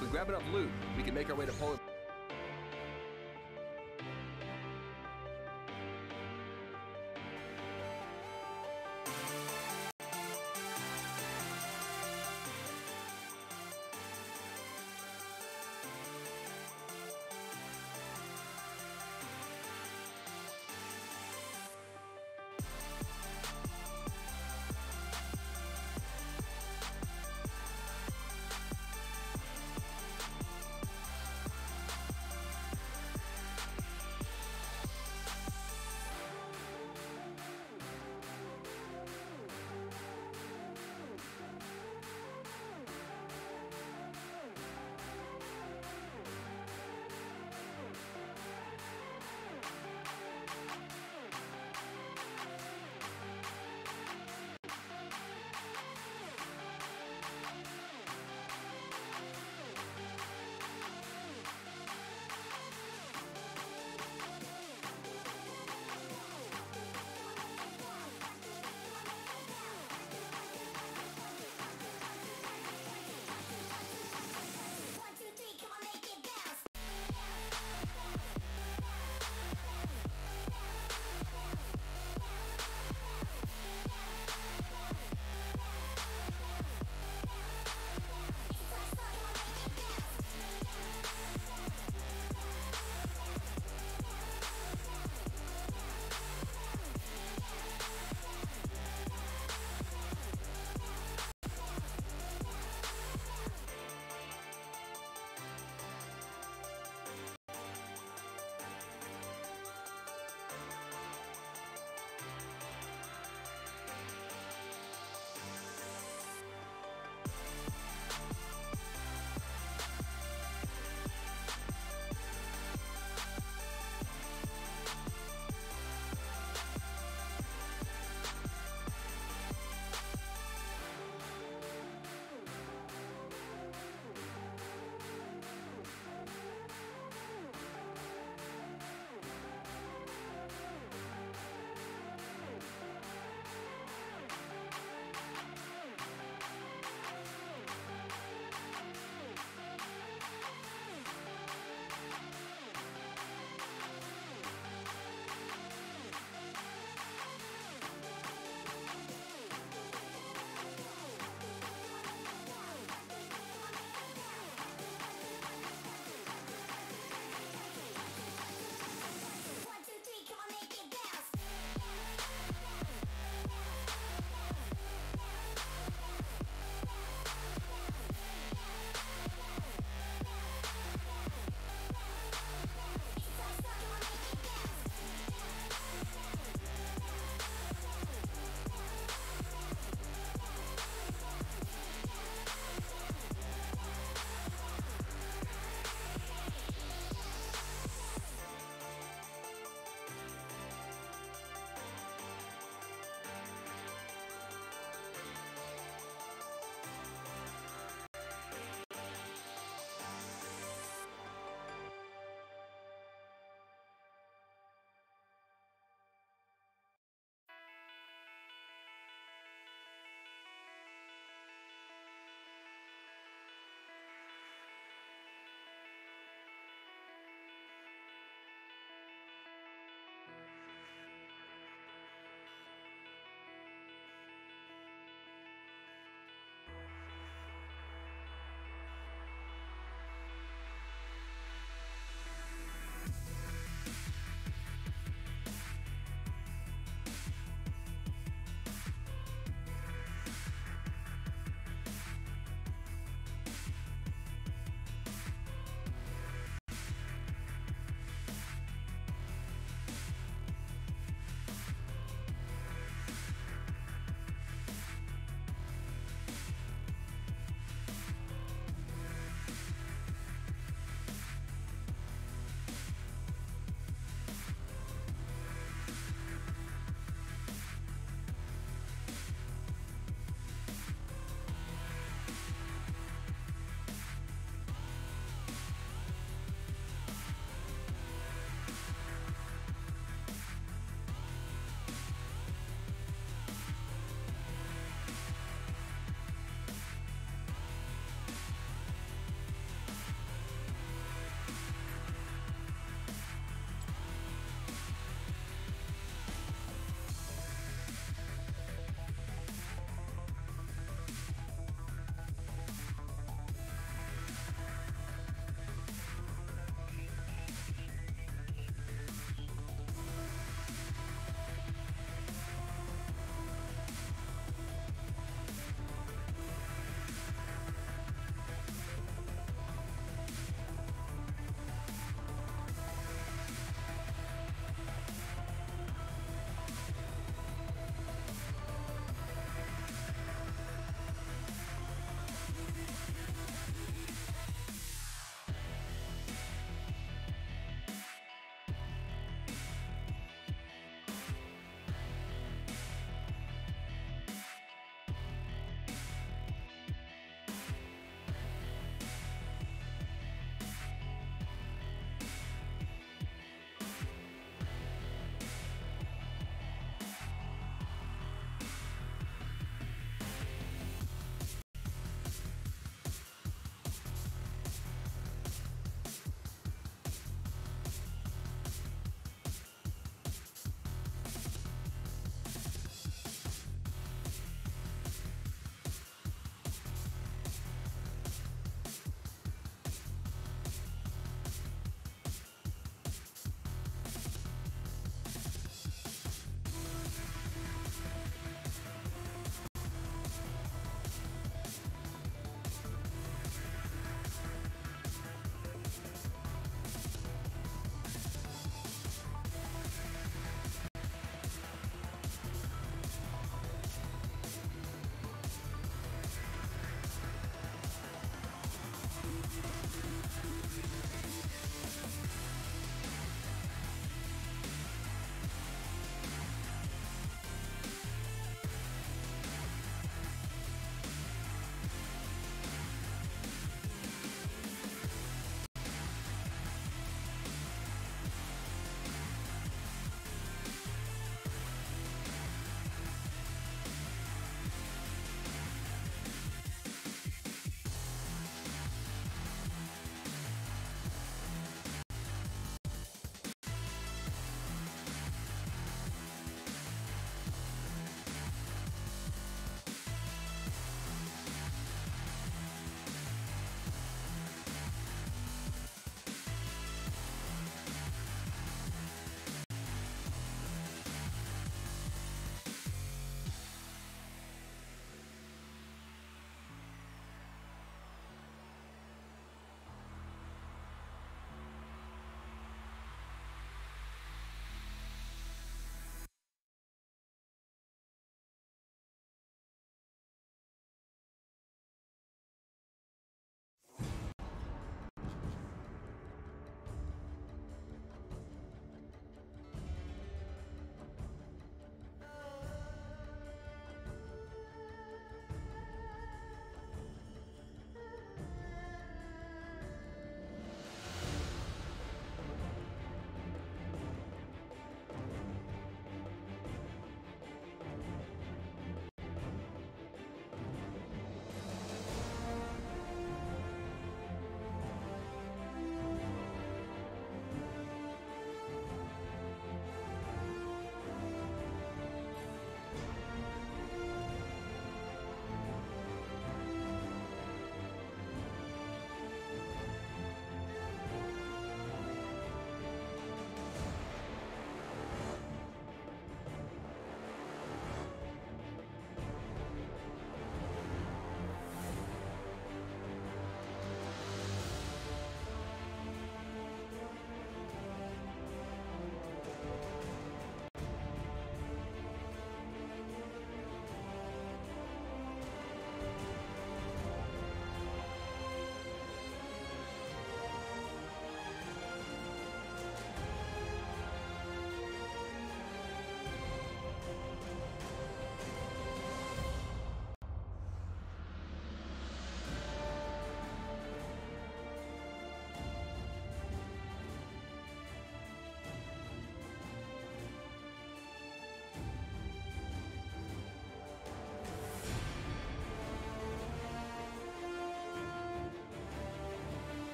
If we grab enough loot, we can make our way to Polar.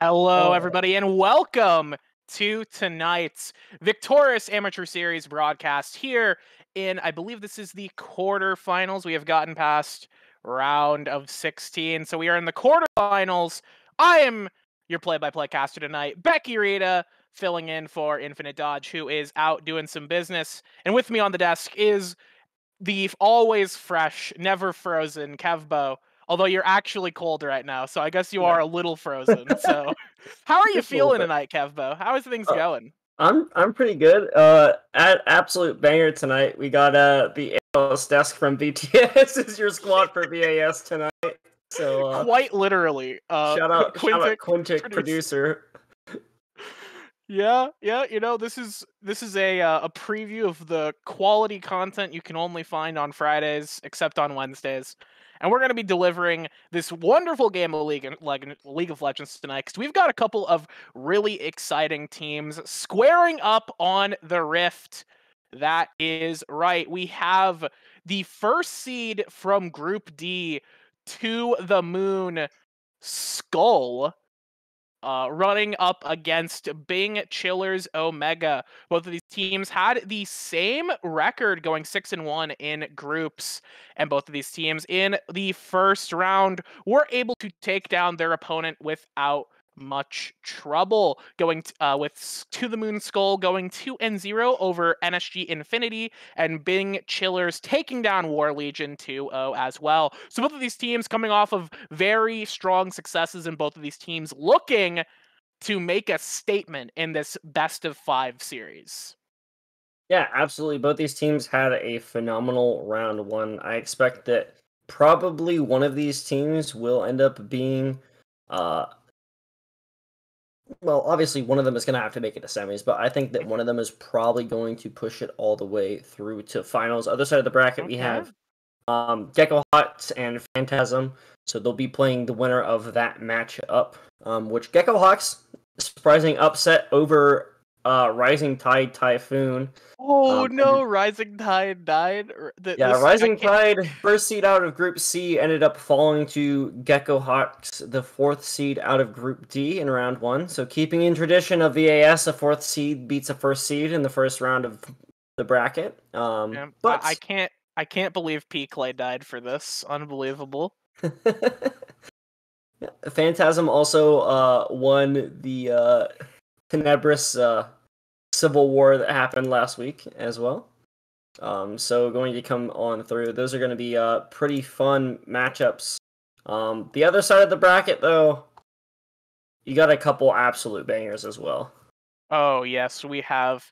Hello, Uh, everybody, and welcome to tonight's Victoris Amateur Series broadcast here in, I believe this is the quarterfinals. We have gotten past round of 16, so we are in the quarterfinals. I am your play-by-play caster tonight, Becky Rita, filling in for Infinite Dodge, who is out doing some business. And with me on the desk is the always fresh, never frozen Kevbo. Although you're actually cold right now, so I guess you yeah, are a little frozen. So, how are you just a little feeling bit. tonight, Kevbo? How is things Uh, going? I'm pretty good. At absolute banger tonight. We got the analyst desk from BTS is your squad for VAS tonight. So Quite literally, shout out Quintic Quintic producer. producer. Yeah, yeah. This is a preview of the quality content you can only find on Fridays, except on Wednesdays. And we're going to be delivering this wonderful game of League of Legends tonight because we've got a couple of really exciting teams squaring up on the Rift. That is right. We have the first seed from Group D to the Moon, Skull, running up against Bing Chillers Omega. Both of these teams had the same record, going 6-1 in groups, and both of these teams in the first round were able to take down their opponent without much trouble, going with To the Moon Skull going 2-0 over NSG Infinity, and Bing Chillers taking down War Legion 2-0 as well. So both of these teams coming off of very strong successes, and both of these teams looking to make a statement in this best of 5 series. Yeah, absolutely. Both these teams had a phenomenal round one. I expect that probably one of these teams will end up being uh well, obviously one of them is going to have to make it to semis, but I think that one of them is probably going to push it all the way through to finals. Other side of the bracket, we Okay. have Gecko Hawks and Phantasm, so they'll be playing the winner of that matchup. Which Gecko Hawks, surprising upset over Rising Tide Typhoon. Oh And no, Rising Tide died. yeah, I Rising can't. Tide, first seed out of Group C, ended up falling to Gecko Hawks, the fourth seed out of Group D in round one. So keeping in tradition of VAS, a fourth seed beats a first seed in the first round of the bracket. I But can't. I can't believe P Clay died for this. Unbelievable. Phantasm also won the Tenebris civil war that happened last week as well. So going to come on through. Those are going to be pretty fun matchups. The other side of the bracket, though, you got a couple absolute bangers as well. Oh yes, we have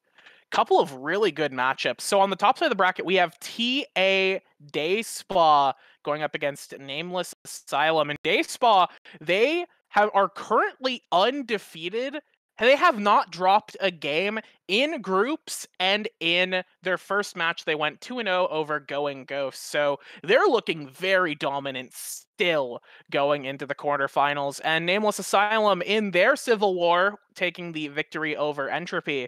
a couple of really good matchups. So on the top side of the bracket, we have TA Day Spa going up against Nameless Asylum. And Day Spa, they are currently undefeated. They have not dropped a game in groups, and in their first match, they went 2-0 over Going Ghosts. So they're looking very dominant still going into the quarterfinals. And Nameless Asylum in their Civil War, taking the victory over Entropy,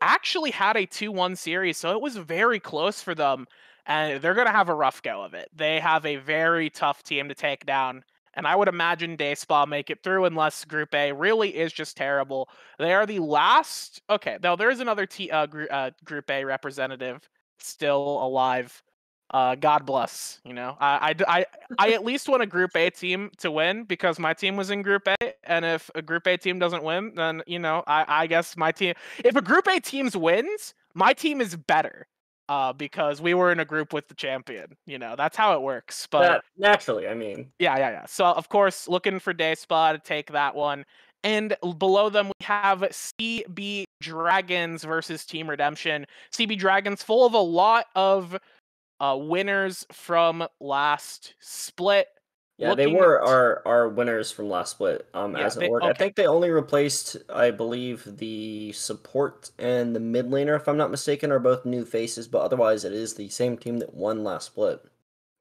actually had a 2-1 series, so it was very close for them, and they're going to have a rough go of it. They have a very tough team to take down, and I would imagine Dayspa make it through unless Group A really is just terrible. They are the last. Okay, now there is another Group A representative still alive. God bless. I at least want a Group A team to win because my team was in Group A, and if a Group A team doesn't win, then I guess my team. If a Group A teams wins, my team is better, because we were in a group with the champion. That's how it works. But That naturally, I mean, yeah. So of course, looking for Dayspa to take that one. And below them, we have CB Dragons versus Team Redemption. CB Dragons, full of a lot of winners from last split. yeah, they Looking, were our winners from last split. yeah, As an org, I okay, think they only replaced, I believe, the support and the mid laner, if I'm not mistaken, are both new faces. But otherwise, it is the same team that won last split.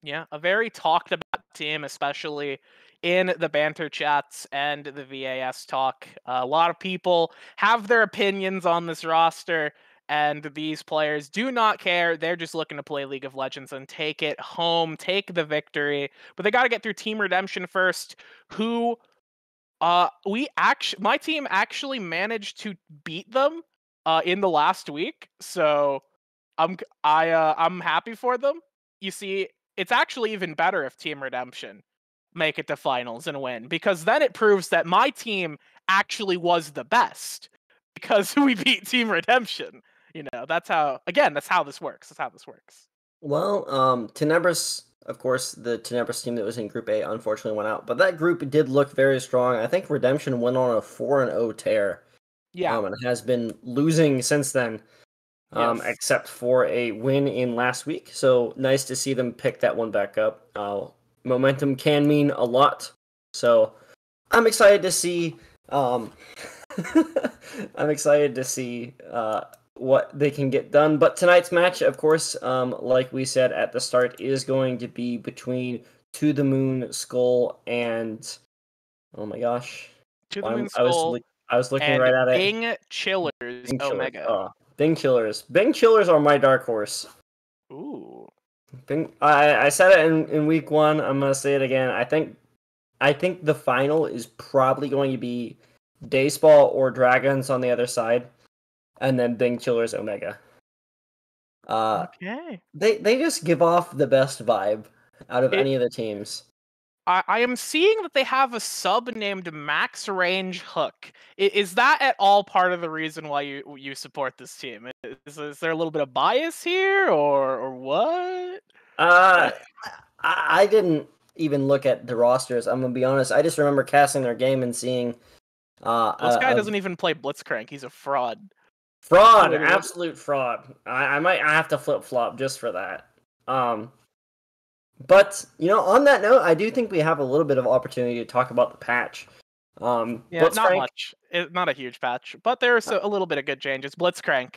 yeah, a very talked about team, especially in the banter chats and the VAS talk. A lot of people have their opinions on this roster, and these players do not care. They're just looking to play League of Legends and take it home, take the victory. But they got to get through Team Redemption first, who My team actually managed to beat them in the last week, so I'm happy for them. You see, it's actually even better if Team Redemption make it to finals and win, because then it proves that my team actually was the best because we beat Team Redemption. That's how this works. That's how this works. Well, Tenebris, of course, the Tenebris team that was in Group A unfortunately went out, but that group did look very strong. I think Redemption went on a 4-0 tear, Yeah. and has been losing since then, Yes. except for a win in last week. So nice to see them pick that one back up. Momentum can mean a lot, so I'm excited to see. I'm excited to see what they can get done. But tonight's match, of course, like we said at the start, is going to be between To the Moon Skull and, oh my gosh, To the Moon Skull I was looking and right at it. Bing Chillers Bing Chillers. Omega. Oh, Bing Chillers. Bing Chillers are my dark horse. Ooh. I said it in week one. I'm gonna say it again. I think the final is probably going to be Daysball or Dragons on the other side, and then Bing Chillers Omega. Okay. They just give off the best vibe out of It, any of the teams. I am seeing that they have a sub named Max Range Hook. Is that at all part of the reason why you support this team? Is there a little bit of bias here, or what? Uh, I didn't even look at the rosters. I'm gonna be honest. I just remember casting their game and seeing This guy a doesn't even play Blitzcrank. He's a fraud. fraud, Literally. absolute fraud. I might have to flip flop just for that. But on that note, I do think we have a little bit of opportunity to talk about the patch. Yeah, not Blitzcrank, much. Not a huge patch, but there's a little bit of good changes. Blitzcrank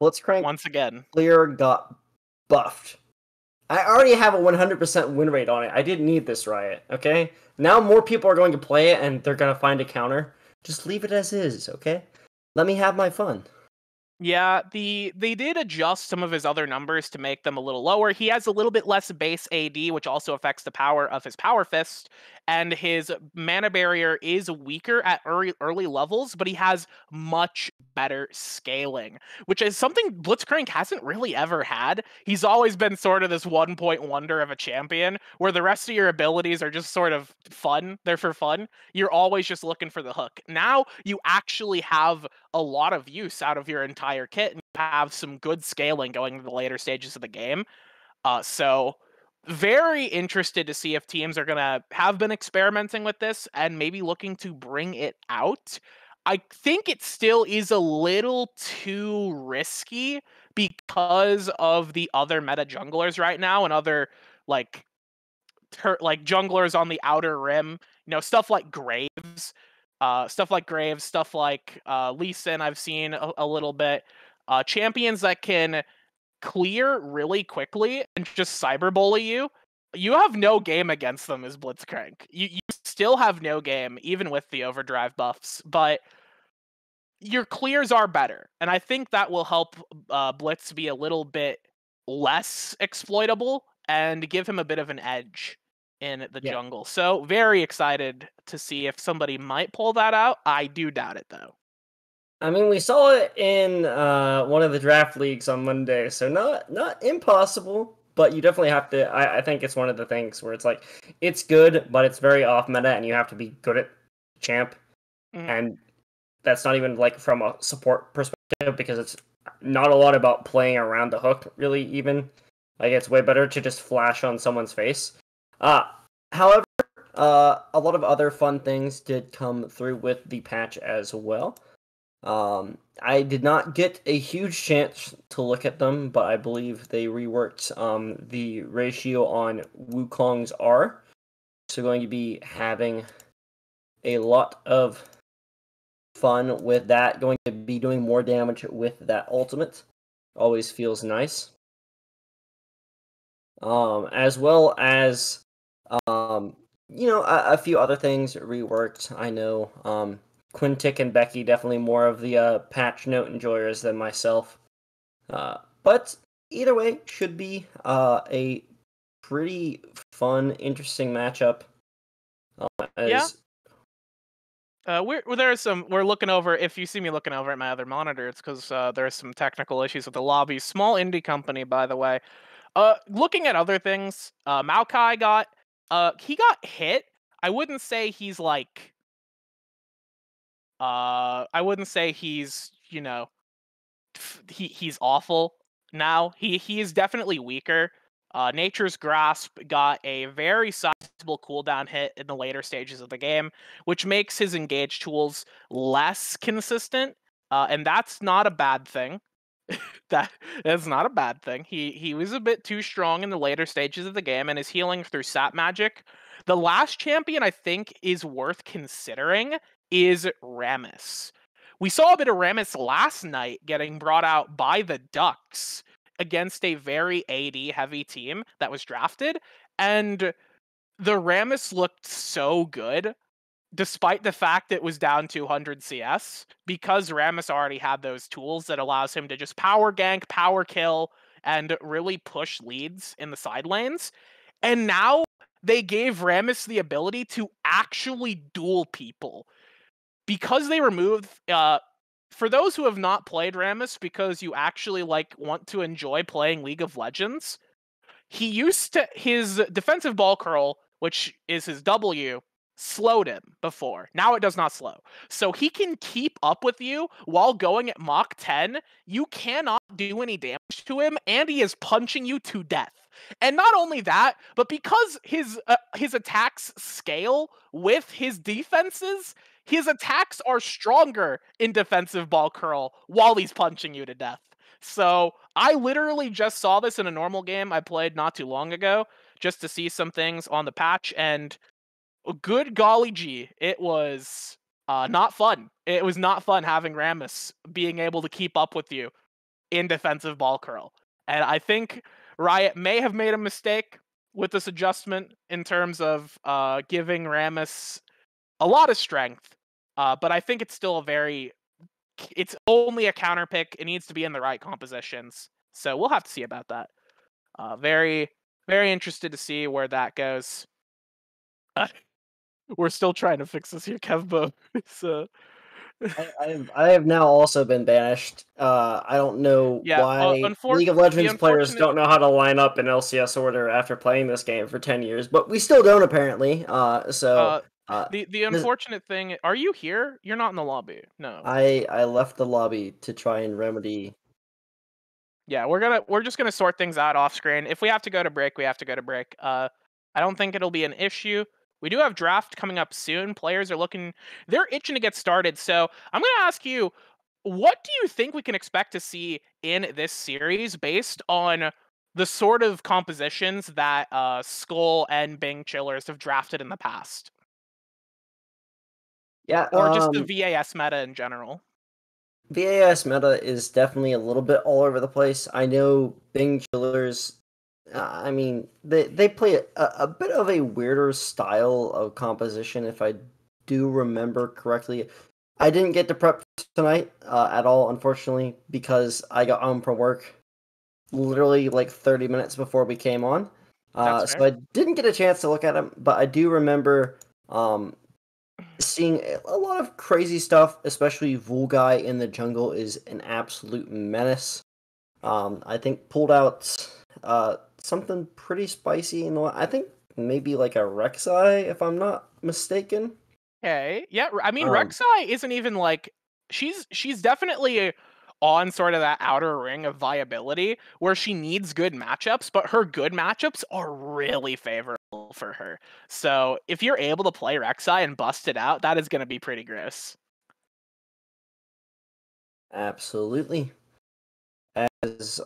Blitzcrank once again. clear got buffed. I already have a 100% win rate on it. I didn't need this riot, okay? Now more people are going to play it and they're going to find a counter. Just leave it as is, okay? Let me have my fun. Yeah, they did adjust some of his other numbers to make them a little lower. He has a little bit less base AD, which also affects the power of his power fist, and his mana barrier is weaker at early levels, but he has much better scaling, which is something Blitzcrank hasn't really ever had. He's always been sort of this 1-point wonder of a champion, where the rest of your abilities are just sort of fun. They're for fun. You're always just looking for the hook. Now you actually have a lot of use out of your entire kit and have some good scaling going into the later stages of the game. So very interested to see if teams are gonna have been experimenting with this and maybe looking to bring it out. I think it still is a little too risky because of the other meta junglers right now and other like junglers on the outer rim, stuff like Graves, stuff like Lee Sin. I've seen a little bit. Champions that can clear really quickly and just cyberbully you. You have no game against them as Blitzcrank. You still have no game, even with the overdrive buffs, but your clears are better. And I think that will help Blitz be a little bit less exploitable and give him a bit of an edge in the Yeah. jungle. So very excited to see if somebody might pull that out. I do doubt it though. I mean, we saw it in one of the draft leagues on Monday, so not impossible, but you definitely have to. I think it's one of the things where it's like it's good, but it's very off meta, and you have to be good at champ, and that's not even like from a support perspective because it's not a lot about playing around the hook, really. Even like it's way better to just flash on someone's face. However, a lot of other fun things did come through with the patch as well. I did not get a huge chance to look at them, but I believe they reworked the ratio on Wukong's R. So going to be having a lot of fun with that. Going to be doing more damage with that ultimate. Always feels nice. As well as a few other things reworked. I know Quintic and Becky definitely more of the patch note enjoyers than myself. But either way, should be a pretty fun, interesting matchup. We're looking over. If you see me looking over at my other monitor, it's because there's some technical issues with the lobby. Small indie company, by the way. Looking at other things, Maokai he got hit. I wouldn't say he's like, I wouldn't say he's, he's awful now. He is definitely weaker. Nature's Grasp got a very sizable cooldown hit in the later stages of the game, which makes his engage tools less consistent, and that's not a bad thing. That's not a bad thing. He was a bit too strong in the later stages of the game, and his healing through sap magic. The last champion I think is worth considering is Rammus. We saw a bit of Rammus last night getting brought out by the Ducks against a very AD heavy team that was drafted, and the Rammus looked so good despite the fact it was down 200 CS, because Rammus already had those tools that allows him to just power gank, power kill, and really push leads in the side lanes. And now they gave Rammus the ability to actually duel people. Because they removed for those who have not played Rammus, because you actually want to enjoy playing League of Legends, his defensive ball curl, which is his W, slowed him before. Now it does not slow. So he can keep up with you while going at Mach 10. You cannot do any damage to him, and he is punching you to death. And not only that, but because his attacks scale with his defenses, his attacks are stronger in defensive ball curl while he's punching you to death. So I literally just saw this in a normal game I played not too long ago, just to see some things on the patch, and good golly gee, it was not fun. It was not fun having Rammus being able to keep up with you in defensive ball curl. And I think Riot may have made a mistake with this adjustment in terms of giving Rammus a lot of strength, but I think it's still it's only a counter pick. It needs to be in the right compositions. So we'll have to see about that. Very, very interested to see where that goes. We're still trying to fix this here, Kevbo. So I have now also been banished. I don't know yeah, why League of Legends players don't know how to line up in LCS order after playing this game for 10 years, but we still don't apparently. The unfortunate thing, are you here? You're not in the lobby. No. I left the lobby to try and remedy. Yeah, we're just gonna sort things out off screen. If we have to go to break, we have to go to break. I don't think it'll be an issue. We do have draft coming up soon. Players are they're itching to get started. So I'm gonna ask you, what do you think we can expect to see in this series based on the sort of compositions that Skull and Bing Chillers have drafted in the past? Yeah, or just the VAS meta in general. VAS meta is definitely a little bit all over the place. I know Bing Chillers, I mean, they play a bit of a weirder style of composition, if I do remember correctly. I didn't get to prep tonight at all, unfortunately, because I got home from work literally like 30 minutes before we came on. So I didn't get a chance to look at them, but I do remember seeing a lot of crazy stuff, especially Vulgai in the jungle is an absolute menace. I think pulled out something pretty spicy, I think maybe like a Rek'Sai, if I'm not mistaken. Okay, yeah, I mean Rek'Sai isn't even like she's definitely on sort of that outer ring of viability where she needs good matchups, but her good matchups are really favorable for her. So if you're able to play Rek'Sai and bust it out, that is going to be pretty gross. Absolutely. As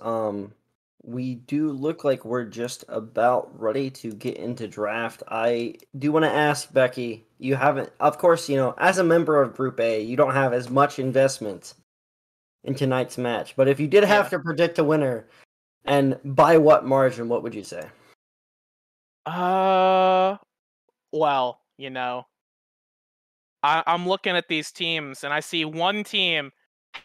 we do look like we're just about ready to get into draft. I do want to ask Becky, you haven't, of course, as a member of Group A, you don't have as much investment in tonight's match, but if you did have to predict a winner, and by what margin, what would you say? Well, I'm looking at these teams and I see one team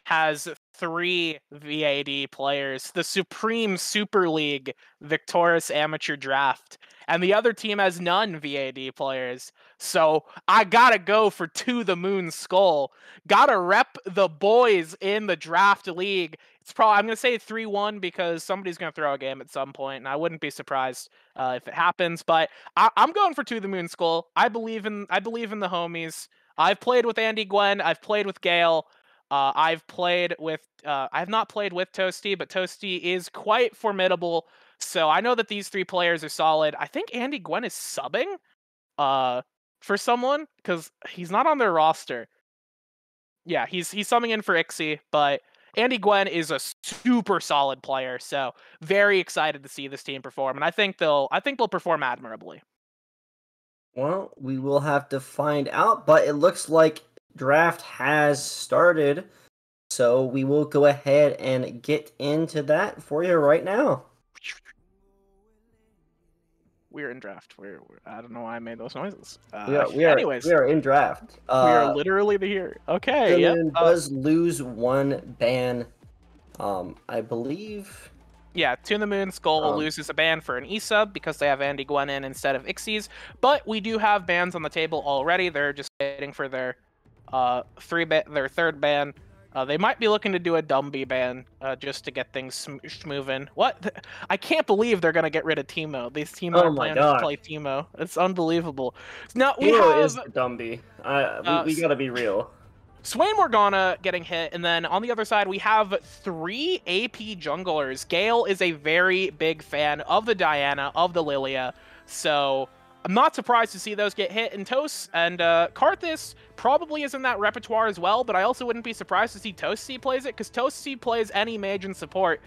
has 3 VAD players, the Supreme Super League Victoris Amateur Draft. and the other team has none VAD players. So I gotta go for To The Moon Skull. Gotta rep the boys in the draft league. It's probably, I'm gonna say 3-1 because somebody's gonna throw a game at some point, and I wouldn't be surprised if it happens. But I'm going for To The Moon Skull. I believe in the homies. I've played with Andy Gwen. I've played with Gale. I've played with. I've not played with Toasty, but Toasty is quite formidable. So I know that these three players are solid. I think Andy Gwen is subbing for someone because he's not on their roster. Yeah, he's subbing in for Ixie, but Andy Gwen is a super solid player. So very excited to see this team perform, and I think they'll perform admirably. Well, we will have to find out, but it looks like draft has started, so we will go ahead and get into that for you right now. We're in draft. I don't know why I made those noises. Anyways, we are in draft. We are literally here. Okay. Yep. Does lose one ban, I believe. Yeah, To The Moon Skull loses a ban for an E-sub because they have Andy Gwen in instead of Ixies, but we do have bans on the table already. They're just waiting for their third ban. They might be looking to do a Dumby ban just to get things moving. What? I can't believe they're gonna get rid of Teemo. These Teemo are planning to play Teemo. It's unbelievable. Now Teemo is the Dumby. We gotta be real. Swain Morgana getting hit, and then on the other side we have 3 AP junglers. Gale is a very big fan of the Diana, of the Lilia, so I'm not surprised to see those get hit. And Karthus probably is in that repertoire as well, but I also wouldn't be surprised to see Toasty plays it, because Toasty plays any mage and support.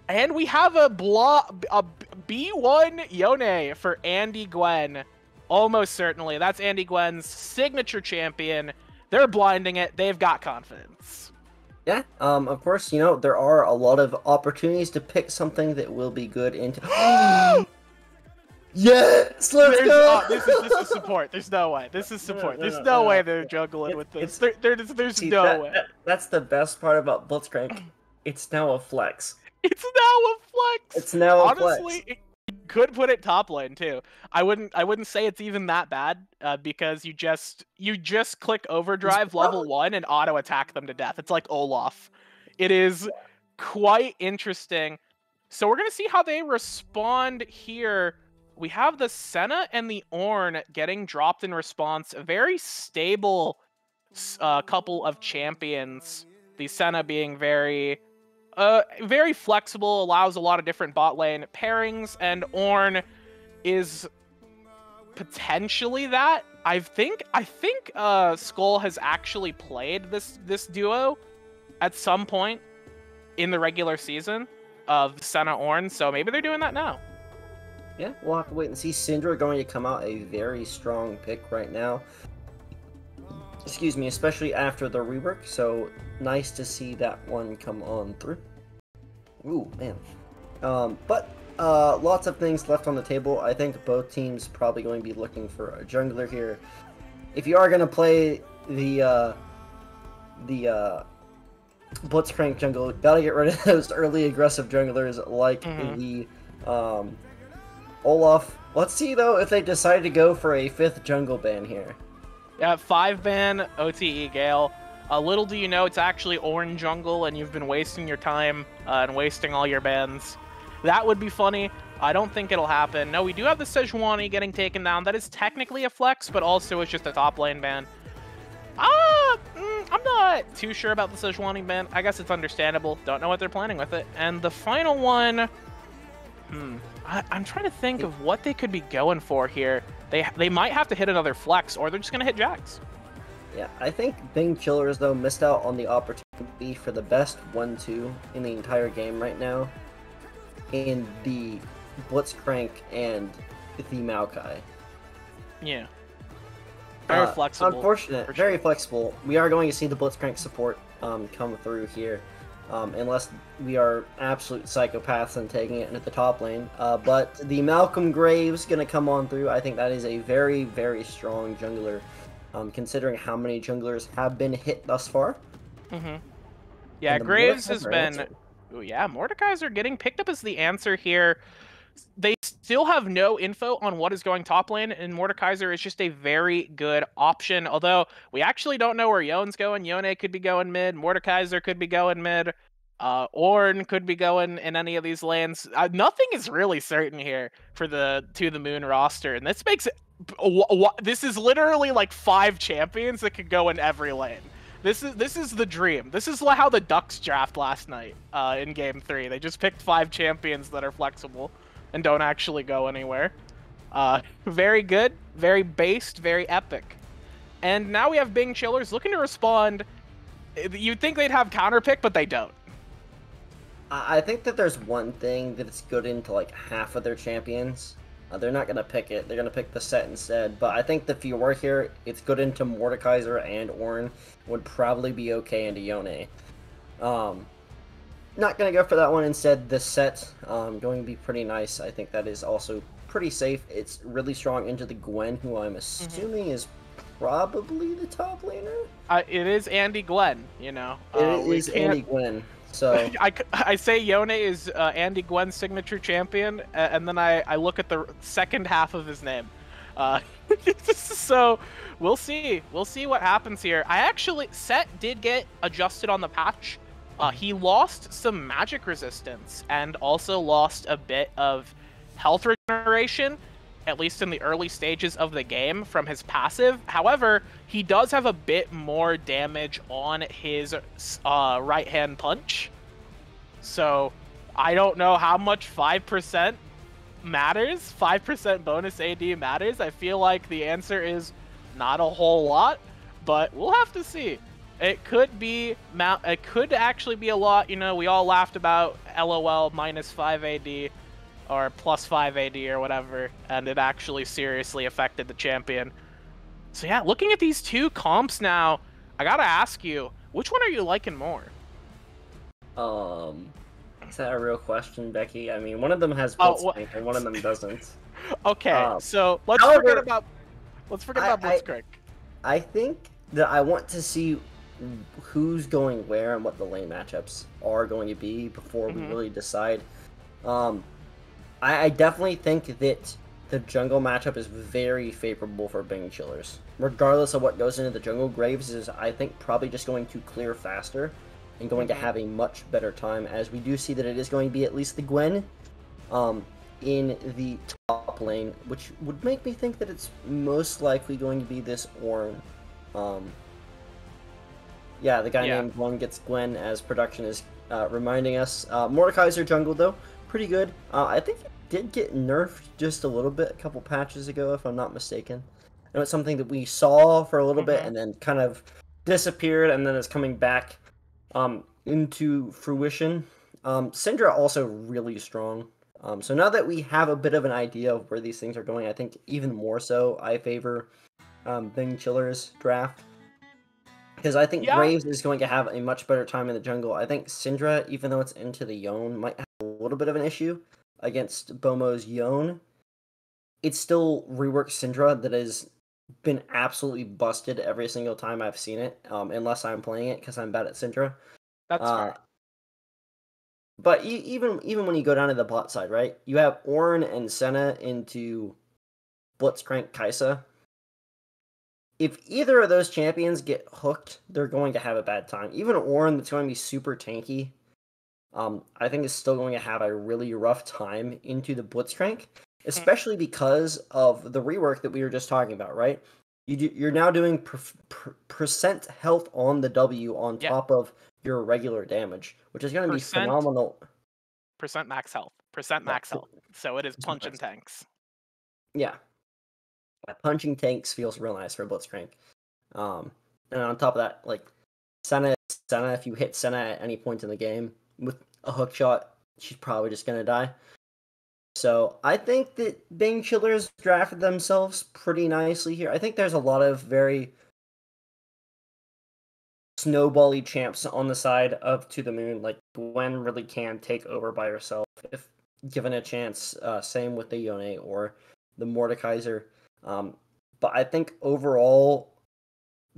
And we have a B1 Yone for Andy Gwen. Almost certainly. That's Andy Gwen's signature champion. They're blinding it. They've got confidence. Yeah, of course, there are a lot of opportunities to pick something that will be good into... Yes! Let's go! This is support. There's no way. This is support. There's no way they're juggling with this. There's no way. That's the best part about Blitzcrank. It's now a flex. It's now a flex! It's now a flex. Honestly, you could put it top lane too. I wouldn't say it's even that bad because you just click overdrive level 1 and auto attack them to death. It's like Olaf. It is quite interesting. So we're gonna see how they respond here. We have the Senna and the Ornn getting dropped in response. A very stable couple of champions. The Senna being very flexible, allows a lot of different bot lane pairings, and Ornn is potentially that. I think Skull has actually played this duo at some point in the regular season of Senna Ornn, so maybe they're doing that now. Yeah, we'll have to wait and see. Syndra going to come out a very strong pick right now. Excuse me, especially after the rework, so nice to see that one come on through. Ooh, man. But lots of things left on the table. I think both teams probably going to be looking for a jungler here. If you are going to play the Blitzcrank jungle, gotta get rid of those early aggressive junglers like the Olaf. Let's see though if they decide to go for a 5th jungle ban here. Yeah, 5 ban OTE Gale. Little do you know, it's actually Ornn jungle, and you've been wasting your time and wasting all your bans. That would be funny. I don't think it'll happen. No, we do have the Sejuani getting taken down. That is technically a flex, but also it's just a top lane ban. I'm not too sure about the Sejuani ban. I guess it's understandable. Don't know what they're planning with it. And the final one... I'm trying to think of what they could be going for here. They might have to hit another flex, or they're just going to hit Jax. Yeah, I think Bing Killers, though, missed out on the opportunity for the best 1-2 in the entire game right now in the Blitzcrank and the Maokai. Yeah. Very flexible. Unfortunate. Very flexible. We are going to see the Blitzcrank support come through here. Unless we are absolute psychopaths and taking it into the top lane. But the Malcolm Graves going to come on through. I think that is a very, very strong jungler, considering how many junglers have been hit thus far. Yeah, Graves has been... Ooh, yeah, Mordekaiser getting picked up as the answer here. They still have no info on what is going top lane, and Mordekaiser is just a very good option. Although we actually don't know where Yone's going. Yone could be going mid. Mordekaiser could be going mid. Ornn could be going in any of these lanes. Nothing is really certain here for the To The Moon roster, and this makes it. This is literally like 5 champions that could go in every lane. This is the dream. This is how the Ducks draft last night in Game 3. They just picked 5 champions that are flexible and don't actually go anywhere. Very good, very based, very epic. And now we have Bing Chillers looking to respond. You'd think they'd have counterpick, but they don't. I think that there's one thing that it's good into like half of their champions. They're not going to pick it. They're going to pick the set instead. But I think that if you were here, it's good into Mordekaiser and Ornn. Would probably be okay into Yone. Not going to go for that one. Instead, the set going to be pretty nice. I think that is also pretty safe. It's really strong into the Gwen, who I'm assuming is probably the top laner. It is Andy Gwen, you know. It is Andy Gwen. So I say Yone is Andy Gwen's signature champion, and then I look at the second half of his name. So we'll see. We'll see what happens here. Set did get adjusted on the patch. He lost some magic resistance and also lost a bit of health regeneration, at least in the early stages of the game, from his passive. However, he does have a bit more damage on his right-hand punch. So I don't know how much 5% matters. 5% bonus AD matters. I feel like the answer is not a whole lot, but we'll have to see. It could actually be a lot. You know, we all laughed about LOL minus 5 AD or plus 5 AD or whatever, and it actually seriously affected the champion. So yeah, looking at these 2 comps now, I gotta ask you, which one are you liking more? Is that a real question, Becky? I mean, one of them has Blitzcrank and one of them doesn't. Okay, so let's forget about Blitzcrank. I think that I want to see who's going where and what the lane matchups are going to be before we really decide. I definitely think that the jungle matchup is very favorable for Bing Chillers. Regardless of what goes into the jungle, Graves is, I think, probably just going to clear faster and going to have a much better time, as we do see that it is going to be at least the Gwen in the top lane, which would make me think that it's most likely going to be this Ornn. Yeah, the guy named Gwen gets Gwen, as production is reminding us. Mordekaiser jungle, though, pretty good. I think it did get nerfed just a little bit a couple patches ago, if I'm not mistaken. I know it's something that we saw for a little bit and then kind of disappeared, and then it's coming back into fruition. Syndra also really strong. So now that we have a bit of an idea of where these things are going, I think even more so I favor Bing Chiller's draft. Because I think Graves is going to have a much better time in the jungle. I think Syndra, even though it's into the Yone, might have a little bit of an issue against Bomo's Yone. It's still reworked Syndra that has been absolutely busted every single time I've seen it, unless I'm playing it because I'm bad at Syndra. That's fair. But even when you go down to the bot side, right? You have Ornn and Senna into Blitzcrank Kai'Sa. If either of those champions get hooked, they're going to have a bad time. Even Ornn, that's going to be super tanky, I think is still going to have a really rough time into the Blitzcrank, especially because of the rework that we were just talking about, right? You're now doing percent health on the W on top of your regular damage, which is going to be phenomenal. Percent max health. Percent max health. So it is punch and tanks. Yeah. Punching tanks feels real nice for Blitzcrank. And on top of that, like Senna, if you hit Senna at any point in the game with a hook shot, she's probably just gonna die. So I think that Bing Chillers drafted themselves pretty nicely here. I think there's a lot of very snowbally champs on the side of To The Moon. Like Gwen really can take over by herself if given a chance. Same with the Yone or the Mordekaiser. But I think overall,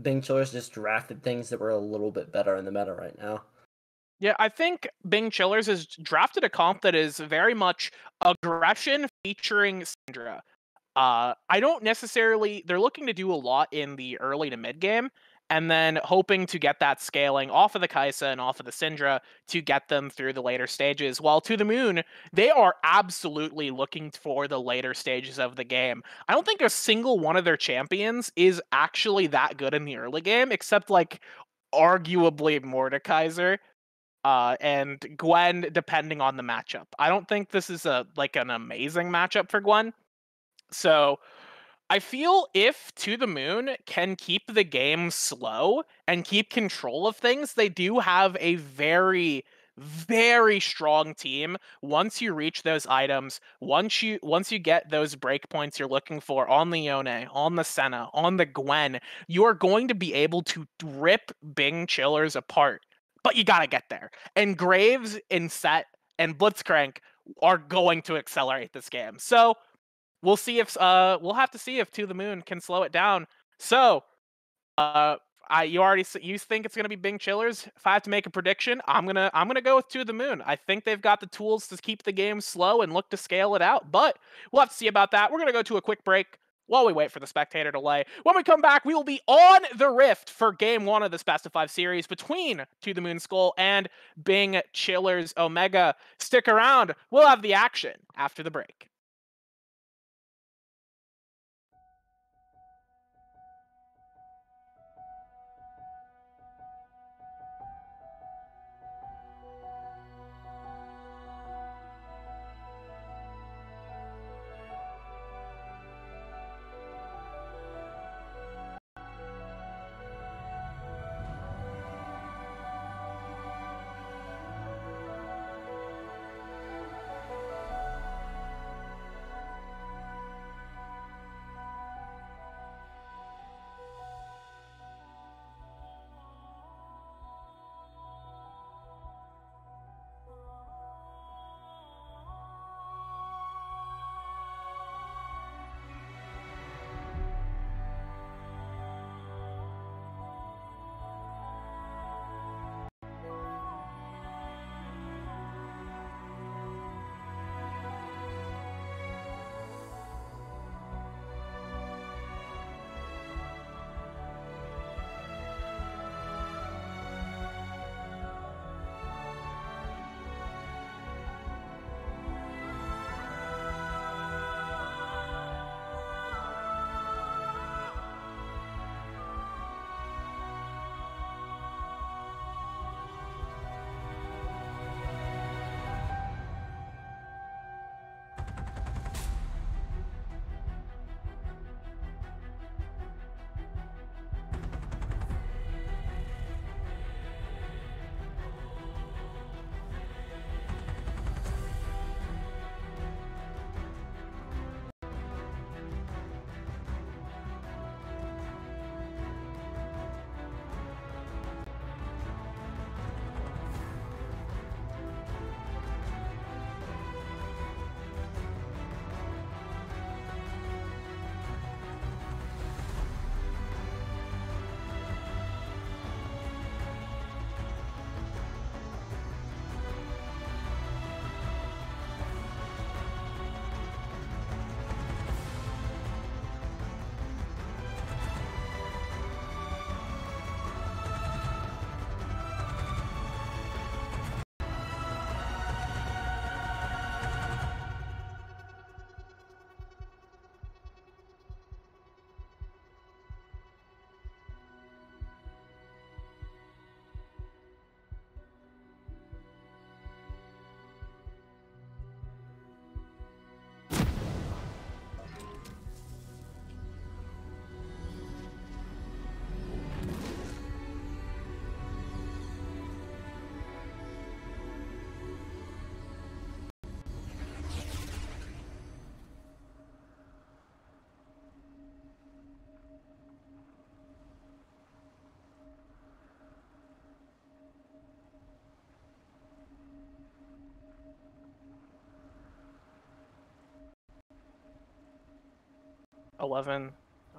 Bing Chillers just drafted things that were a little bit better in the meta right now. Yeah, I think Bing Chillers has drafted a comp that is very much aggression featuring Syndra. I don't necessarily. They're looking to do a lot in the early to mid game, and then hoping to get that scaling off of the Kaisa and off of the Syndra to get them through the later stages. While To the Moon, they are absolutely looking for the later stages of the game. I don't think a single one of their champions is actually that good in the early game, except like arguably Mordekaiser. And Gwen, depending on the matchup. I don't think this is an amazing matchup for Gwen. So I feel if To the Moon can keep the game slow and keep control of things, they do have a very, very strong team. Once you reach those items, once you get those breakpoints you're looking for on the Yone, on the Senna, on the Gwen, you are going to be able to rip Bing Chillers apart. But you gotta get there. And Graves, Inset, and Blitzcrank are going to accelerate this game. So we'll see if we'll have to see if To the Moon can slow it down. So, you think it's gonna be Bing Chillers? If I have to make a prediction, I'm gonna go with To the Moon. I think they've got the tools to keep the game slow and look to scale it out, but we'll have to see about that. We're gonna go to a quick break while we wait for the spectator to lay. When we come back, we will be on the Rift for Game 1 of this Best of 5 series between To the Moon Skull and Bing Chillers Omega. Stick around. We'll have the action after the break.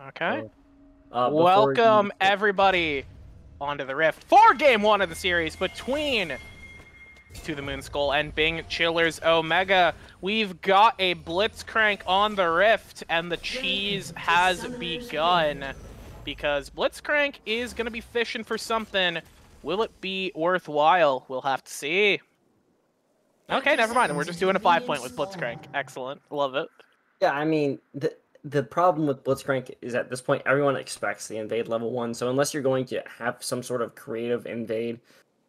Okay. Before Welcome everybody onto the Rift for Game 1 of the series between to the Moon Skull and Bing Chillers Omega. We've got a Blitzcrank on the Rift, and the cheese has begun. Because Blitzcrank is going to be fishing for something. Will it be worthwhile? We'll have to see. Okay, never mind. We're just doing a 5-point with Blitzcrank. Excellent. Love it. Yeah, I mean, the problem with Blitzcrank is at this point, everyone expects the invade level 1. So unless you're going to have some sort of creative invade,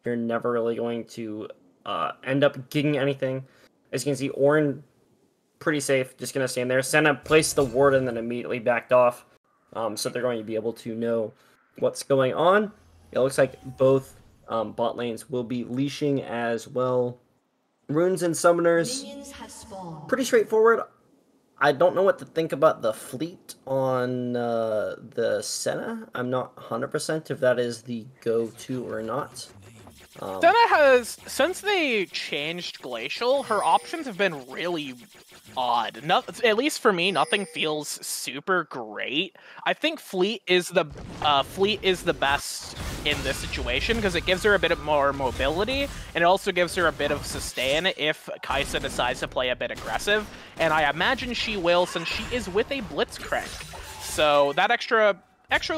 you're never really going to end up getting anything. As you can see, Ornn, pretty safe, just going to stand there. Senna placed the ward and then immediately backed off. So they're going to be able to know what's going on. It looks like both bot lanes will be leashing as well. Runes and summoners, pretty straightforward. I don't know what to think about the fleet on the Senna. I'm not 100% if that is the go-to or not. Senna has, since they changed Glacial, her options have been really odd. At least for me, nothing feels super great. I think Fleet is the best in this situation because it gives her a bit of more mobility, and it also gives her a bit of sustain if Kai'Sa decides to play a bit aggressive. And I imagine she will, since she is with a Blitzcrank. So that extra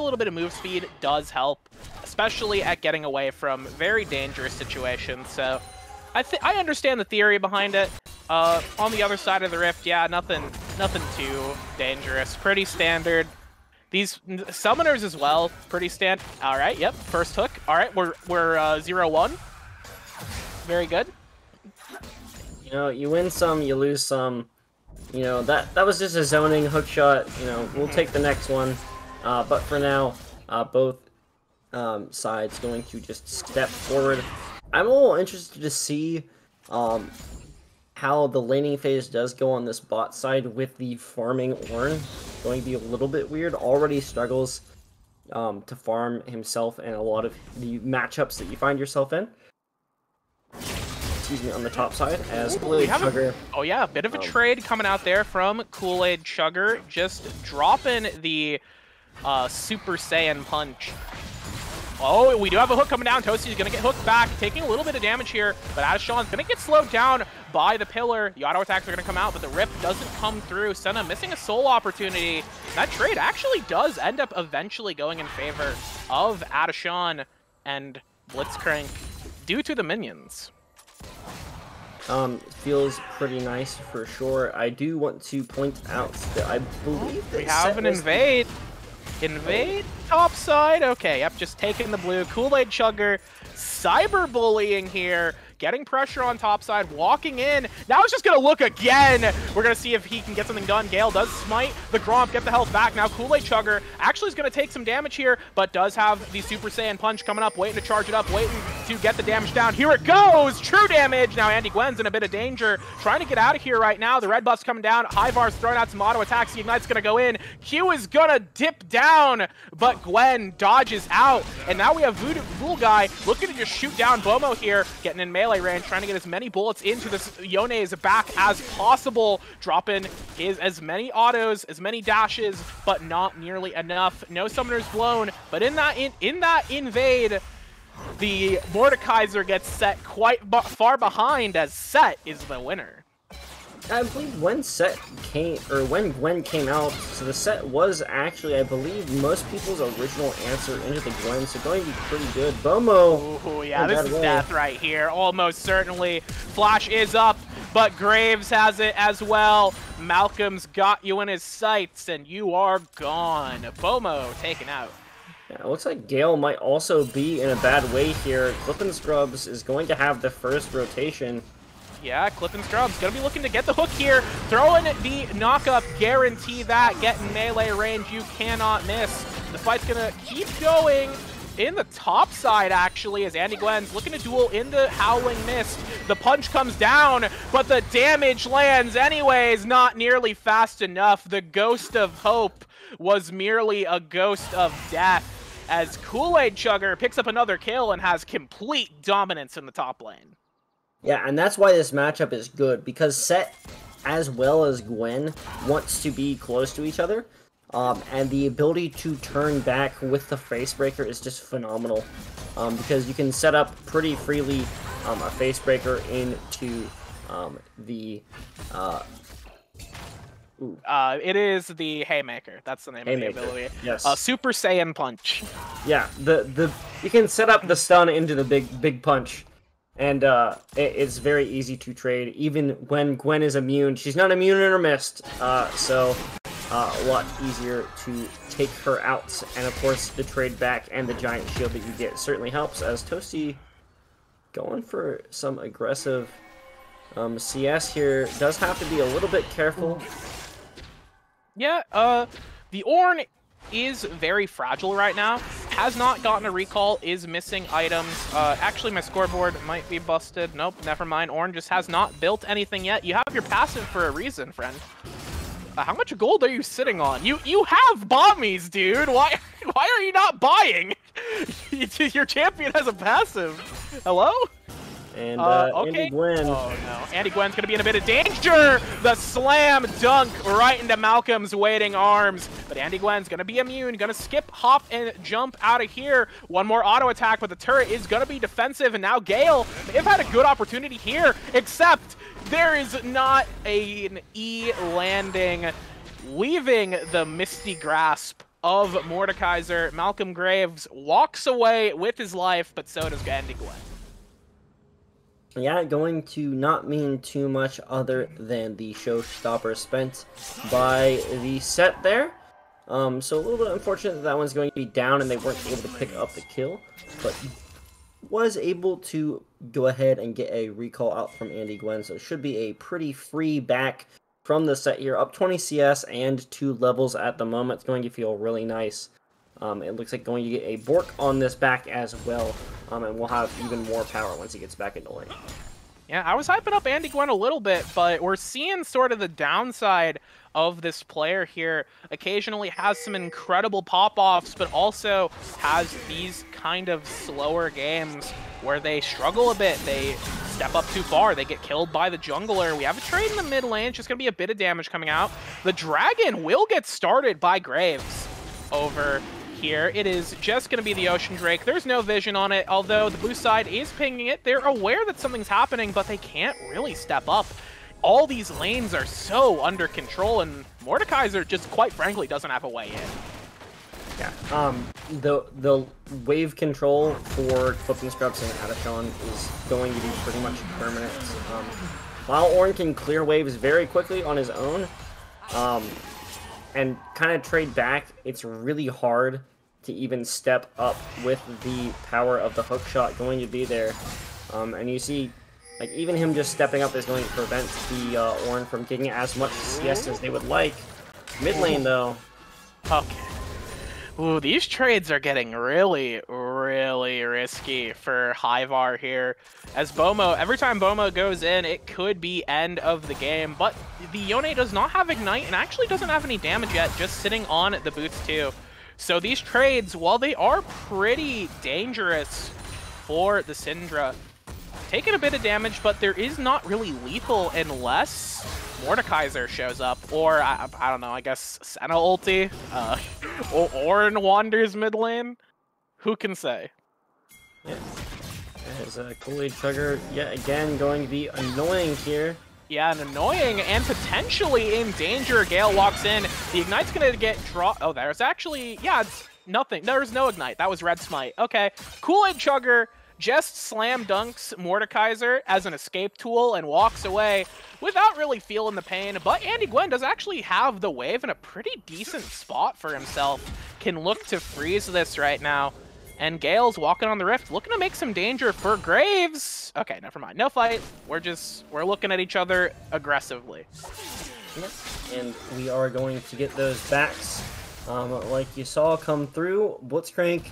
little bit of move speed does help, especially at getting away from very dangerous situations. So I understand the theory behind it. On the other side of the Rift, yeah, nothing too dangerous. Pretty standard. These summoners as well, pretty standard. All right, yep, first hook. All right, we're 0-1. Very good. You know, you win some, you lose some. You know, that was just a zoning hook shot. You know, we'll take the next one. But for now, both sides going to just step forward. I'm a little interested to see how the laning phase does go on this bot side with the farming Ornn. Going to be a little bit weird. Already struggles to farm himself in a lot of the matchups that you find yourself in. Excuse me, on the top side as Kool-Aid Chugger. Oh yeah, a bit of a trade coming out there from Kool-Aid Chugger, just dropping the Super Saiyan punch. Oh, we do have a hook coming down. Toasty's gonna get hooked back, taking a little bit of damage here, but Adashan's gonna get slowed down by the pillar. The auto attacks are gonna come out, but the Rift doesn't come through. Senna missing a soul opportunity. That trade actually does end up eventually going in favor of Adashan and Blitzcrank due to the minions. Feels pretty nice for sure. I do want to point out that I believe that we have an invade. Invade top side. Okay, yep, just taking the blue. Kool-Aid Chugger cyberbullying here, getting pressure on top side, walking in. Now it's just gonna look again. We're gonna see if he can get something done. Gale does smite the Gromp, get the health back. Now Kool-Aid Chugger actually is gonna take some damage here, but does have the Super Saiyan punch coming up, waiting to charge it up, waiting to get the damage down. Here it goes, true damage. Now Andy Gwen's in a bit of danger, trying to get out of here right now. The red buff's coming down. Hyvar's throwing out some auto attacks. The Ignite's gonna go in. Q is gonna dip down, but Gwen dodges out. And now we have Voodoo Guy looking to just shoot down Bomo here, getting in melee range, trying to get as many bullets into this Yone's back as possible, dropping as many autos, as many dashes, but not nearly enough. No summoners blown, but in that invade, the Mordekaiser gets set quite far behind as Set is the winner. I believe when Gwen came out, so the Set was actually, I believe, most people's original answer into the Gwen, so going to be pretty good. Bomo! Oh yeah, this is death right here, almost certainly. Flash is up, but Graves has it as well. Malcolm's got you in his sights, and you are gone. Bomo taken out. Yeah, it looks like Gale might also be in a bad way here. Clippin' Scrubs is going to have the first rotation. Yeah, Clippin' Scrubs gonna be looking to get the hook here. Throwing the knockup, guarantee that. Getting melee range, you cannot miss. The fight's gonna keep going in the top side, actually, as Andy Gwen's looking to duel into Howling Mist. The punch comes down, but the damage lands anyways, not nearly fast enough. The Ghost of Hope was merely a ghost of death, as Kool-Aid Chugger picks up another kill and has complete dominance in the top lane. Yeah, and that's why this matchup is good, because Set, as well as Gwen, wants to be close to each other. and the ability to turn back with the face breaker is just phenomenal, because you can set up pretty freely a face breaker into the it is the Haymaker. That's the name of the ability. Yes. Super Saiyan Punch. Yeah, you can set up the stun into the big punch, and it's very easy to trade. Even when Gwen is immune, she's not immune in her mist, so a lot easier to take her out. And of course, the trade back and the giant shield that you get certainly helps. As Toasty going for some aggressive CS here, does have to be a little bit careful. Yeah, the Ornn is very fragile right now. Has not gotten a recall, is missing items. Actually, my scoreboard might be busted. Nope, never mind. Ornn just has not built anything yet. You have your passive for a reason, friend. How much gold are you sitting on? You have bombies, dude. Why are you not buying? Your champion has a passive. Hello? And okay. Andy Gwen. Oh no, Andy Gwen's gonna be in a bit of danger. The slam dunk right into Malcolm's waiting arms. But Andy Gwen's gonna be immune, gonna skip, hop, and jump out of here. One more auto attack, but the turret is gonna be defensive. And now Gale, they've had a good opportunity here, except there is not an E landing, leaving the misty grasp of Mordekaiser. Malcolm Graves walks away with his life, but so does Andy Gwen. Yeah, going to not mean too much other than the showstopper spent by the set there. So a little bit unfortunate that one's going to be down and they weren't able to pick up the kill, but was able to go ahead and get a recall out from Andy Gwen, so it should be a pretty free back from the set here. Up 20 CS and 2 levels at the moment. It's going to feel really nice. It looks like going to get a Bork on this back as well, and we'll have even more power once he gets back into lane. Yeah, I was hyping up Andy Gwen a little bit, but we're seeing sort of the downside of this player here. Occasionally has some incredible pop-offs, but also has these kind of slower games where they struggle a bit. They step up too far. They get killed by the jungler. We have a trade in the mid lane. It's just going to be a bit of damage coming out. The dragon will get started by Graves over here. It is just going to be the Ocean Drake. There's no vision on it, although the blue side is pinging it. They're aware that something's happening, but they can't really step up. All these lanes are so under control, and Mordekaiser just quite frankly doesn't have a way in. Yeah, the wave control for Flipping Scrubs and Adachon is going to be pretty much permanent. While Ornn can clear waves very quickly on his own, and kind of trade back, it's really hard to even step up with the power of the hook shot going to be there. And you see, like, even him just stepping up is going to prevent the Ornn from getting as much CS as they would like. Mid lane, though. Okay. Ooh, these trades are getting really, really risky for Hyvar here. As Bomo, every time Bomo goes in, it could be end of the game. But the Yone does not have Ignite and actually doesn't have any damage yet, just sitting on the boots too. So these trades, while they are pretty dangerous for the Syndra, taking a bit of damage, but there is not really lethal unless Mordekaiser shows up, or I don't know, I guess Senna ulti, or Ornn wanders mid lane. Who can say? Yeah, there's a Kool-Aid Sugar yet again going to be annoying here. Yeah, and annoying and potentially in danger. Gale walks in. The Ignite's gonna get dropped. Oh, there's actually, yeah, it's nothing. There's no Ignite. That was Red Smite. Okay, Kool-Aid Chugger just slam dunks Mordekaiser as an escape tool and walks away without really feeling the pain. But Andy Gwen does actually have the wave in a pretty decent spot for himself. Can look to freeze this right now. And Gale's walking on the rift, looking to make some danger for Graves. Okay, never mind. No fight. We're looking at each other aggressively. Yep. And we are going to get those backs like you saw come through. Blitzcrank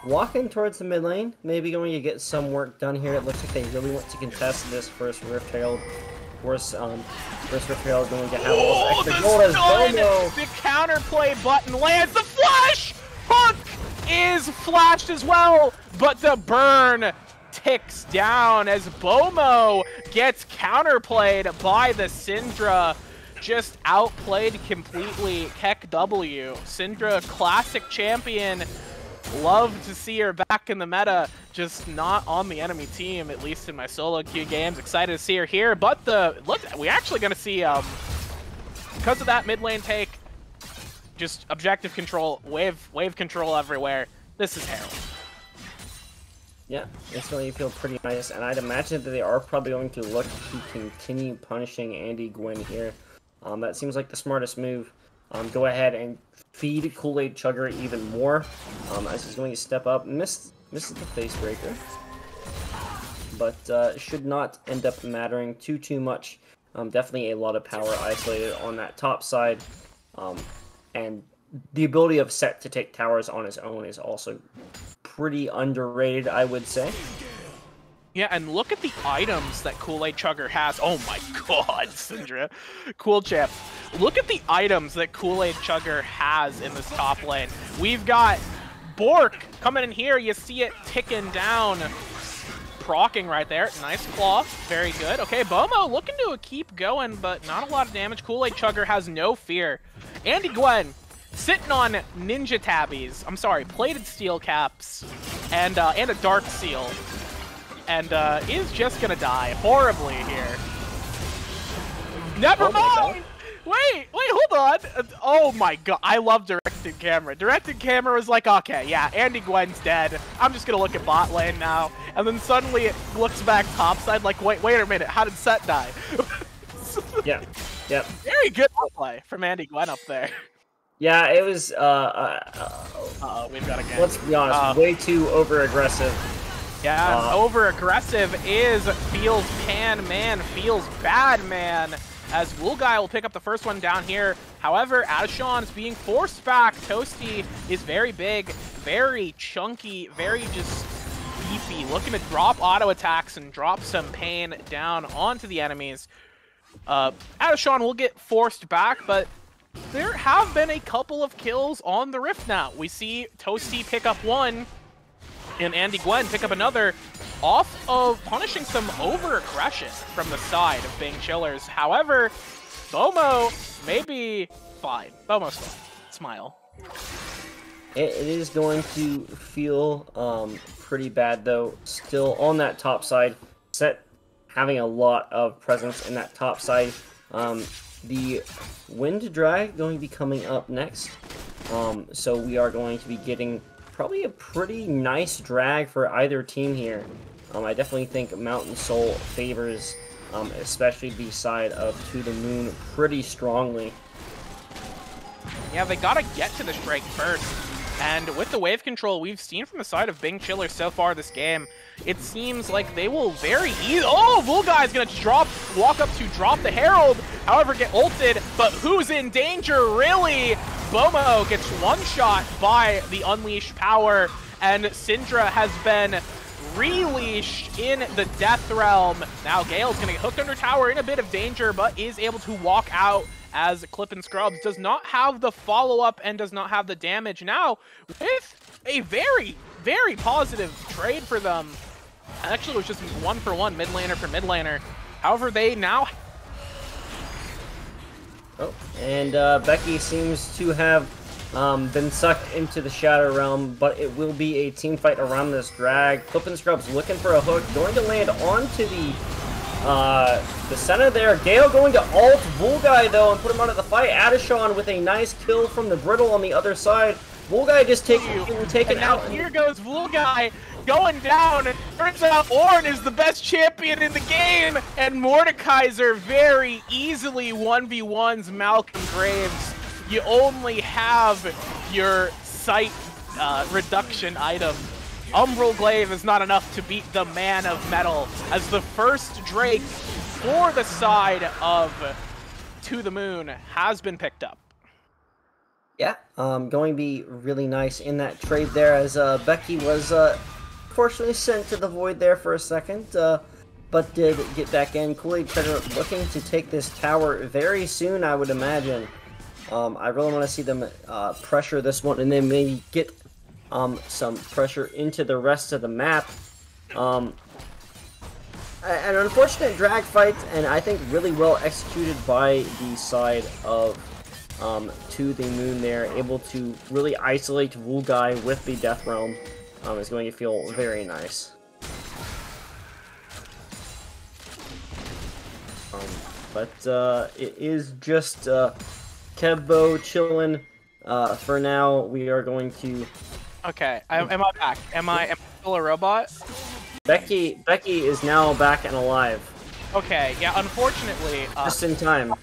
walking towards the mid lane, maybe going to get some work done here. It looks like they really want to contest this first Rift Herald. Of course, first Rift Herald going to have all this extra gold as Bomo. The counterplay button lands. The flash hook is flashed as well, but the burn ticks down as Bomo gets counterplayed by the Syndra. just outplayed completely. Keck W. Syndra, classic champion. Love to see her back in the meta, just not on the enemy team, at least in my solo queue games. Excited to see her here, but we're actually going to see, because of that mid lane take, just objective control, wave control everywhere. This is Herald. Yeah, it's going to feel pretty nice, and I'd imagine that they are probably going to look to continue punishing Andy Gwyn here. That seems like the smartest move. Go ahead and feed Kool-Aid Chugger even more, as he's going to step up. Misses the face breaker, but should not end up mattering too much. Definitely a lot of power isolated on that top side, and the ability of Set to take towers on his own is also pretty underrated, I would say. Yeah, and look at the items that Kool-Aid Chugger has. Oh my god, Syndra. Cool champ. Look at the items that Kool-Aid Chugger has in this top lane. We've got Bork coming in here. You see it ticking down. Procking right there. Nice claw. Very good. Okay, Bomo looking to keep going, but not a lot of damage. Kool-Aid Chugger has no fear. Andy Gwen sitting on ninja tabbies. I'm sorry, plated steel caps and a dark seal. And is just gonna die horribly here. Never mind! Wait, hold on! Oh my god, I love directed camera. Directed camera was like, okay, yeah, Andy Gwen's dead. I'm just gonna look at bot lane now. And then suddenly it looks back topside like, wait a minute, how did Set die? Yeah, yep. Very good play from Andy Gwen up there. Yeah, it was, we've got a game. let's be honest, way too over-aggressive. Yeah, over-aggressive feels pan man, feels bad man, as Woolguy will pick up the first one down here. However, Adashon is being forced back. Toasty is very big, very chunky, very just beefy, looking to drop auto attacks and drop some pain down onto the enemies. Adashon will get forced back, but there have been a couple of kills on the Rift now. We see Toasty pick up one, and Andy Gwen pick up another off of punishing some over-aggression from the side of Bing Chillers. However, Bomo may be fine. Bomo's fine. Smile. It is going to feel pretty bad, though. Still on that top side. Set having a lot of presence in that top side. The Wind Drag going to be coming up next. So we are going to be getting probably a pretty nice drag for either team here. I definitely think Mountain Soul favors, especially the side of To The Moon, pretty strongly. Yeah, they gotta get to this Drake first. And with the wave control we've seen from the side of Bing Chiller so far this game, it seems like they will very easily... Oh, Woolguy's gonna walk up to drop the Herald, however get ulted, but who's in danger, really? Bomo gets one-shot by the Unleashed Power, and Syndra has been releashed in the Death Realm. Now Gale's gonna get hooked under tower, in a bit of danger, but is able to walk out as Clip and Scrubs does not have the follow-up and does not have the damage. Now, with a very, very positive trade for them, actually it was just 1-for-1 mid laner for mid laner. However, they now... Oh, and Becky seems to have been sucked into the Shadow Realm, but it will be a team fight around this drag. Clip and Scrubs looking for a hook, going to land onto the center there. Gale going to ult Woolguy though and put him out of the fight. Adashon with a nice kill from the Brittle on the other side. Woolguy just taken out. Here goes Woolguy going down. Turns out Ornn is the best champion in the game, and Mordekaiser very easily 1v1s Malcolm Graves. You only have your sight reduction item. Umbral Glaive is not enough to beat the Man of Metal, as the first Drake for the side of To The Moon has been picked up. Yeah, going to be really nice in that trade there, as Becky was fortunately sent to the void there for a second, but did get back in. Kool-Aid Chugger looking to take this tower very soon, I would imagine. I really want to see them pressure this one and then maybe get some pressure into the rest of the map. an unfortunate drag fight, and I think really well executed by the side of To The Moon there, able to really isolate Wulgai with the Death Realm. Is going to feel very nice. But it is just Kebbo chillin'. For now, we are going to... Okay, am I back? Am I still a robot? Becky is now back and alive. Okay, yeah, unfortunately... Just in time.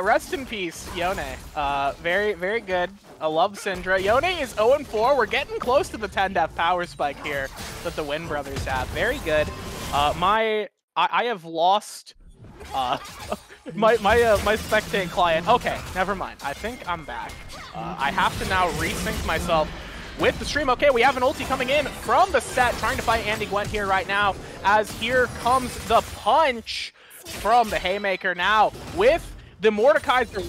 Rest in peace, Yone. Very, very good. I love Syndra. Yone is 0-4. We're getting close to the 10 death power spike here that the Win brothers have. Very good. I have lost my spectate client. Okay, never mind. I think I'm back. I have to now resync myself with the stream. Okay, we have an ulti coming in from the set, trying to fight Andy Gwent here right now, as here comes the punch from the Haymaker now, with the Mordekaiser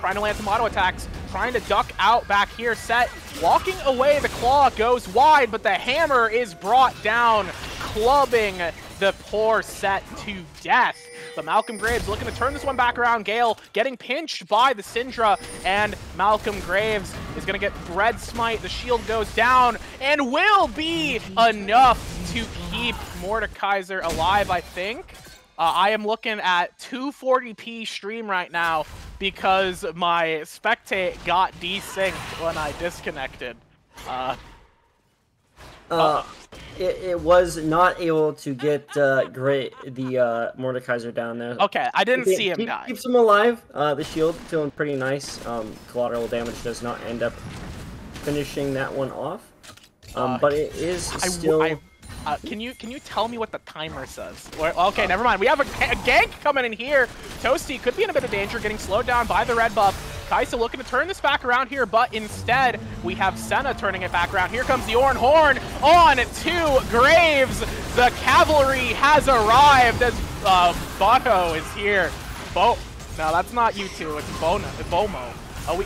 trying to land some auto attacks, trying to duck out back here. Set walking away, the claw goes wide, but the hammer is brought down, clubbing the poor Set to death. But Malcolm Graves looking to turn this one back around. Gale getting pinched by the Syndra, and Malcolm Graves is going to get Red Smite. The shield goes down and will be enough to keep Mordekaiser alive, I think. I am looking at 240p stream right now because my spectate got desynced when I disconnected. It was not able to get the Mordekaiser down there. Okay, I didn't see him die. Keeps him alive. The shield feeling pretty nice. Collateral damage does not end up finishing that one off. But it is still... Can you tell me what the timer says? Okay, never mind. We have a gank coming in here. Toasty could be in a bit of danger, getting slowed down by the red buff. Kaisa looking to turn this back around here, but instead we have Senna turning it back around. Here comes the Orn Horn on to Graves. The cavalry has arrived as Bono is here. No, that's not you two. It's Bomo.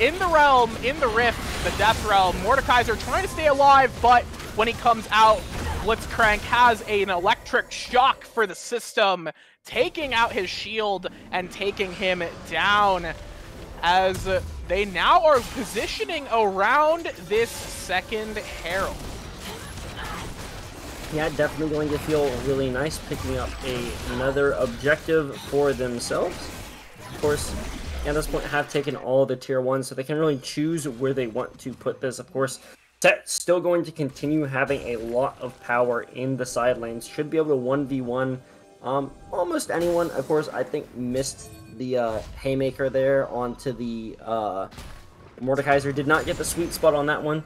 In the realm, in the rift, the death realm. Mordekaiser trying to stay alive, but when he comes out, Blitzcrank has an electric shock for the system, taking out his shield and taking him down, as they now are positioning around this second Herald. Yeah, definitely going to feel really nice picking up another objective for themselves. Of course, at this point have taken all the tier 1, so they can really choose where they want to put this. Of course, Set still going to continue having a lot of power in the side lanes. Should be able to 1v1 almost anyone. Of course, I think missed the Haymaker there onto the Mordekaiser. Did not get the sweet spot on that one.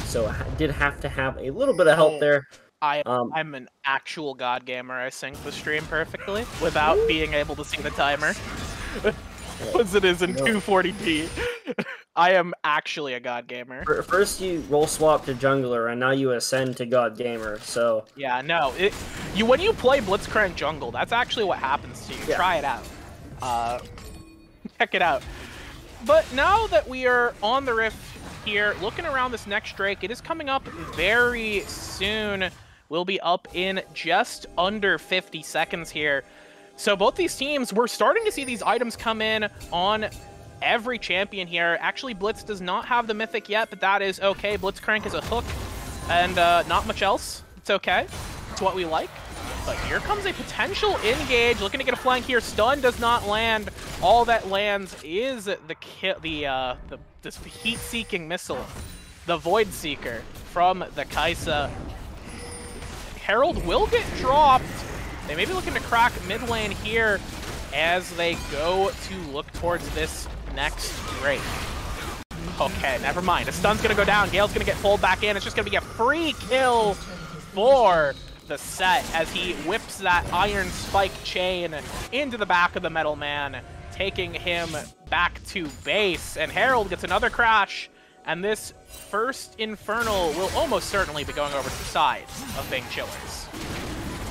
So did have to have a little bit of help there. I'm an actual god gamer. I sync the stream perfectly without being able to see the timer. As it is in 240p. I am actually a god gamer. First you roll swap to jungler, and now you ascend to god gamer, so... Yeah, no. When you play Blitzcrank jungle, that's actually what happens to you. Yeah. Try it out. Check it out. But now that we are on the rift here, looking around this next Drake, it is coming up very soon. We'll be up in just under 50 seconds here. So both these teams, we're starting to see these items come in on every champion here. Actually, Blitz does not have the Mythic yet, but that is okay. Blitzcrank is a hook and not much else. It's okay. It's what we like. But here comes a potential engage. Looking to get a flank here. Stun does not land. All that lands is the heat-seeking missile, the Void Seeker from the Kaisa. Herald will get dropped. They may be looking to crack mid lane here as they go to look towards this next Drake. Okay, never mind. A stun's going to go down. Gale's going to get pulled back in. It's just going to be a free kill for the Set as he whips that iron spike chain into the back of the Metal Man, taking him back to base. And Herald gets another crash, and this first Infernal will almost certainly be going over to the side of Bing Chillers.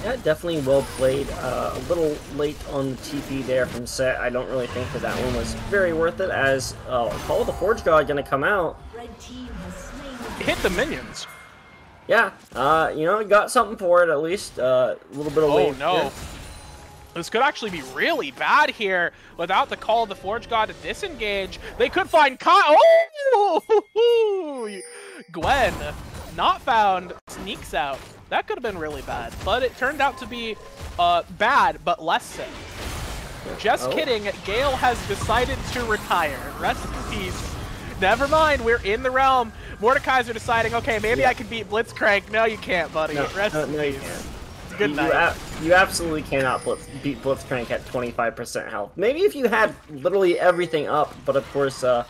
Yeah, definitely well played. A little late on the TP there from Set. I don't really think that one was very worth it, as Call of the Forge God going to come out. Hit the minions. Yeah, you know, got something for it at least. A little bit of Oh wave no. here. This could actually be really bad here without the call of the Forge God to disengage. They could find Oh! Gwen, not found, sneaks out. That could have been really bad, but it turned out to be bad, but less so. Just kidding, Gale has decided to retire. Rest in peace. Never mind, we're in the realm. Mordekaiser deciding, okay, maybe I can beat Blitzcrank. No, you can't, buddy. Rest in peace. You can't. Good night. You absolutely cannot beat Blitzcrank at 25% health. Maybe if you had literally everything up, but of course, I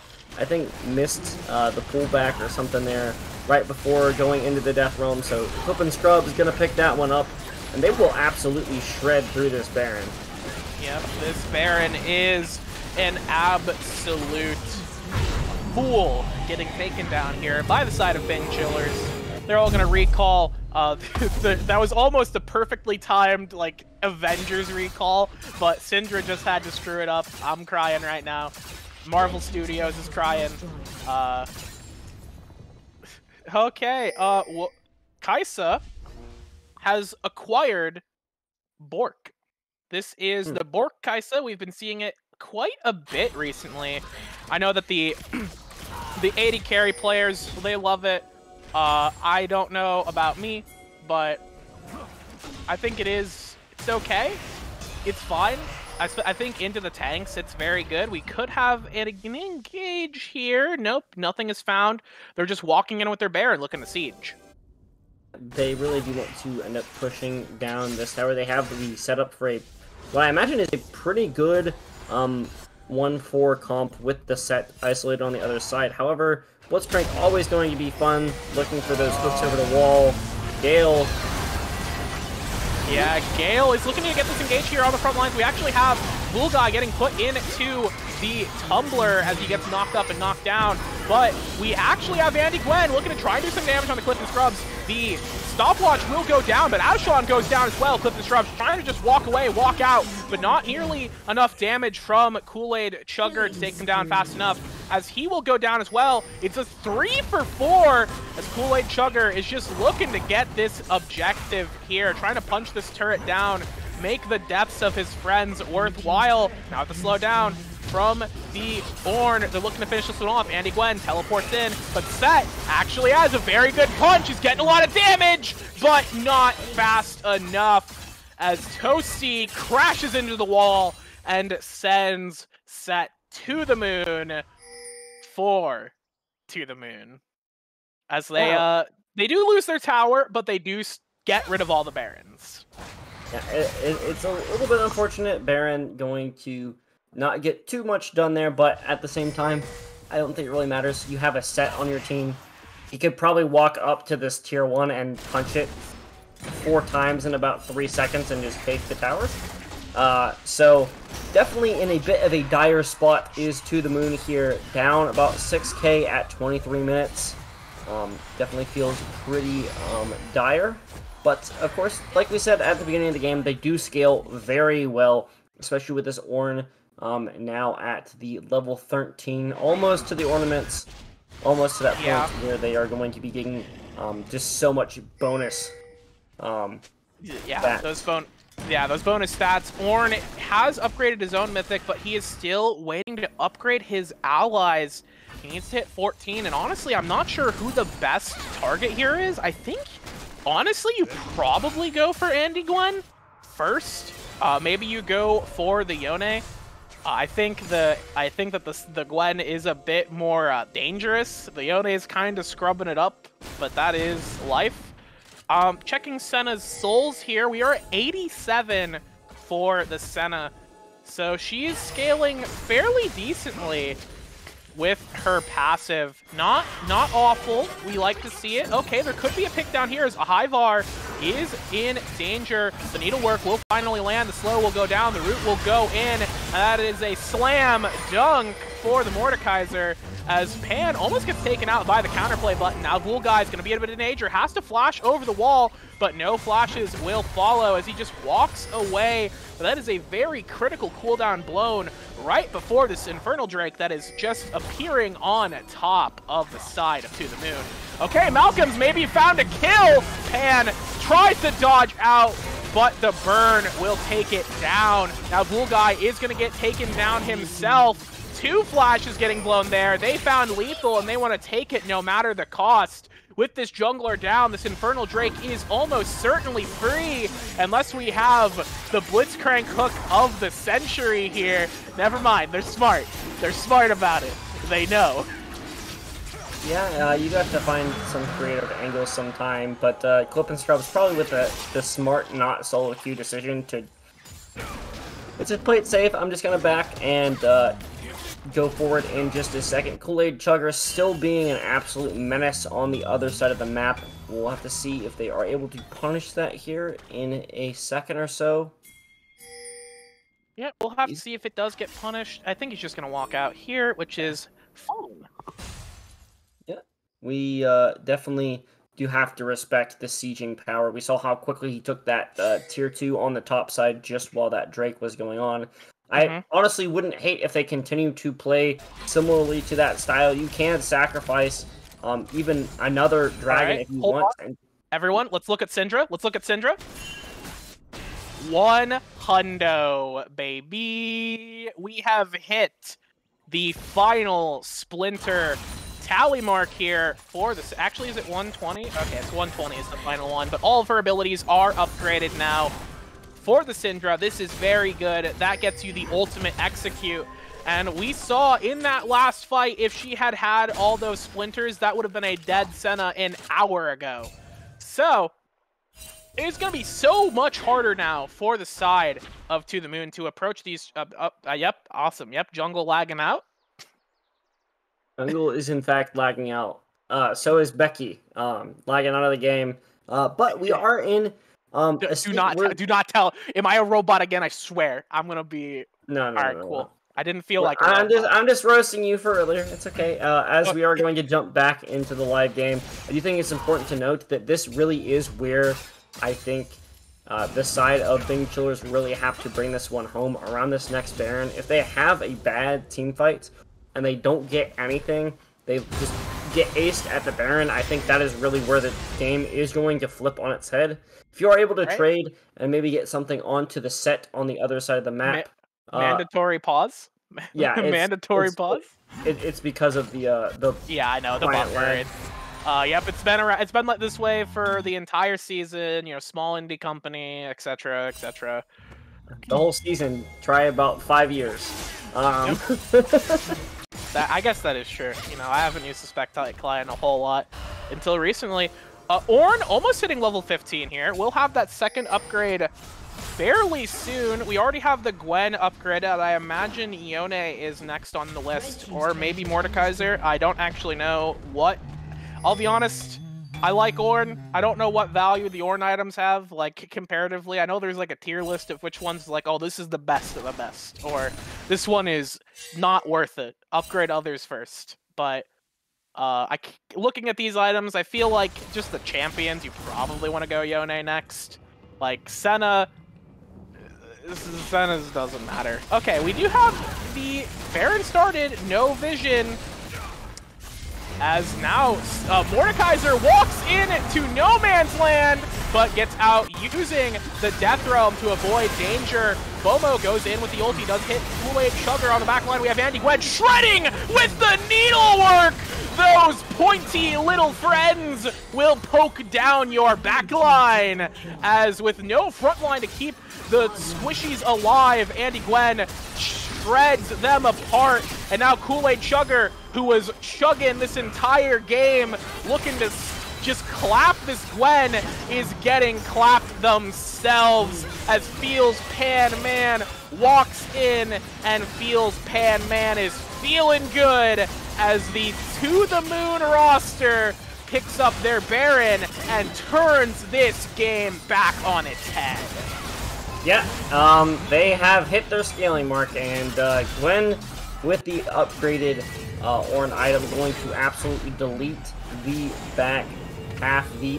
think missed the pullback or something there right before going into the Death Realm, so Flippin' Scrub is going to pick that one up, and they will absolutely shred through this Baron. Yep, this Baron is an absolute fool getting taken down here by the side of Bang Chillers. They're all going to recall. That was almost a perfectly timed, like, Avengers recall, but Syndra just had to screw it up. I'm crying right now. Marvel Studios is crying. Okay, well, Kaisa has acquired Bork. This is the Bork Kaisa. We've been seeing it quite a bit recently. I know that the 80 carry players, they love it. I don't know about me, but I think it's okay. It's fine. I think into the tanks, it's very good. We could have an engage here. Nope, nothing is found. They're just walking in with their Baron looking to siege. They really do want to end up pushing down this tower. They have the setup for what I imagine is a pretty good 1-4 comp with the set isolated on the other side. However, Blitzcrank always going to be fun, looking for those hooks over the wall. Gale. Yeah, Gale is looking to get this engage here on the front lines. We actually have Bulldog getting put into the tumbler as he gets knocked up and knocked down. But we actually have Andy Gwen looking to try and do some damage on the Clifton Scrubs. The stopwatch will go down, but Ashlon goes down as well. Clifton Scrubs trying to just walk away, walk out, but not nearly enough damage from Kool-Aid Chugger to take him down fast enough, as he will go down as well. It's a 3 for 4, as Kool-Aid Chugger is just looking to get this objective here, trying to punch this turret down, make the deaths of his friends worthwhile. Now have to slow down from the Ornn. They're looking to finish this one off. Andy Gwen teleports in, but Set actually has a very good punch. He's getting a lot of damage, but not fast enough, as Toasty crashes into the wall and sends Set to the moon. 4 to the moon. As they do lose their tower, but they do get rid of all the Barons. Yeah, it's a little bit unfortunate. Baron going to not get too much done there, but at the same time, I don't think it really matters. You have a Set on your team. He could probably walk up to this tier 1 and punch it 4 times in about 3 seconds and just take the tower. So definitely in a bit of a dire spot is To The Moon here, down about 6k at 23 minutes. Definitely feels pretty dire. But of course, like we said at the beginning of the game, they do scale very well, especially with this Ornn now at the level 13, almost to the ornaments, almost to that point where they are going to be getting just so much bonus. Those bonus stats. Ornn has upgraded his own mythic, but he is still waiting to upgrade his allies. He needs to hit 14, and honestly, I'm not sure who the best target here is. I think, honestly, you probably go for Andy Gwen first. Maybe you go for the Yone. I think that the Gwen is a bit more dangerous. The Yone is kind of scrubbing it up, but that is life. Checking Senna's souls here. We are at 87 for the Senna, so she is scaling fairly decently with her passive. Not awful. We like to see it. Okay, there could be a pick down here as Ivar is in danger. The needlework will finally land. The slow will go down. The root will go in. That is a slam dunk for the Mordekaiser, as Pan almost gets taken out by the counterplay button. Now Ghoul Guy's going to be in a bit of danger. Has to flash over the wall, but no flashes will follow as he just walks away. But that is a very critical cooldown blown right before this Infernal Drake that is just appearing on top of the side of To The Moon. Okay, Malcolm's maybe found a kill. Pan tries to dodge out, but the burn will take it down. Now Ghoul Guy is going to get taken down himself. 2 flashes getting blown there. They found lethal and they want to take it no matter the cost. With this jungler down, this Infernal Drake is almost certainly free unless we have the Blitzcrank hook of the century here. Never mind, they're smart. They're smart about it. They know. Yeah, you got to find some creative angles sometime, but Clip and Scrub's probably with the smart, not solo queue decision to play it safe. I'm just gonna back and go forward in just a second. Kool-Aid Chugger still being an absolute menace on the other side of the map. We'll have to see if they are able to punish that here in a second or so. Yeah, we'll have to see if it does get punished. I think he's just gonna walk out here, which is fine. Yeah, we definitely do have to respect the sieging power. We saw how quickly he took that tier 2 on the top side just while that Drake was going on. I honestly wouldn't hate if they continue to play similarly to that style. You can sacrifice even another dragon if you want. Everyone, let's look at Syndra. Let's look at Syndra. 100, baby. We have hit the final Splinter tally mark here for this. Actually, is it 120? Okay, it's 120 is the final one, but all of her abilities are upgraded now. For the Syndra, this is very good. That gets you the ultimate execute. And we saw in that last fight, if she had had all those splinters, that would have been a dead Senna an hour ago. So, it's going to be so much harder now for the side of To The Moon to approach these... yep, awesome. Yep, jungle lagging out. Jungle is in fact lagging out. So is Becky, lagging out of the game. But we are in... do not tell. Am I a robot again? I swear. I'm gonna be. No. All right, cool. I didn't feel like. I'm just roasting you for earlier. It's okay. As we are going to jump back into the live game, I do think it's important to note that this really is where I think the side of Bing Chillers really have to bring this one home around this next Baron. If they have a bad team fight and they don't get anything, they just get aced at the Baron. I think that is really where the game is going to flip on its head. If you are able to trade and maybe get something onto the set on the other side of the map, mandatory pause. Yeah, mandatory pause. It's because of the yeah, I know the buffer. Yep, it's been around. It's been like this way for the entire season. You know, small indie company, etc., etc. The whole season. Try about 5 years. I guess that is true. You know, I haven't used the Spectite client a whole lot until recently. Ornn almost hitting level 15 here. We'll have that second upgrade fairly soon. We already have the Gwen upgraded. I imagine Yone is next on the list, or maybe Mordekaiser. I don't actually know what. I'll be honest, I like Ornn. I don't know what value the Ornn items have, like, comparatively. I know there's, like, a tier list of which one's like, oh, this is the best of the best, or this one is not worth it. Upgrade others first. But looking at these items, I feel like just the champions, you probably want to go Yone next. Like, Senna doesn't matter. Okay, we do have the Baron started, no vision. As now, Mordekaiser walks into no man's land, but gets out using the Death Realm to avoid danger. Bomo goes in with the ulti, does hit Kool-Aid Chugger on the back line. We have Andy Gwen shredding with the needlework! Those pointy little friends will poke down your backline, as with no front line to keep the squishies alive, Andy Gwen shreds them apart, and now Kool-Aid Chugger, who was chugging this entire game, looking to just clap this Gwen, is getting clapped themselves as Feels Pan Man walks in, and Feels Pan Man is feeling good as the To The Moon roster picks up their Baron and turns this game back on its head. Yeah, they have hit their scaling mark, and Gwen, with the upgraded Ornn item, going to absolutely delete the back half. The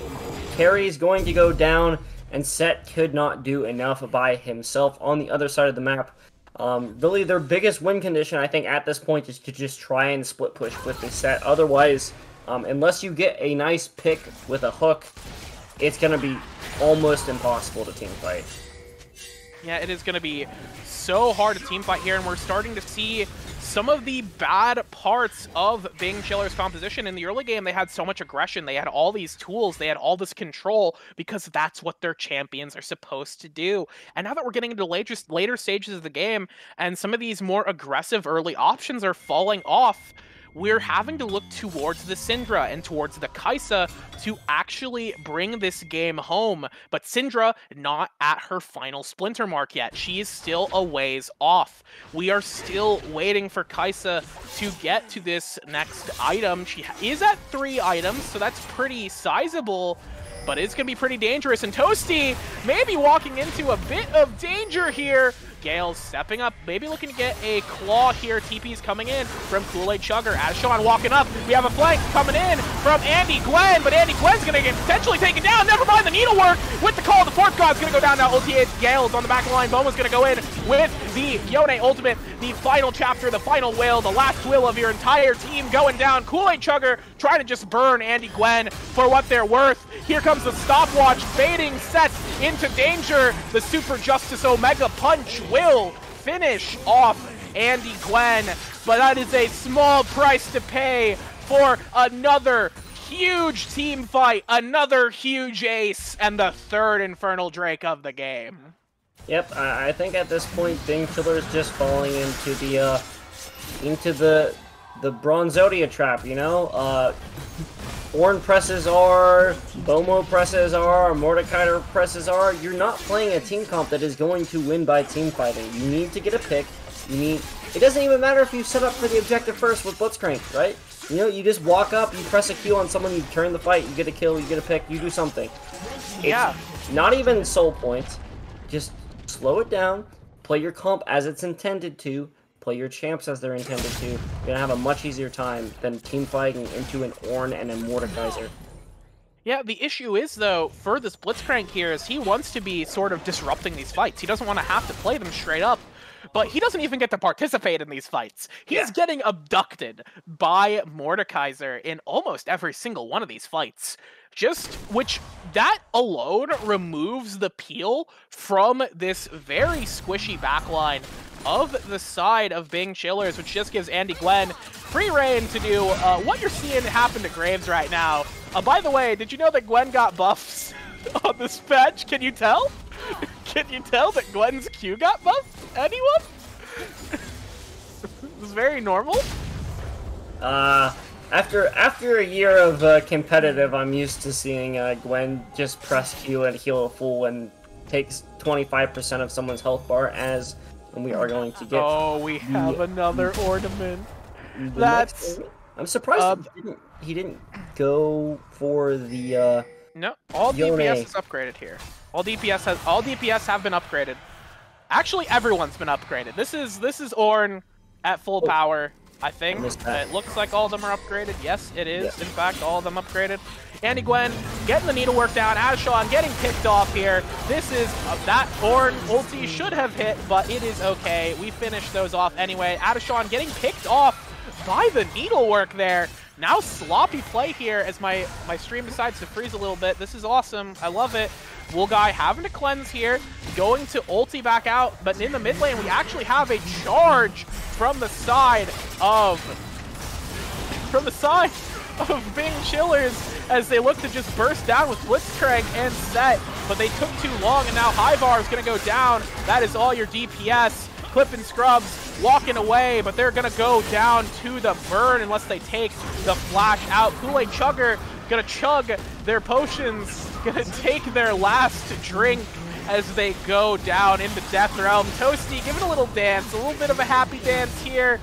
carry is going to go down, and Set could not do enough by himself. On the other side of the map, Really, their biggest win condition, I think, at this point is to just try and split push with the set. Otherwise, unless you get a nice pick with a hook, it's going to be almost impossible to team fight. Yeah, it is going to be so hard to team fight here, and we're starting to see some of the bad parts of Bing Chiller's composition. In the early game, they had so much aggression, they had all these tools, they had all this control, because that's what their champions are supposed to do. And now that we're getting into later stages of the game, and some of these more aggressive early options are falling off, we're having to look towards the Syndra and towards the Kaisa to actually bring this game home. But Syndra not at her final splinter mark yet. She is still a ways off. We are still waiting for Kaisa to get to this next item. She is at 3 items, so that's pretty sizable, but it's going to be pretty dangerous. And Toasty maybe walking into a bit of danger here. Gale stepping up, maybe looking to get a claw here. TP's coming in from Kool-Aid Chugger. Adashawn walking up. We have a flank coming in from Andy Gwen, but Andy Gwen's going to get potentially taken down. Never mind the needlework with the call. The fourth god's going to go down now. Ultimate Gale's on the back of the line. Boma's going to go in with the Yone ultimate. The final chapter, the final will, the last will of your entire team going down. Kool-Aid Chugger trying to just burn Andy Gwen for what they're worth. Here comes the stopwatch, fading set into danger. The Super Justice Omega Punch will finish off Andy Gwen, but that is a small price to pay for another huge team fight, another huge ace, and the third Infernal Drake of the game. Yep, I think at this point, Bing Chiller is just falling into the Bronzodia trap, you know? Ornn presses R, Bomo presses R, Mordecai presses R. You're not playing a team comp that is going to win by team fighting. You need to get a pick. It doesn't even matter if you set up for the objective first with Blitzcrank, right? You know, you just walk up, you press a Q on someone, you turn the fight, you get a kill, you get a pick, you do something. Yeah. It's not even soul points. Just slow it down, play your comp as it's intended to, play your champs as they're intended to. You're gonna have a much easier time than team fighting into an Ornn and a Mordekaiser. Yeah, the issue is, though, for this Blitzcrank here, is he wants to be sort of disrupting these fights. He doesn't want to have to play them straight up, but he doesn't even get to participate in these fights. He's getting abducted by Mordekaiser in almost every single one of these fights. Which that alone removes the peel from this very squishy backline of the side of Bing Chillers, which just gives Andy Gwen free reign to do what you're seeing happen to Graves right now. By the way, did you know that Gwen got buffs on this patch? Can you tell? Can you tell that Gwen's Q got buffed? Anyone? This is very normal. After a year of competitive, I'm used to seeing Gwen just press Q and heal a fool and takes 25% of someone's health bar as... And we are going to get... Oh, we have another ornament. That's... I'm surprised he didn't go for the... No, all DPS is upgraded here. All DPS have been upgraded. Actually, everyone's been upgraded. This is Ornn at full power, I think. It looks like all of them are upgraded. Yes, it is. Yeah. In fact, all of them upgraded. Andy Gwen getting the needlework down. Adashawn getting picked off here. This is that Ornn ulti should have hit, but it is okay. We finished those off anyway. Adashawn getting picked off by the needlework there. Now sloppy play here as my stream decides to freeze a little bit. This is awesome. I love it. Wool Guy having to cleanse here, going to ulti back out, but in the mid lane we actually have a charge from the side of Bing Chillers as they look to just burst down with Blitzcrank and set, but they took too long, and now Hyvar is going to go down. That is all your DPS. Clip and Scrubs walking away, but they're going to go down to the burn unless they take the flash out. Kool-Aid Chugger going to chug their potions, going to take their last drink as they go down into Death Realm. Toasty giving a little dance, a little bit of a happy dance here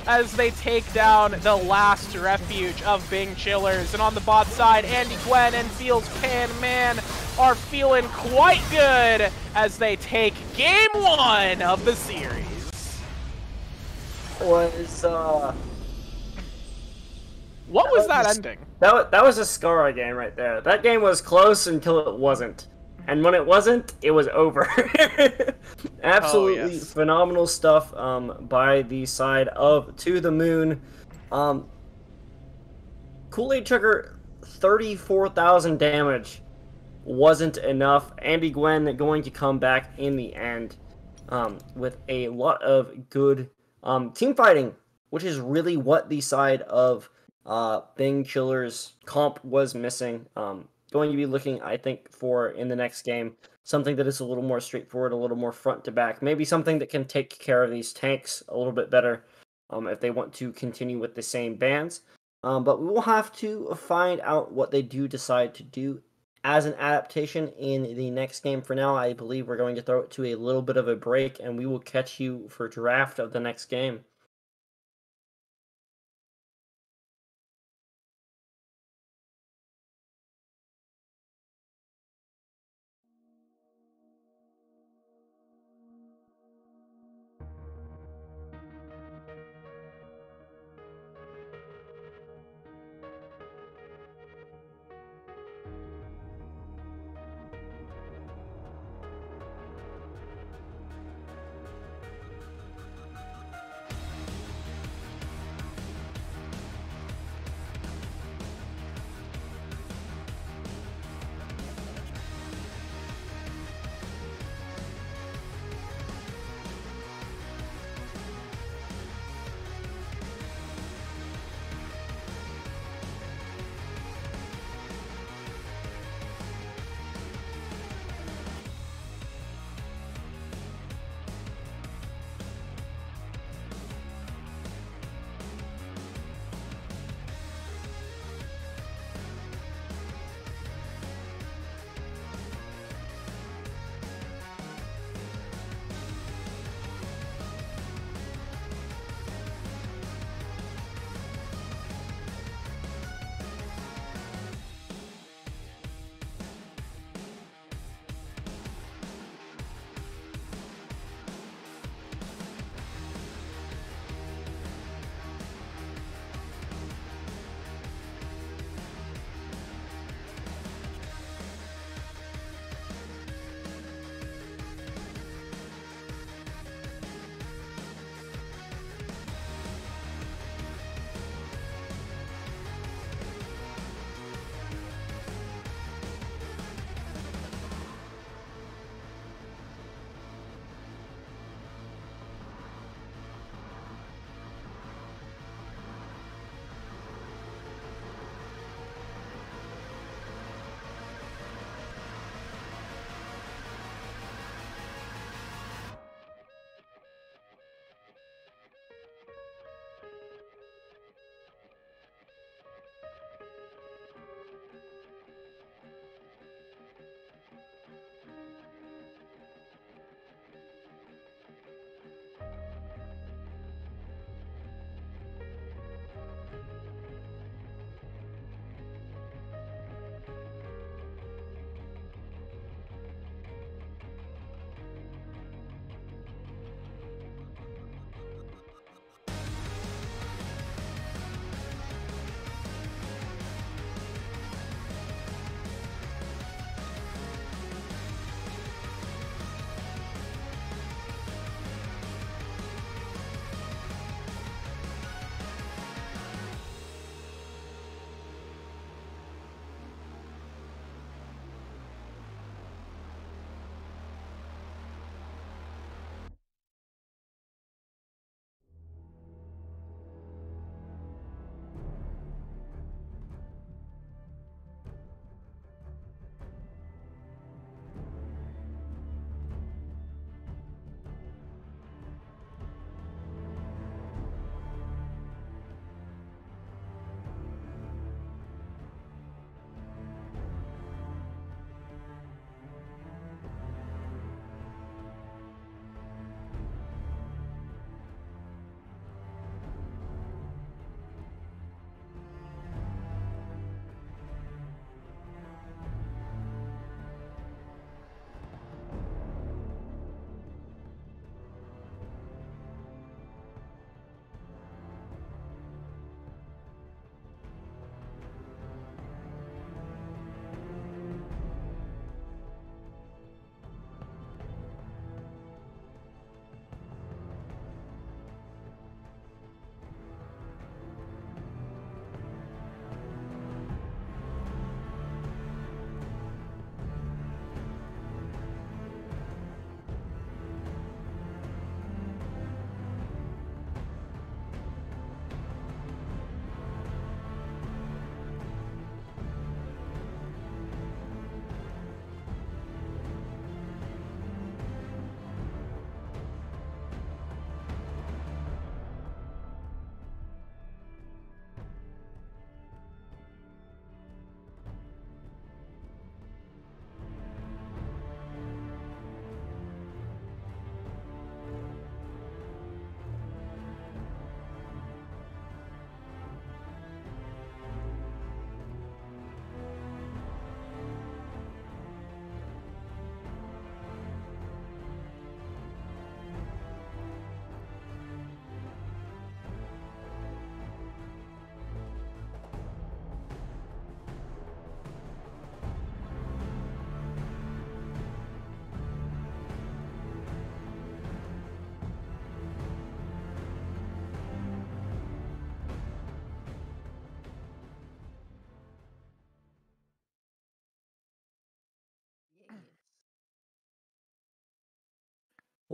as they take down the last refuge of Bing Chillers. And on the bot side, Andy Gwen and Fields Pan Man are feeling quite good as they take game 1 of the series. What was that ending? That was a Scara game right there. That game was close until it wasn't. And when it wasn't, it was over. Absolutely yes. phenomenal stuff by the side of To the Moon. Kool-Aid Sugar, 34,000 damage wasn't enough. Andy Gwen going to come back in the end with a lot of good team fighting, which is really what the side of Thing Killer's comp was missing. Going to be looking, I think, for in the next game, something that is a little more straightforward, a little more front to back. Maybe something that can take care of these tanks a little bit better if they want to continue with the same bans. But we will have to find out what they do decide to do as an adaptation in the next game. For now, I believe we're going to throw it to a little bit of a break, and we will catch you for draft of the next game.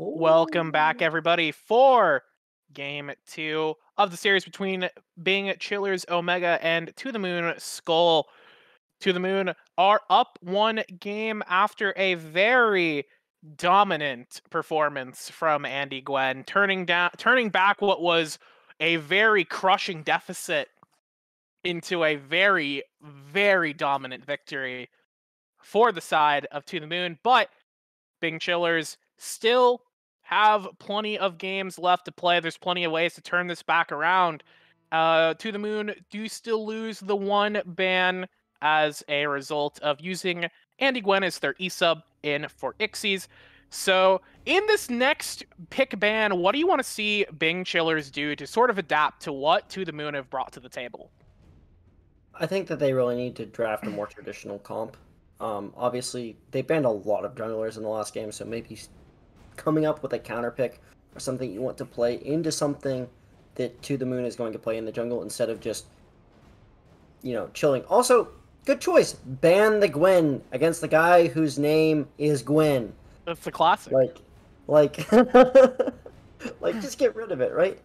Welcome back, everybody, for Game 2 of the series between Bing Chillers Omega and To The Moon Skull. To The Moon are up one game after a very dominant performance from Andy Gwen, turning back what was a very crushing deficit into a very, very dominant victory for the side of To The Moon. But Bing Chillers still have plenty of games left to play. There's plenty of ways to turn this back around. To The Moon do still lose the one ban as a result of using Andy Gwen as their E-sub in for Ixies. So in this next pick ban, what do you want to see Bing Chillers do to sort of adapt to what To The Moon have brought to the table? I think that they really need to draft a more traditional comp. Obviously, they banned a lot of junglers in the last game, so maybe coming up with a counter pick or something you want to play into something that To The Moon is going to play in the jungle instead of just, chilling. Also, good choice. Ban the Gwen against the guy whose name is Gwen. That's the classic. Like, just get rid of it, right?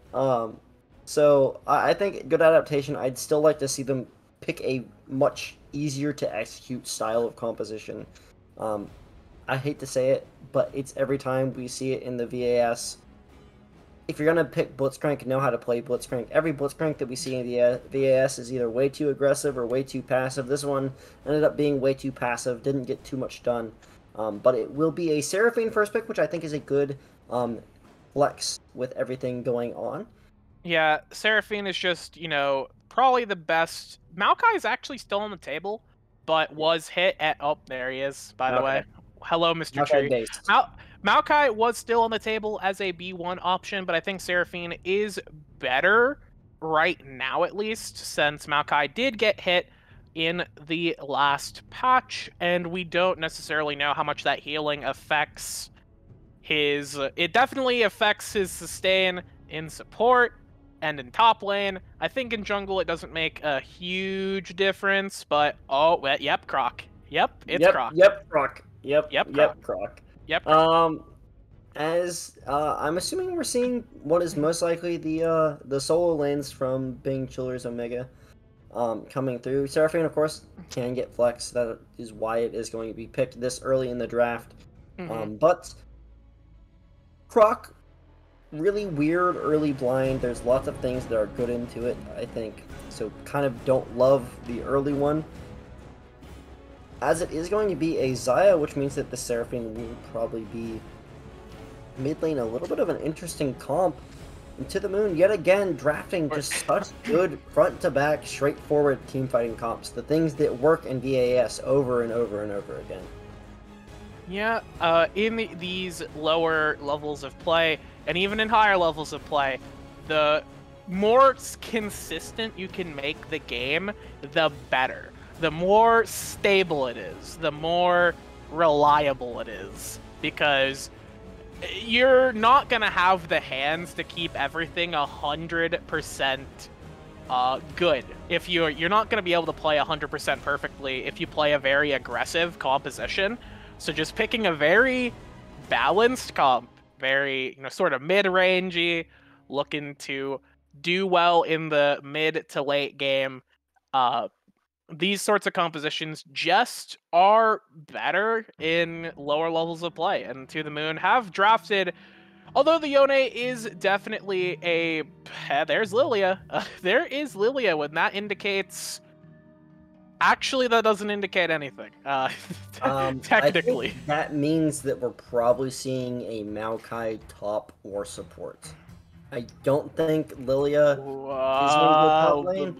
So I think good adaptation. I'd still like to see them pick a much easier to execute style of composition. I hate to say it, but it's every time we see it in the VAS. If you're gonna pick Blitzcrank, know how to play Blitzcrank. Every Blitzcrank that we see in the VAS is either way too aggressive or way too passive. This one ended up being way too passive, didn't get too much done. But it will be a Seraphine first pick, which I think is a good flex with everything going on. Yeah, Seraphine is just, probably the best. Maokai is actually still on the table, but was hit at... Oh, there he is, by the way. Hello, Mr. Tree. Maokai was still on the table as a B1 option, but I think Seraphine is better right now, at least, since Maokai did get hit in the last patch, and we don't necessarily know how much that healing affects his... It definitely affects his sustain in support and in top lane. I think in jungle it doesn't make a huge difference, but yep, Croc. Yep, it's Croc. Yep, Croc. Yep, Croc. Yep. As I'm assuming we're seeing what is most likely the solo lanes from Bing Chillers Omega coming through. Seraphine, of course, can get flex. That is why it is going to be picked this early in the draft. But Croc, really weird early blind. There's lots of things that are good into it, I think. So kind of don't love the early one. As it is going to be a Xayah, which means that the Seraphine will probably be mid lane, a little bit of an interesting comp. And To The Moon, yet again, drafting just such good front-to-back, straightforward team fighting comps. The things that work in VAS over and over and over again. Yeah, in these lower levels of play, and even in higher levels of play, the more consistent you can make the game, the better. The more stable it is, the more reliable it is, because you're not going to have the hands to keep everything 100% good. If you're not going to be able to play 100% perfectly if you play a very aggressive composition. So just picking a very balanced comp, very, sort of mid-rangey, looking to do well in the mid to late game. These sorts of compositions just are better in lower levels of play. And To The Moon have drafted, although the Yone is definitely a... there's Lilia. There is Lilia when that indicates... Actually, that doesn't indicate anything, technically. I think that means that we're probably seeing a Maokai top or support. I don't think Lilia is going to top lane.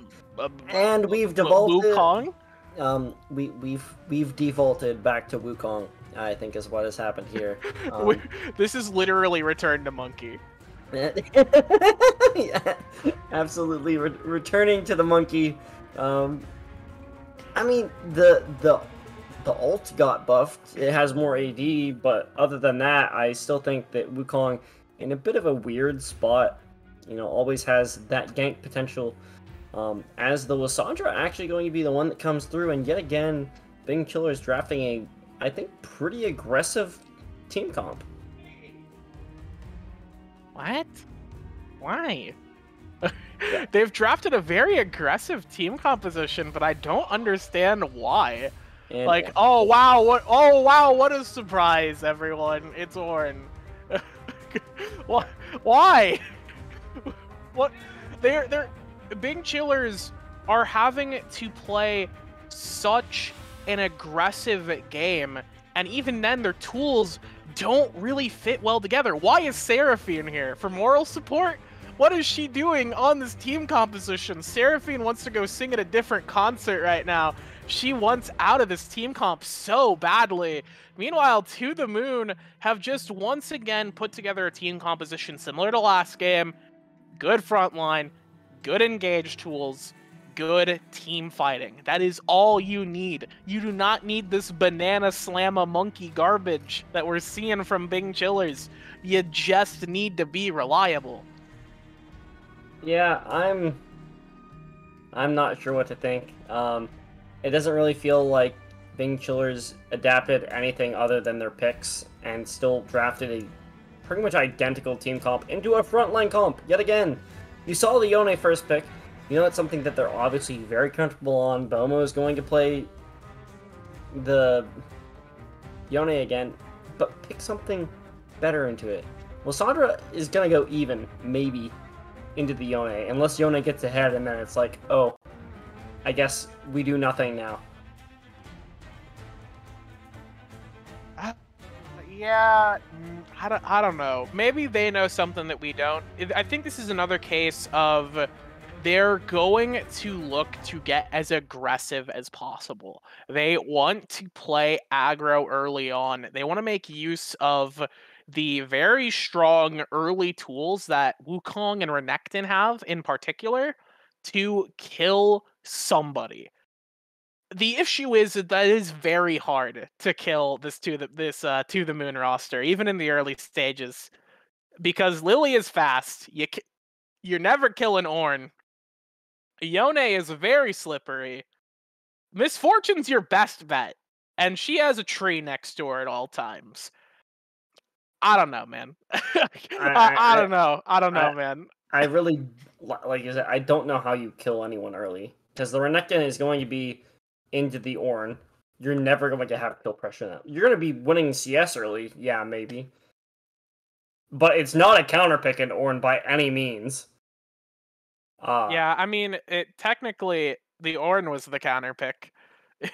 And we've defaulted. Wukong? We've defaulted back to Wukong, I think is what has happened here. This is literally Return to Monkey. Yeah, absolutely, returning to the monkey. I mean, the ult got buffed. It has more AD, but other than that, I still think that Wukong, in a bit of a weird spot, always has that gank potential. As the Lissandra actually going to be the one that comes through, and yet again, Bing Chillers drafting a, I think, pretty aggressive team comp. What? Why? Yeah. They've drafted a very aggressive team composition, but I don't understand why. And Like, oh wow, what a surprise, everyone. It's Ornn. What? Why? What? They're Big Chillers are having to play such an aggressive game, and even then their tools don't really fit well together. Why is Seraphine here? For moral support? What is she doing on this team composition? Seraphine wants to go sing at a different concert right now. She wants out of this team comp so badly. Meanwhile, To The Moon have just once again put together a team composition similar to last game. Good front line, good engage tools, good team fighting. That is all you need. You do not need this banana slamma monkey garbage that we're seeing from Bing Chillers. You just need to be reliable. yeah, I'm not sure what to think. It doesn't really feel like Bing Chillers adapted anything other than their picks and still drafted a pretty much identical team comp into a frontline comp yet again. You saw the Yone first pick. You know it's something that they're obviously very comfortable on. Bomo is going to play the Yone again, but pick something better into it. Lissandra is gonna go even, maybe, into the Yone, unless Yone gets ahead and then it's like, oh, I guess we do nothing now. Yeah, I don't know. Maybe they know something that we don't. I think this is another case of they're going to look to get as aggressive as possible. They want to play aggro early on. They want to make use of the very strong early tools that Wukong and Renekton have in particular to kill somebody. The issue is that it is very hard to kill this To The Moon roster, even in the early stages, because Lily is fast. You're never killing Ornn. Yone is very slippery. Miss Fortune's your best bet, and she has a tree next door at all times. I don't know, man. I don't know. I don't know, man. I really, like you said, I don't know how you kill anyone early. Because the Renekton is going to be into the Ornn. You're never going to have kill pressure now. You're going to be winning CS early, yeah, maybe. But it's not a counterpick in Ornn by any means. Yeah, I mean, technically, the Ornn was the counterpick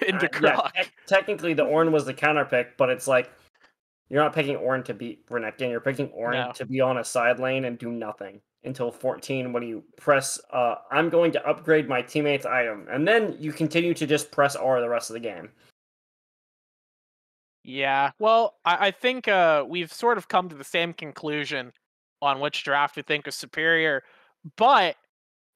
into Croc. Yeah, technically the Ornn was the counterpick, but it's like, you're not picking Ornn to beat Renekton, you're picking Ornn to be on a side lane and do nothing until 14 when you press, I'm going to upgrade my teammate's item, and then you continue to just press R the rest of the game. Yeah, well, I think we've sort of come to the same conclusion on which draft we think is superior, but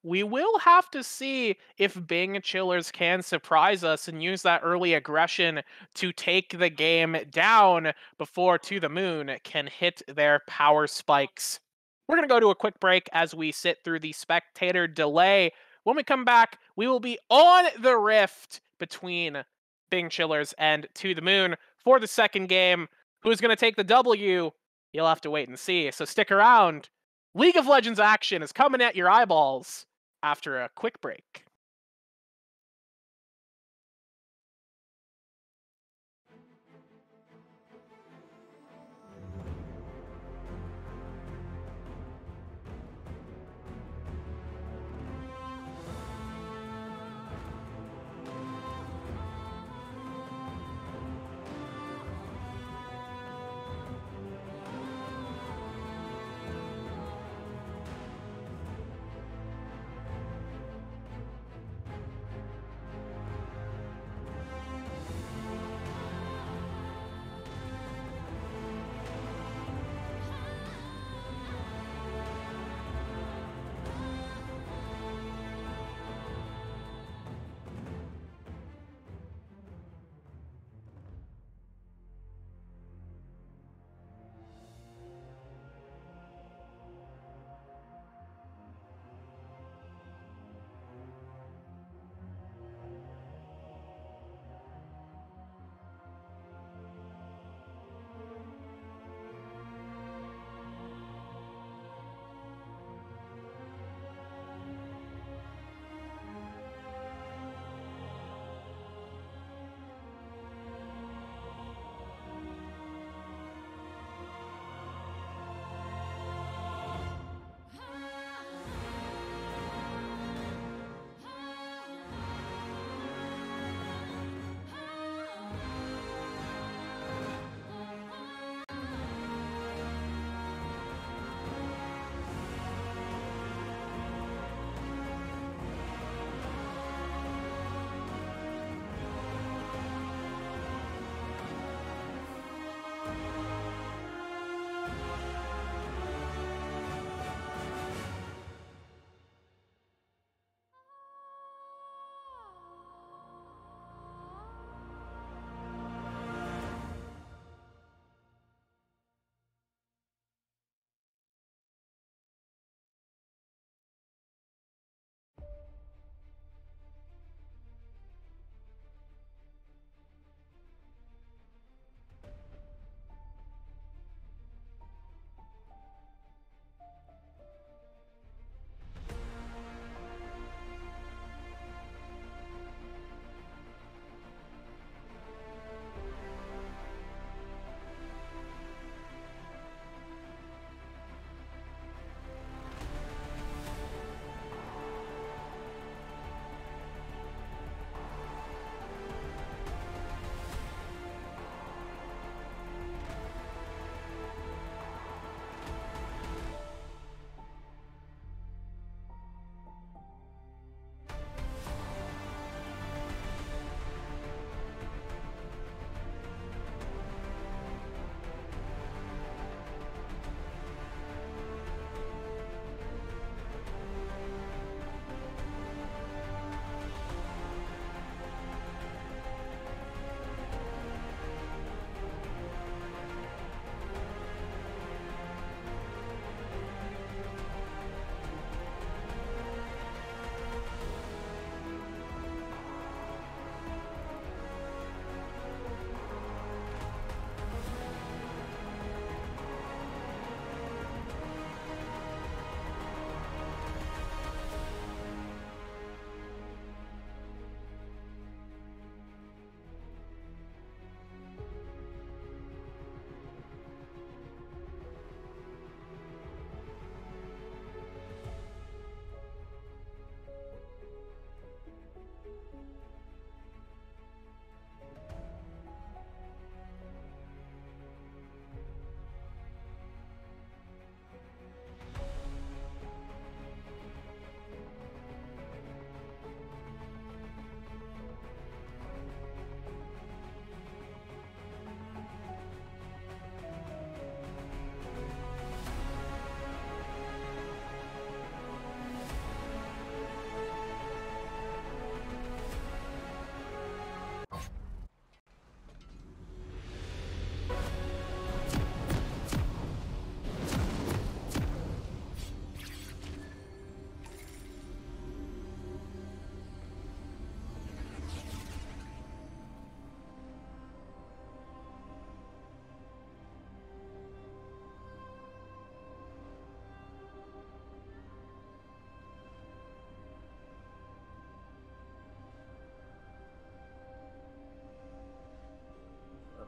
we will have to see if Bing Chillers can surprise us and use that early aggression to take the game down before To The Moon can hit their power spikes. We're going to go to a quick break as we sit through the spectator delay. When we come back, we will be on the rift between Bing Chillers and To The Moon for the second game. Who's going to take the W? You'll have to wait and see. So stick around. League of Legends action is coming at your eyeballs after a quick break.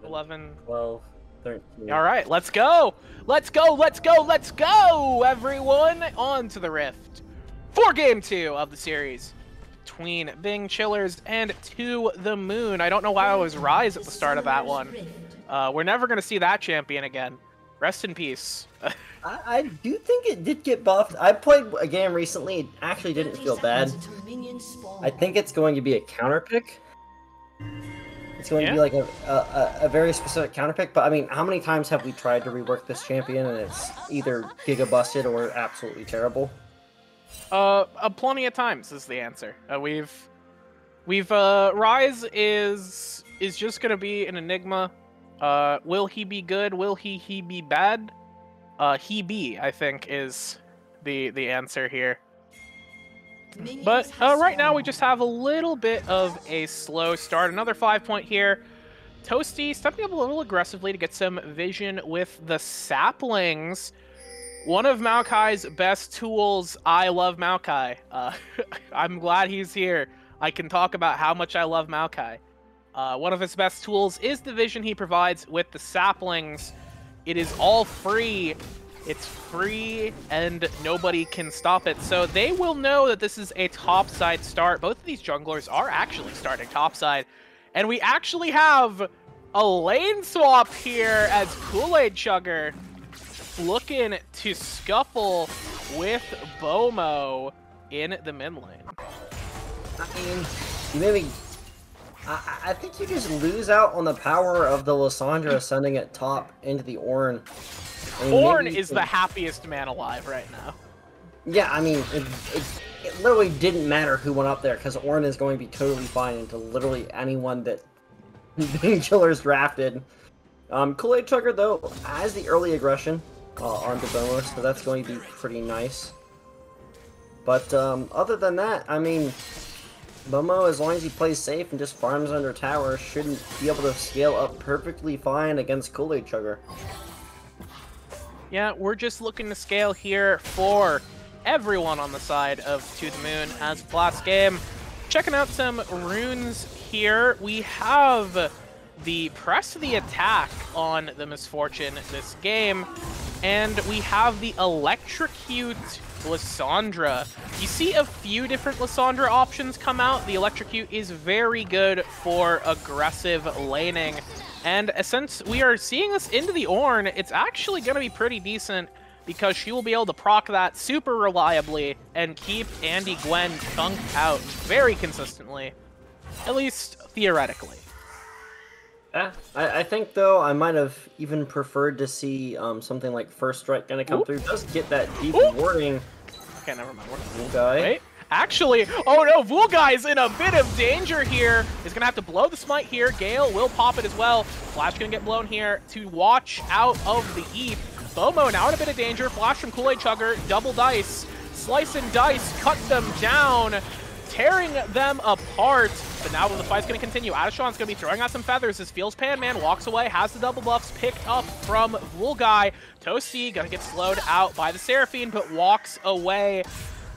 11. 12, 13. All right, let's go. Let's go, let's go, let's go, everyone. On to the Rift for Game 2 of the series between Bing Chillers and To The Moon. I don't know why I was Rise at the start of that one. We're never going to see that champion again. Rest in peace. I do think it did get buffed. I played a game recently. It actually didn't feel bad. I think it's going to be a counter pick. It's going to be like a very specific counter pick. But I mean, how many times have we tried to rework this champion and it's either giga busted or absolutely terrible? Plenty of times is the answer. Rise is just gonna be an enigma. Will he be good? Will he be bad? I think, is the answer here. But right now we just have a little bit of a slow start. Another 5-point here. Toasty stepping up a little aggressively to get some vision with the saplings. One of Maokai's best tools. I love Maokai. I'm glad he's here. I can talk about how much I love Maokai. One of his best tools is the vision he provides with the saplings. It is all free. It's free, and nobody can stop it. So they will know that this is a topside start. Both of these junglers are actually starting topside. And we actually have a lane swap here as Kool-Aid Chugger looking to scuffle with Bomo in the mid lane. I mean, maybe... I think you just lose out on the power of the Lissandra sending it top into the Ornn. I mean, Ornn is the happiest man alive right now. Yeah, I mean, it literally didn't matter who went up there, because Ornn is going to be totally fine into literally anyone that Bing Chillers drafted. Kool-Aid Chugger, though, has the early aggression on the Bomo, so that's going to be pretty nice. But other than that, I mean... Bomo, as long as he plays safe and just farms under tower, shouldn't be able to scale up perfectly fine against Kool-Aid Chugger. Yeah, we're just looking to scale here for everyone on the side of To The Moon as last game. Checking out some runes here. We have the Press the Attack on the Misfortune this game, and we have the Electrocute Lissandra. You see a few different Lissandra options come out. The Electrocute is very good for aggressive laning. And since we are seeing this into the Ornn, it's actually going to be pretty decent because she will be able to proc that super reliably and keep Andy Gwen chunked out very consistently, at least theoretically. Yeah, I think, though, I might have even preferred to see something like First Strike going to come through. Does get that deep warding. Okay, never mind. Okay. Wait. Actually, oh no, Vulgai's in a bit of danger here. He's going to have to blow the smite here. Gale will pop it as well. Flash going to get blown here to watch out of the Eve. Bomo now in a bit of danger. Flash from Kool-Aid Chugger. Double dice. Slice and dice. Cut them down. Tearing them apart. But now the fight's going to continue. Adashan's going to be throwing out some feathers as Feels Pan Man walks away, has the double buffs picked up from Vulgai. Toasty going to get slowed out by the Seraphine, but walks away.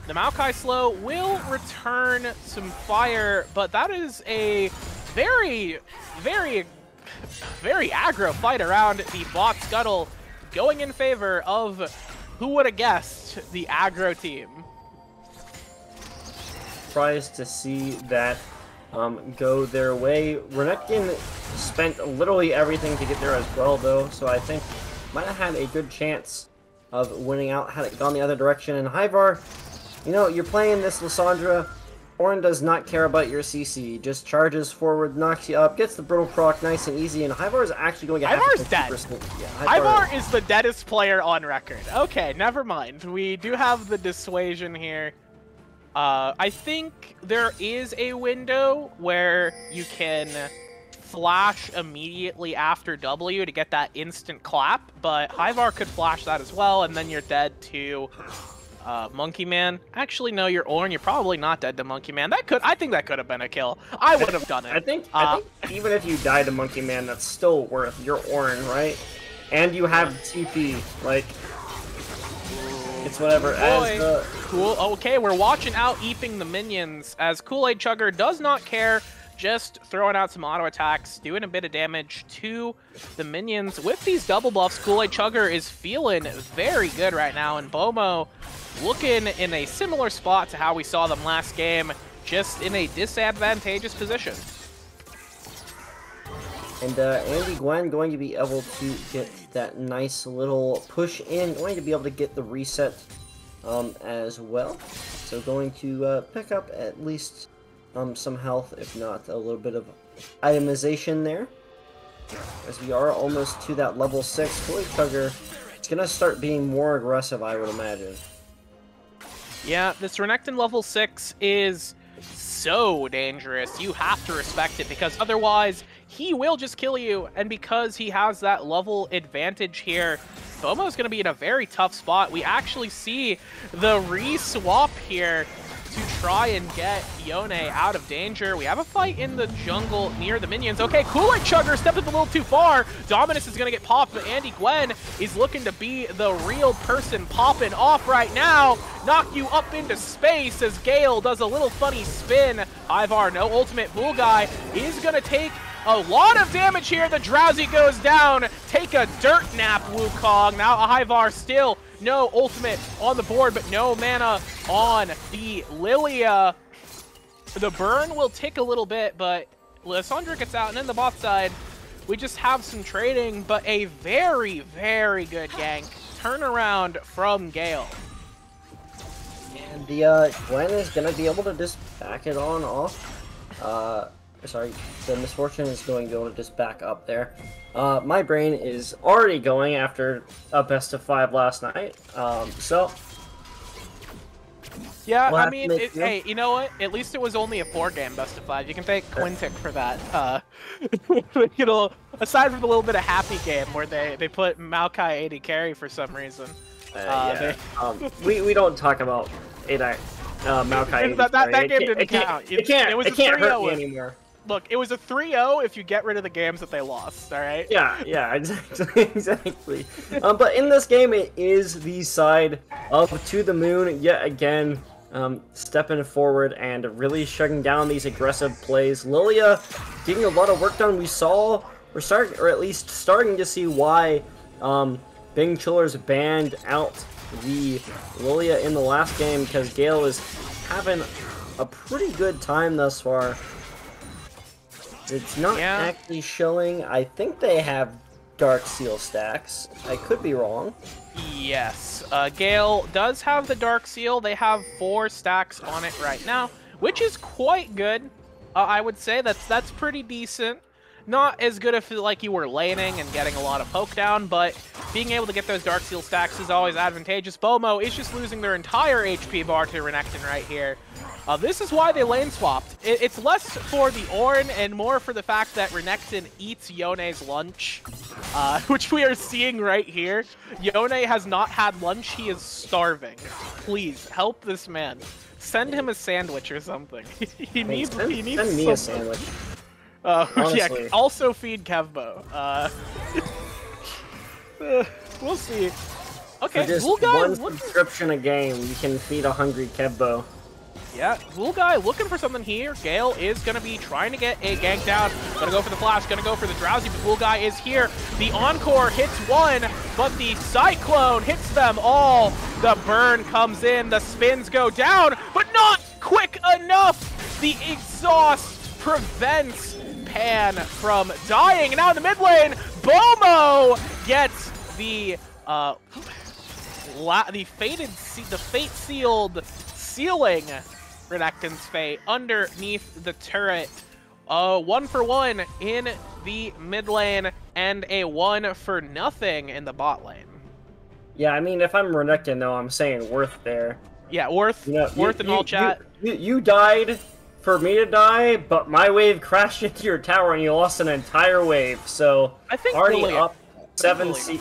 The Maokai slow will return some fire, but that is a very, very, very aggro fight around the bot scuttle, going in favor of, who would have guessed, the aggro team. Surprised to see that go their way. Renekton spent literally everything to get there as well, though, so I think might have had a good chance of winning out had it gone the other direction. And Hyvar, you know, you're playing this Lissandra. Ornn does not care about your CC. Just charges forward, knocks you up, gets the brittle proc nice and easy, and Hyvar is actually going to get Hyvar's dead. Yeah, Hyvar is the deadest player on record. Okay, never mind. We do have the dissuasion here. I think there is a window where you can flash immediately after W to get that instant clap, but Hyvar could flash that as well, and then you're dead to Monkey Man. Actually, no, you're Ornn. You're probably not dead to Monkey Man. I think that could have been a kill. I would have done it. I think even if you die to Monkey Man, that's still worth your Ornn, right? And you have TP, like, it's whatever. Cool. Okay, we're watching out eeping the minions as Kool-Aid Chugger does not care. just throwing out some auto attacks, doing a bit of damage to the minions. With these double buffs, Kool-Aid Chugger is feeling very good right now, and Bomo looking in a similar spot to how we saw them last game, just in a disadvantageous position. And Andy Gwen going to be able to get that nice little push in, going to be able to get the reset as well. So going to pick up at least some health, if not a little bit of itemization there. As we are almost to that level 6, Kool-Aid Chugger is going to start being more aggressive, I would imagine. Yeah, this Renekton level 6 is so dangerous. You have to respect it, because otherwise he will just kill you. And because he has that level advantage here, Bomo's going to be in a very tough spot. We actually see the re-swap here to try and get Yone out of danger. We have a fight in the jungle near the minions. Okay, Kool-Aid Chugger stepped up a little too far. Dominus is going to get popped, but Andy Gwen is looking to be the real person popping off right now. Knock you up into space as Gale does a little funny spin. Ivar, no ultimate. Bulguy is going to take a lot of damage here. The Drowsy goes down. Take a dirt nap, Wukong. Now Ivar still no ultimate on the board, but no mana on the Lilia. The burn will tick a little bit, but Lissandra gets out, and then the bot side, we just have some trading, but a very, very good gank turnaround from Gale. And the Gwen is going to be able to just back it on off. Sorry, the Misfortune is going to be able to just back up there. My brain is already going after a best of 5 last night, so... Yeah, I mean, hey, you know what? At least it was only a 4-game best of 5. You can thank Quintic for that. You know, aside from the little bit of happy game where they put Maokai AD carry for some reason. Yeah. We don't talk about Maokai AD that game didn't count. It can't hurt me anymore. Look, it was a 3-0 if you get rid of the games that they lost, alright? Yeah, exactly. But in this game, it is the side of To The Moon yet again, stepping forward and really shutting down these aggressive plays. Lilia getting a lot of work done. We're starting, or at least starting to see why Bing Chillers banned out the Lilia in the last game, because Gale is having a pretty good time thus far. It's not actually showing. I think they have Dark Seal stacks. I could be wrong. Yes, Gale does have the Dark Seal. They have 4 stacks on it right now, which is quite good. I would say that's pretty decent. Not as good if like you were laning and getting a lot of poke down, but being able to get those Dark Seal stacks is always advantageous. Bomo is just losing their entire HP bar to Renekton right here. This is why they lane swapped. It's less for the Ornn and more for the fact that Renekton eats Yone's lunch, which we are seeing right here. Yone has not had lunch. He is starving. Please, help this man. Send him a sandwich or something. He needs send me a sandwich. Yeah, also feed Kevbo. We'll see. Okay, for just one subscription a game, you can feed a hungry Kevbo. Yeah, Bulguy looking for something here. Gale is going to be trying to get a gank down. Going to go for the flash, going to go for the Drowsy, but Bulguy is here. The Encore hits one, but the Cyclone hits them all. The burn comes in, the spins go down, but not quick enough. The exhaust prevents Pan from dying. And now in the mid lane, Bomo gets the fate-sealed sealing Renekton's fate underneath the turret. 1 for 1 in the mid lane and a 1 for nothing in the bot lane. Yeah, I mean, if I'm Renekton though, I'm saying worth there. Yeah, worth in all chat. You died for me to die, but my wave crashed into your tower and you lost an entire wave. So I think already up 7 C.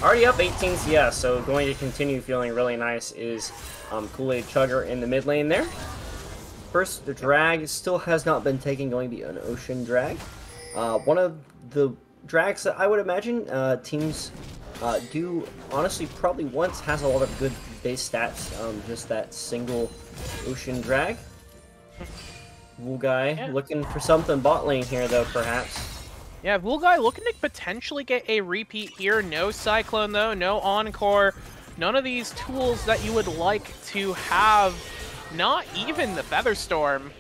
Already up 18 CS, so going to continue feeling really nice is Kool-Aid Chugger in the mid lane there. First, the drag still has not been taken, going to be an ocean drag. One of the drags that I would imagine teams do honestly probably once has a lot of good base stats, just that single ocean drag. Guy looking for something bot lane here, though, perhaps. Yeah, Guy looking to potentially get a repeat here. No Cyclone, though. No Encore. None of these tools that you would like to have. Not even the Featherstorm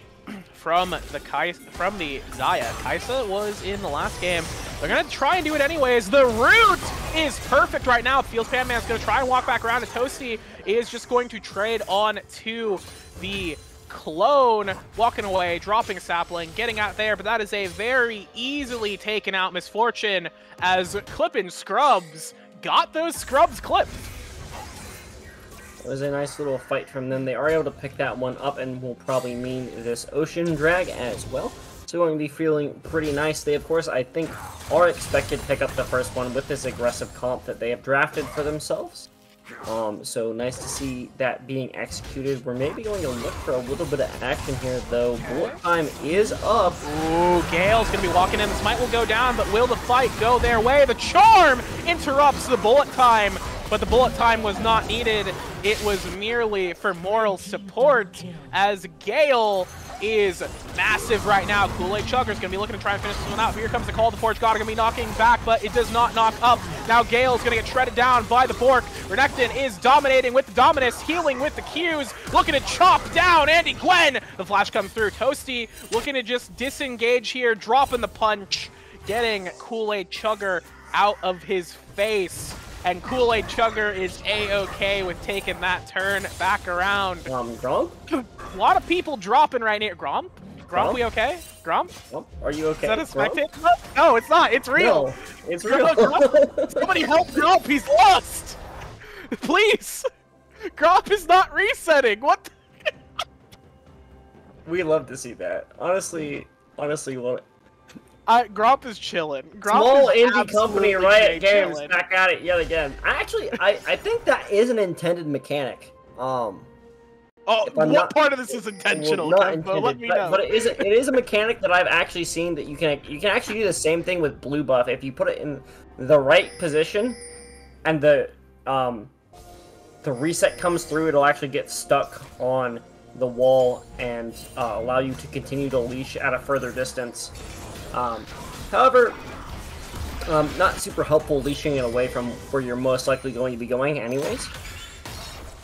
from the Xayah. Kaisa was in the last game. They're going to try and do it anyways. The root is perfect right now. Feels Panman's going to try and walk back around. And Toasty is just going to trade on to the clone, walking away, dropping a sapling, getting out there, but that is a very easily taken out Misfortune as Clippin' Scrubs got those Scrubs clipped. It was a nice little fight from them. They are able to pick that one up and will probably mean this Ocean Drag as well. So going to be feeling pretty nice. They, of course, I think, are expected to pick up the first one with this aggressive comp that they have drafted for themselves. So nice to see that being executed. We're maybe going to look for a little bit of action here, though. Bullet time is up. Ooh, Gale's going to be walking in. The smite will go down, but will the fight go their way? The charm interrupts the bullet time, but the bullet time was not needed. It was merely for moral support, as Gale is massive right now. Kool-Aid Chugger's going to be looking to try and finish this one out. Here comes the call. The Forge God are going to be knocking back, but it does not knock up. Now Gale's going to get shredded down by the Bork. Renekton is dominating with the Dominus, healing with the Qs, looking to chop down Andy Gwen. The flash comes through. Toasty looking to just disengage here, dropping the punch, getting Kool-Aid Chugger out of his face. And Kool-Aid Chugger is A-okay with taking that turn back around. Gromp? A lot of people dropping right here. Gromp? Gromp, we okay? Gromp? Gromp? Are you okay? Is that a spectator? No, it's not. It's real. No, it's real. Gromp, somebody help Gromp. He's lost. Please. Gromp is not resetting. What? We love to see that. Honestly, Gromp is chilling. Gromp small is indie company Riot Games chilling. back at it yet again. I think that is an intended mechanic. Oh, what part of this is intentional? Well, not intended, let me know. but it is a mechanic that I've actually seen that you can actually do the same thing with blue buff if you put it in the right position, and the reset comes through. It'll actually get stuck on the wall and allow you to continue to leash at a further distance. However, not super helpful leashing it away from where you're most likely going to be going anyways.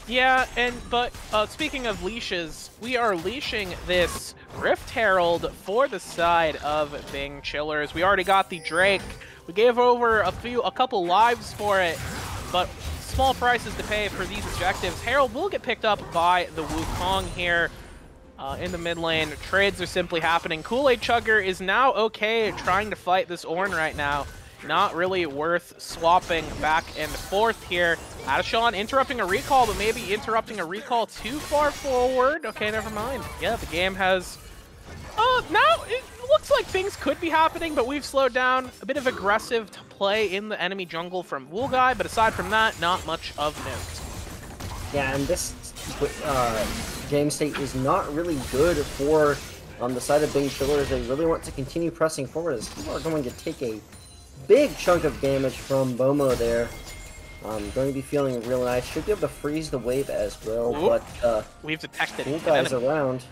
Yeah, but speaking of leashes, we are leashing this Rift Herald for the side of Bing Chillers. We already got the Drake. We gave over a couple lives for it, but small prices to pay for these objectives. Herald will get picked up by the Wukong here. In the mid lane, trades are simply happening. Kool-Aid Chugger is now okay trying to fight this Ornn right now. Not really worth swapping back and forth here. Adashawn interrupting a recall, but maybe interrupting a recall too far forward. Okay, never mind. Yeah, the game has... now it looks like things could be happening, but we've slowed down. A bit of aggressive play in the enemy jungle from Guy, but aside from that, not much of note. Yeah, and this... game state is not really good for the side of Bing Chillers. They really want to continue pressing forward as people are going to take a big chunk of damage from Bomo there. Going to be feeling real nice. Should be able to freeze the wave as well, but we've detected Cool Guy's around.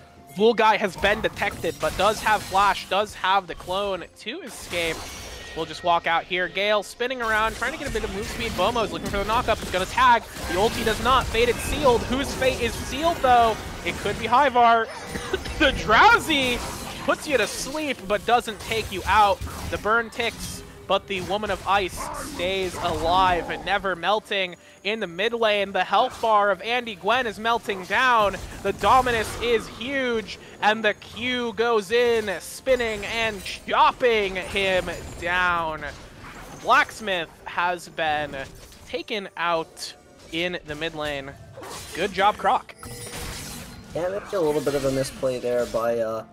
Guy has been detected, but does have Flash, does have the clone to escape. We'll just walk out here. Gale spinning around, trying to get a bit of move speed. Bomo's looking for the knockup. He's going to tag. The ulti does not. Fated sealed. Whose fate is sealed, though? It could be Hyvar. The Drowsy puts you to sleep, but doesn't take you out. The burn ticks, but the Woman of Ice stays alive and never melting. In the mid lane, the health bar of Andy Gwen is melting down. The Dominus is huge, and the Q goes in, spinning and chopping him down. Blacksmith has been taken out in the mid lane. Good job, Croc. Yeah, that's a little bit of a misplay there by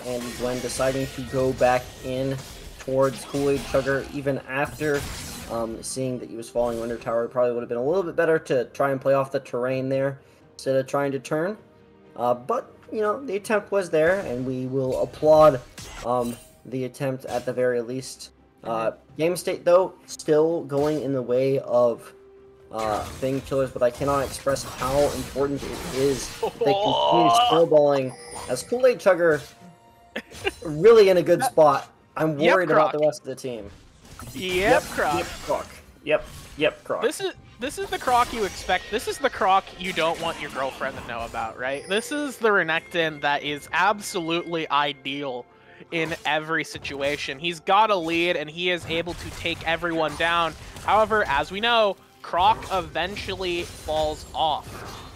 Andy Gwen deciding to go back in towards Kool-Aid Chugger even after seeing that he was falling under tower. It probably would have been a little bit better to try and play off the terrain there instead of trying to turn. But, you know, the attempt was there, and we will applaud the attempt at the very least. Game state, though, still going in the way of Bing Killers, but I cannot express how important it is that they continue snowballing as Kool-Aid Chugger really in a good spot. I'm worried about the rest of the team. Yep, Croc. Yep, Croc. Yep, Croc. This is the Croc you expect. This is the Croc you don't want your girlfriend to know about, right? This is the Renekton that is absolutely ideal in every situation. He's got a lead, and he is able to take everyone down. However, as we know, Croc eventually falls off.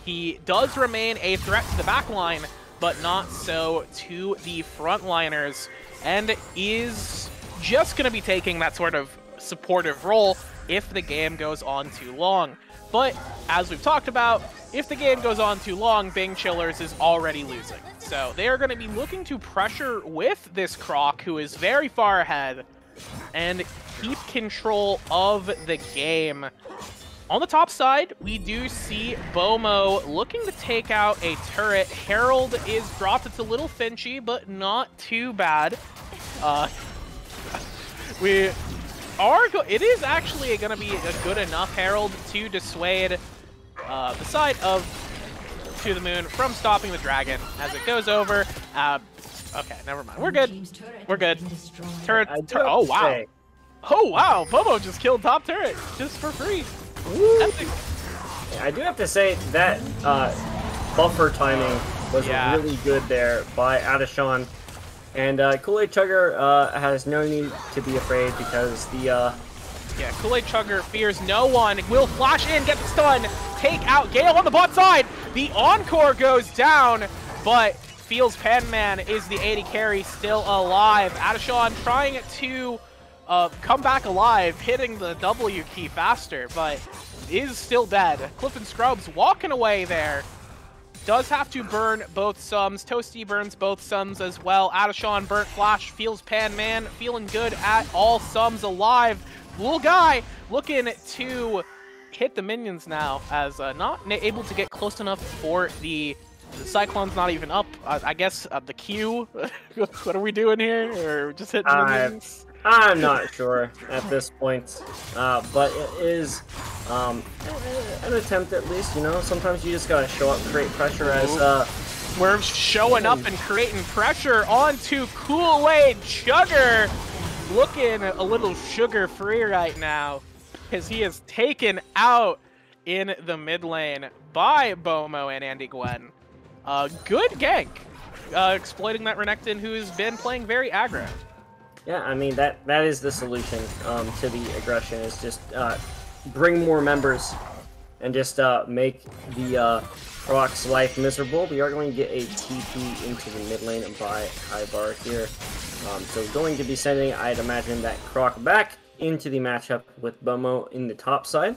He does remain a threat to the backline, but not so to the frontliners, and is just going to be taking that sort of supportive role if the game goes on too long. But as we've talked about, if the game goes on too long, Bing Chillers is already losing. So they are going to be looking to pressure with this Croc, who is very far ahead, and keep control of the game. On the top side, we do see Bomo looking to take out a turret. Herald is dropped. It's a little finchy, but not too bad. It is actually going to be a good enough Herald to dissuade the side of To The Moon from stopping the dragon as it goes over. Okay, never mind. We're good. We're good. Turret. Oh, wow. Oh, wow. Bomo just killed top turret just for free. I do have to say that buffer timing was really good there by Adashan. And Kool-Aid Chugger has no need to be afraid because the... Yeah, Kool-Aid Chugger fears no one. Will flash in, get the stun, take out Gale on the bot side. The Encore goes down, but Feels Panman is the AD carry still alive. Adashan trying to come back alive, hitting the W key faster, but is still dead. Cliff and Scrubs walking away there. Does have to burn both sums. Toasty burns both sums as well. Adashan burnt Flash. Feels Panman feeling good at all sums alive. Little guy looking to hit the minions now as not able to get close enough for the Cyclone's not even up. I guess the Q. What are we doing here? Or just hitting minions? I'm not sure at this point, but it is an attempt at least, you know? Sometimes you just gotta show up, create pressure as... We're showing up and creating pressure onto Kool-Aid Chugger. Looking a little sugar-free right now, because he is taken out in the mid lane by Bomo and Andy Gwen. Good gank, exploiting that Renekton who's been playing very aggro. Yeah, I mean, that is the solution to the aggression, is just bring more members and just make the Croc's life miserable. We are going to get a TP into the mid lane by Ibar here. So going to be sending, I'd imagine, that Croc back into the matchup with Bomo in the top side.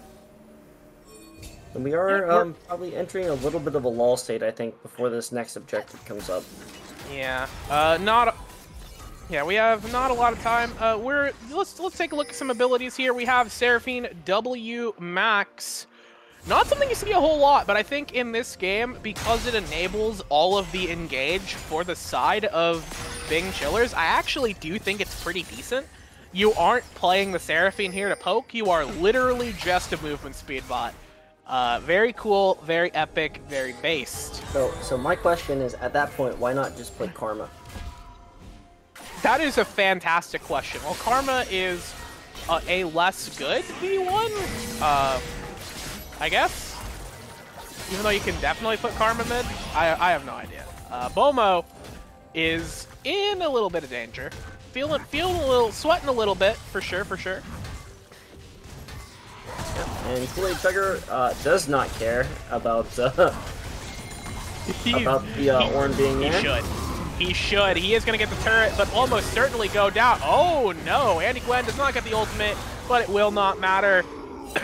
And we are probably entering a little bit of a lull state, I think, before this next objective comes up. Yeah, we have not a lot of time. Let's take a look at some abilities here. We have Seraphine W Max. Not something you see a whole lot, but I think in this game, because it enables all of the engage for the side of Bing Chillers, I actually do think it's pretty decent. You aren't playing the Seraphine here to poke, you are literally just a movement speed bot. Very cool, very epic, very based. So my question is, at that point, why not just play Karma? That is a fantastic question. Well, Karma is a less good V1, I guess. Even though you can definitely put Karma mid, I have no idea. Bomo is in a little bit of danger. Feeling a little, sweating a little bit, for sure. And Kool-Aid Chugger does not care about the Ornn being there. He should. He is going to get the turret, but almost certainly go down. Oh no, Andy Gwen does not get the ultimate, but it will not matter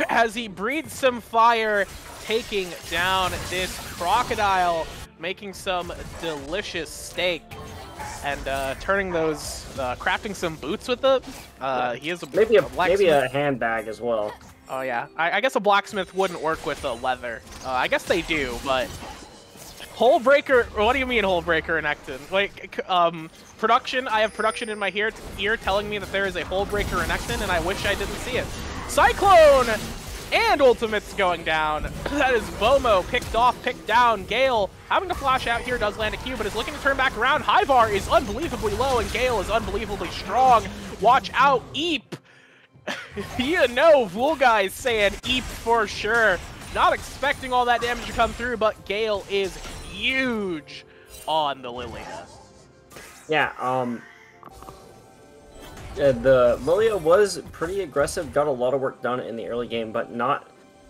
as he breathes some fire, taking down this crocodile, making some delicious steak, and turning those, crafting some boots with it. He is maybe a handbag as well. Oh yeah, I guess a blacksmith wouldn't work with the leather. I guess they do, but hole breaker. What do you mean hole breaker in Ecton? Like production. I have production in my ear telling me that there is a hole breaker in Ecton, and I wish I didn't see it. Cyclone and ultimate's going down. That is Bomo picked off, picked down. Gale having to flash out here, does land a Q, but is looking to turn back around. Hyvar is unbelievably low, and Gale is unbelievably strong. Watch out, Eep. You know, Vulgai is saying Eep for sure. Not expecting all that damage to come through, but Gale is huge on the Lilia. Yeah, the Lilia was pretty aggressive, got a lot of work done in the early game, but not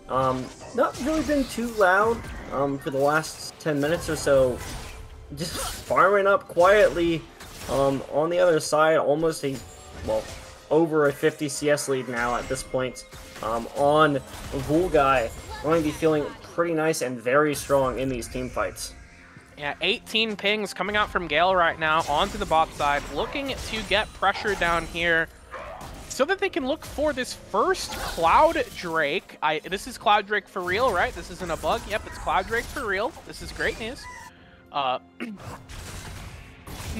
really been too loud for the last 10 minutes or so. Just farming up quietly on the other side, almost over a 50 CS lead now at this point on Vulgai. Going to be feeling pretty nice and very strong in these team fights. Yeah, 18 pings coming out from Gale right now onto the bot side, looking to get pressure down here so that they can look for this first Cloud Drake. This is Cloud Drake for real, right? This isn't a bug. Yep, it's Cloud Drake for real. This is great news. Not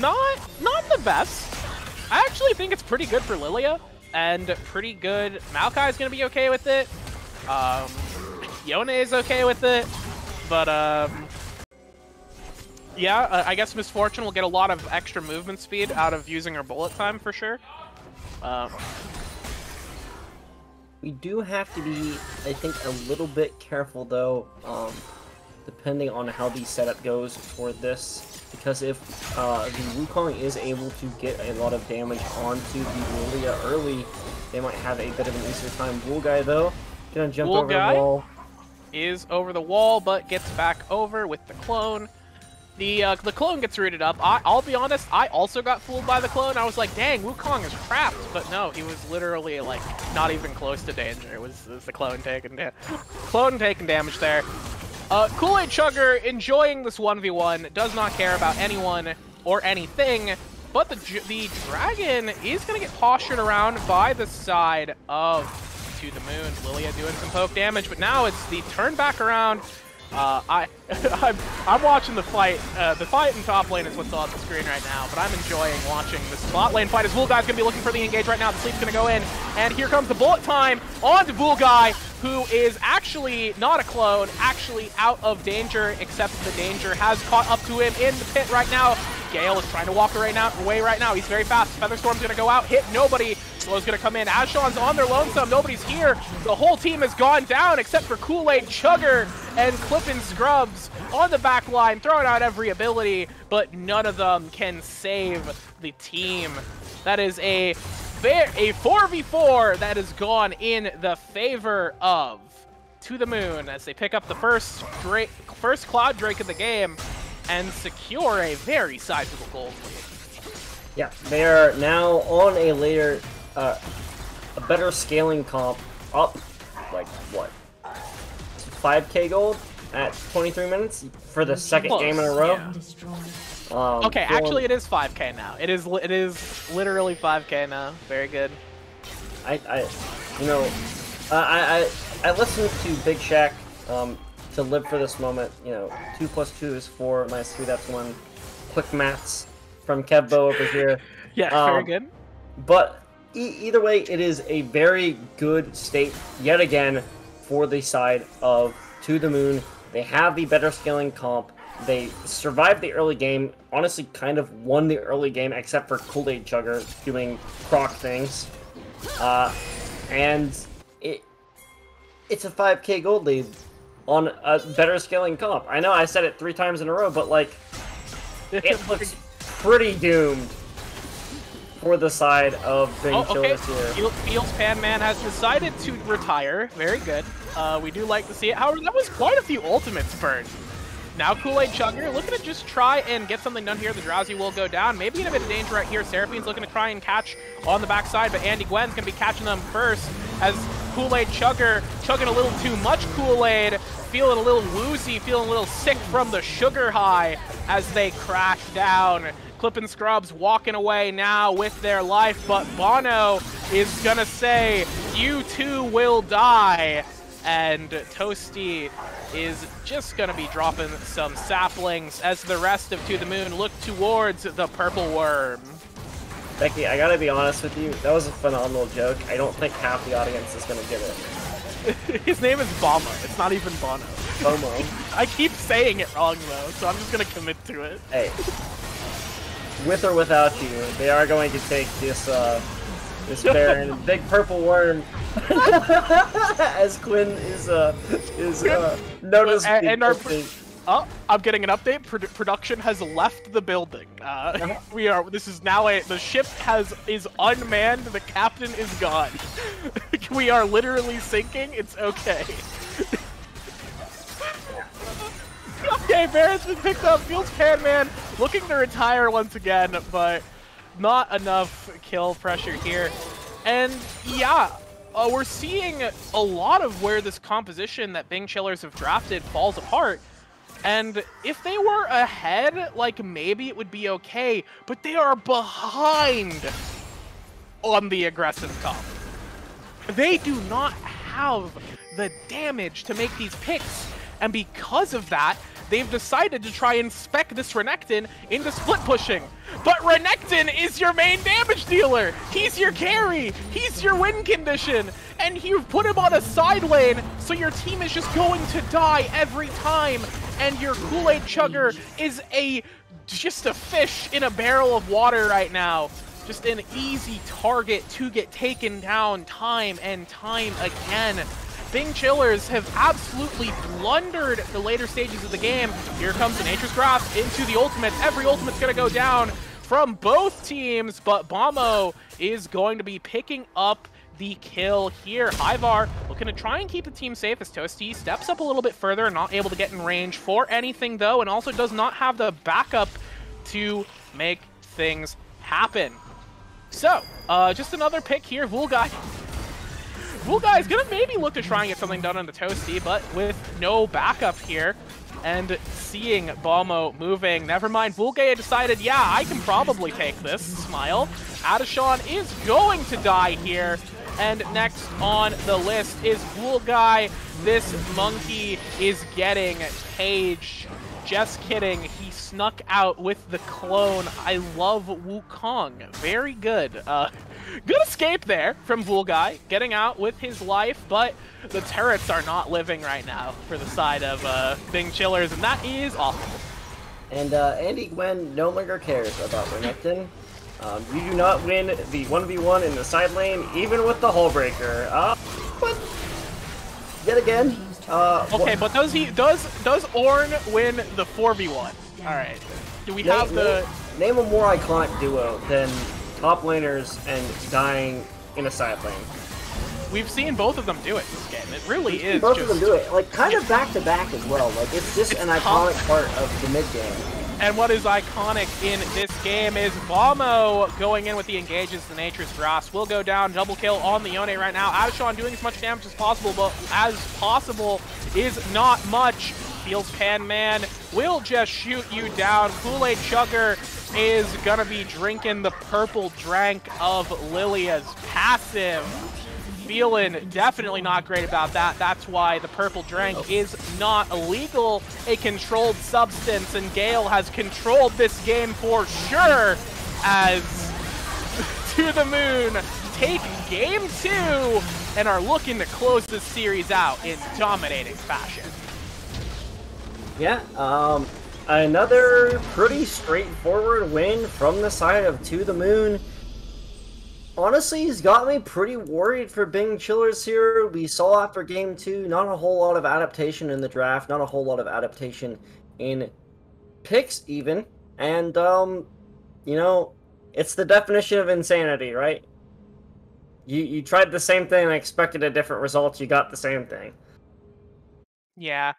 the best. I actually think it's pretty good for Lilia, and pretty good. Maokai is going to be okay with it. Yone is okay with it, but yeah, I guess Misfortune will get a lot of extra movement speed out of using her bullet time for sure. We do have to be, I think, a little bit careful though, depending on how the setup goes for this, because if the Wukong is able to get a lot of damage onto the Lilia early, they might have a bit of an easier time. Vulgai though, gonna jump over the wall. Is over the wall, but gets back over with the clone. The clone gets rooted up. I'll be honest, I also got fooled by the clone. I was like, dang, Wukong is trapped. But no, he was literally like not even close to danger. It was the clone taking damage there. Kool-Aid Chugger enjoying this 1v1, does not care about anyone or anything. But the dragon is going to get postured around by the side of To The Moon. Lilia doing some poke damage, but now it's the turn back around. I'm watching the fight. The fight in top lane is what's on the screen right now, but I'm enjoying watching the spot lane fight as Vulgai's going to be looking for the engage right now. The sleep's going to go in, and here comes the bullet time onto Vulgai, who is actually not a clone, actually out of danger, except the danger has caught up to him in the pit right now. Gale is trying to walk away right now. He's very fast. Featherstorm's going to go out, hit nobody. Slow's going to come in. Ashawn's on their lonesome. Nobody's here. The whole team has gone down except for Kool-Aid Chugger and Clippin' Scrubs on the back line, throwing out every ability, but none of them can save the team. That is a 4v4 that has gone in the favor of To The Moon as they pick up the first Cloud Drake of the game and secure a very sizable gold lead. Yeah, they are now on a later, a better scaling comp, up, like, what, 5k gold at 23 minutes for the second game in a row? Yeah. Okay, actually it is 5k now. It is literally 5k now. Very good. I listened to Big Shaq, to live for this moment. 2 + 2 is 4, minus 3, that's 1. Quick maths from Kevbo over here. Yeah, very good. But either way, it is a very good state yet again for the side of To The Moon. They have the better scaling comp. They survived the early game. Honestly, kind of won the early game, except for Kool-Aid Chugger doing proc things. And it's a 5k gold lead on a better scaling comp. I know I said it 3 times in a row, but like, it looks pretty doomed for the side of Bing Chillers here. Fields Pan Man has decided to retire. Very good. We do like to see it. However, that was quite a few ultimates burned. Now Kool-Aid Chugger looking to just try and get something done here. The Drowsy will go down. Maybe in a bit of danger right here. Seraphine's looking to try and catch on the backside, but Andy Gwen's going to be catching them first as Kool-Aid Chugger chugging a little too much Kool-Aid, feeling a little woozy, feeling a little sick from the sugar high as they crash down. Clippin' Scrubs walking away now with their life, but Bono is going to say, "You too will die." And Toasty is just going to be dropping some saplings as the rest of To The Moon look towards the purple worm. Becky, I gotta be honest with you, that was a phenomenal joke. I don't think half the audience is going to get it. His name is Bama. It's not even Bono. Bomo. I keep saying it wrong though, so I'm just gonna commit to it. Hey, with or without you, they are going to take this this Baron, big purple worm, as Quinn is noticeably. And oh, I'm getting an update. Production has left the building. This is now the ship is unmanned. The captain is gone. We are literally sinking. It's okay. Okay, Baron's been picked up. Feels Pan-Man looking to retire once again, but not enough kill pressure here. And yeah, we're seeing a lot of where this composition that Bing Chillers have drafted falls apart. And if they were ahead, like, maybe it would be okay, but they are behind on the aggressive comp. They do not have the damage to make these picks, and because of that, they've decided to try and spec this Renekton into split pushing. But Renekton is your main damage dealer! He's your carry! He's your win condition! And you've put him on a side lane, so your team is just going to die every time! And your Kool-Aid Chugger is just a fish in a barrel of water right now. Just an easy target to get taken down time and time again. Bing Chillers have absolutely blundered the later stages of the game. Here comes the Nature's Grasp into the ultimate. Every ultimate's going to go down from both teams, but Bomo is going to be picking up the kill here. Ivar looking to try and keep the team safe as Toasty steps up a little bit further, not able to get in range for anything though, and also does not have the backup to make things happen. So, just another pick here. Vulgai is gonna maybe look to try and get something done on the Toasty, but with no backup here, and seeing Balmo moving, never mind, Vulgai decided, yeah, I can probably take this. Smile. Adashawn is going to die here, and next on the list is Vulgai. This monkey is getting caged. Just kidding, he snuck out with the clone. I love Wukong. Very good. Good escape there from Vulgai, getting out with his life, but the turrets are not living right now for the side of Bing Chillers, and that is awful. And Andy Gwen no longer cares about Renekton. You do not win the 1v1 in the side lane, even with the Hullbreaker. But yet again, okay, but does Ornn win the 4v1? All right. Do we have the name a more iconic duo than top laners and dying in a side lane? We've seen both of them do it this game. It really is. Both of them do it, like kind of back to back as well. Like it's just an iconic part of the mid game. And what is iconic in this game is Balmo going in with the engages. The Nature's Grasp will go down. Double kill on the Yone right now. Adashawn doing as much damage as possible, but as possible is not much. Feels Pan Man will just shoot you down. Kool-Aid Chugger is gonna be drinking the purple drank of Lilia's passive. Feeling definitely not great about that. That's why the purple drank is not illegal, a controlled substance, and Gale has controlled this game for sure as To The Moon take game 2 and are looking to close this series out in dominating fashion. Yeah, another pretty straightforward win from the side of To The Moon. Honestly, he's got me pretty worried for Bing Chillers here. We saw after game 2, not a whole lot of adaptation in the draft, not a whole lot of adaptation in picks even. And, you know, it's the definition of insanity, right? You tried the same thing and expected a different result, you got the same thing. Yeah.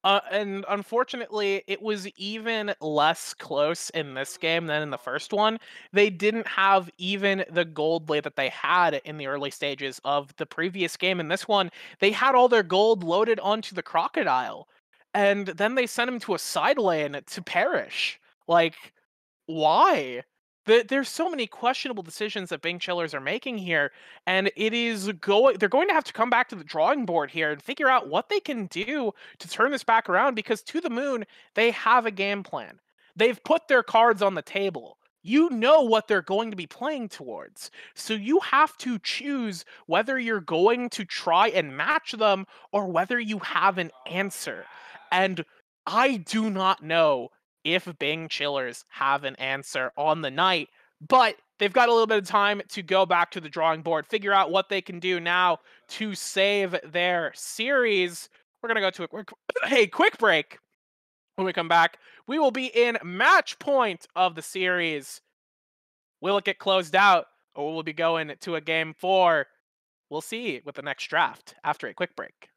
And unfortunately, it was even less close in this game than in the first one. They didn't have even the gold lane that they had in the early stages of the previous game. In this one, they had all their gold loaded onto the Crocodile. And then they sent him to a side lane to perish. Like, why? There's so many questionable decisions that Bing Chillers are making here, and they're going to have to come back to the drawing board here and figure out what they can do to turn this back around, because To The Moon, they have a game plan. They've put their cards on the table. you know what they're going to be playing towards. So you have to choose whether you're going to try and match them or whether you have an answer. And I do not know if Bing Chillers have an answer on the night, but they've got a little bit of time to go back to the drawing board, figure out what they can do now to save their series. We're going to go to a quick break. When we come back, we will be in match point of the series. Will it get closed out, or will we be going to a game 4? We'll see with the next draft after a quick break.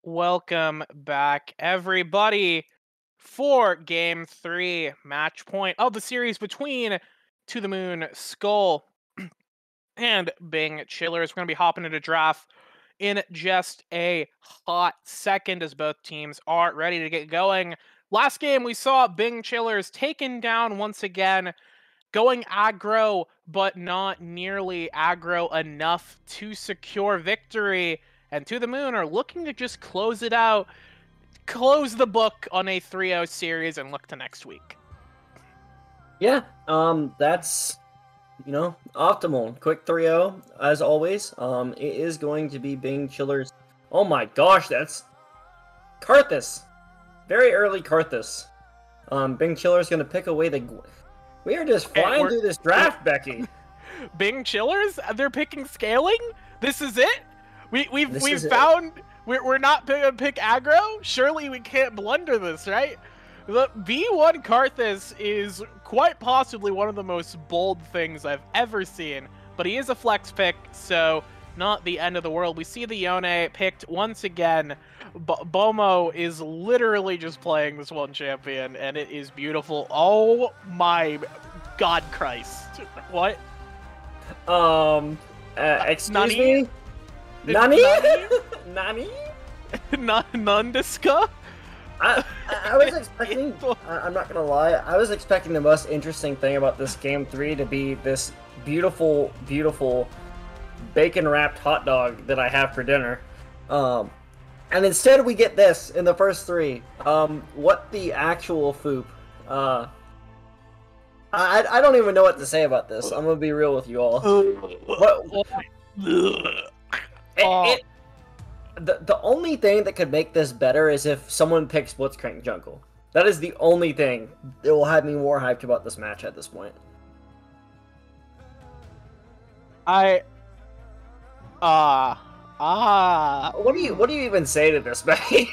Welcome back, everybody, for Game 3, match point of the series between To The Moon Skull and Bing Chillers. We're going to be hopping into draft in just a hot second as both teams are ready to get going. Last game, we saw Bing Chillers taken down once again, going aggro, but not nearly aggro enough to secure victory. And To The Moon are looking to just close it out, close the book on a 3-0 series, and look to next week. Yeah, that's, optimal. Quick 3-0, as always. It is going to be Bing Chillers. Oh my gosh, that's Karthus. Very early Karthus. Bing Chillers going to pick away the... We are just flying through this draft, Becky. Bing Chillers? They're picking scaling? This is it? We've found we're not gonna pick aggro. Surely we can't blunder this, right? The B1 Karthus is quite possibly one of the most bold things I've ever seen, but he is a flex pick, so not the end of the world. We see the Yone picked once again. Bomo is literally just playing this one champion, and it is beautiful. Oh my God, Christ! What? Excuse me? Nani? Nani? Nundiska? I was expecting, I'm not gonna lie, I was expecting the most interesting thing about this Game 3 to be this beautiful, beautiful bacon-wrapped hot dog that I have for dinner. And instead we get this in the first three. What the actual foop? I don't even know what to say about this. I'm gonna be real with you all. The only thing that could make this better is if someone picks Blitzcrank Jungle. That is the only thing that will have me more hyped about this match at this point. What do you even say to this, Becky?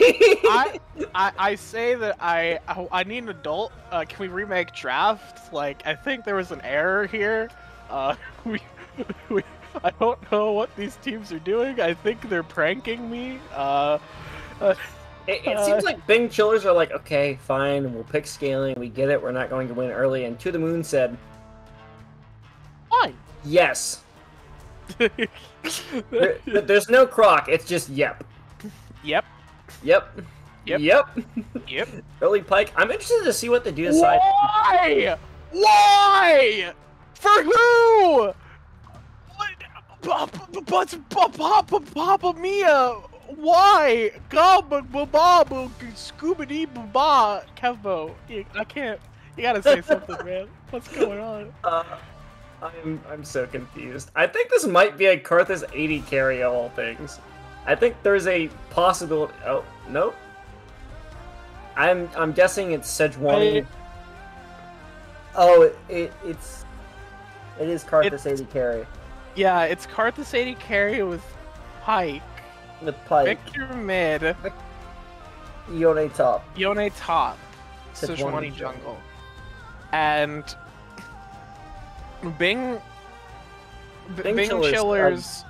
I say that I need an adult. Can we remake draft? Like, I think there was an error here. I don't know what these teams are doing. I think they're pranking me. It seems like Bing Chillers are like, okay, fine, we'll pick scaling. We get it. We're not going to win early. And To The Moon said, fine. Yes. There's no croc. It's just yep. Yep. Yep. Yep. Yep. Yep. Early Pike. I'm interested to see what they do aside. Why? Why? For who? Papa Mia, why? Scooby Baba, Kevbo. I can't. You gotta say something, man. What's going on? I'm so confused. I think this might be a Karthus 80 carry of all things. I think there's a possibility. Oh nope. I'm guessing it's Sejuani. Oh, it is Karthus 80 carry. Yeah, it's Karthus 80 carry with Pike. With Pike. Victor mid. Yone top. Yone top. Sejuani jungle. And Bing Chillers.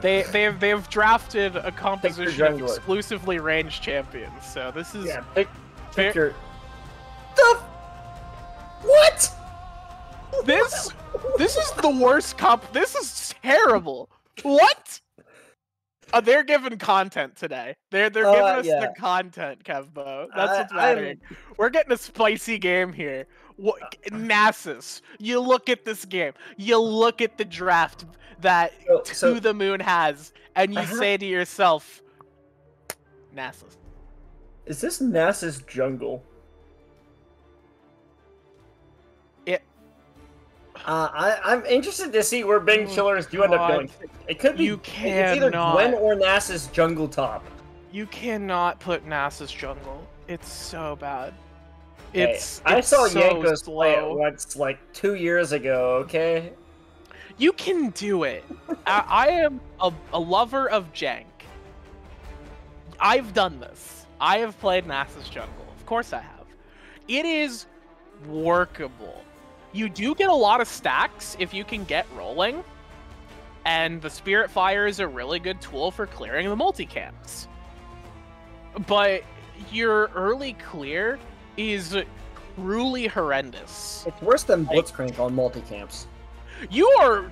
They've drafted a composition of exclusively ranged champions. So this is pick your what? This is the worst comp. This is terrible. What? They're giving content today. They're giving us the content, Kevbo. That's what's mattering. We're getting a spicy game here. Nasus, you look at this game. You look at the draft that To The Moon has, and you say to yourself, Nasus. Is this Nasus jungle? I'm interested to see where Bing Chillers do end up going. It could be it's either Gwen or Nasus jungle top. You cannot put Nasus jungle. It's so bad. I saw Yankos play it once, like 2 years ago. Okay. You can do it. I am a lover of jank. I've done this. I have played Nasus jungle. Of course I have. It is workable. You do get a lot of stacks if you can get rolling, and the Spirit Fire is a really good tool for clearing the multicamps. but your early clear is truly horrendous. It's worse than Blitzcrank on multicamps. You are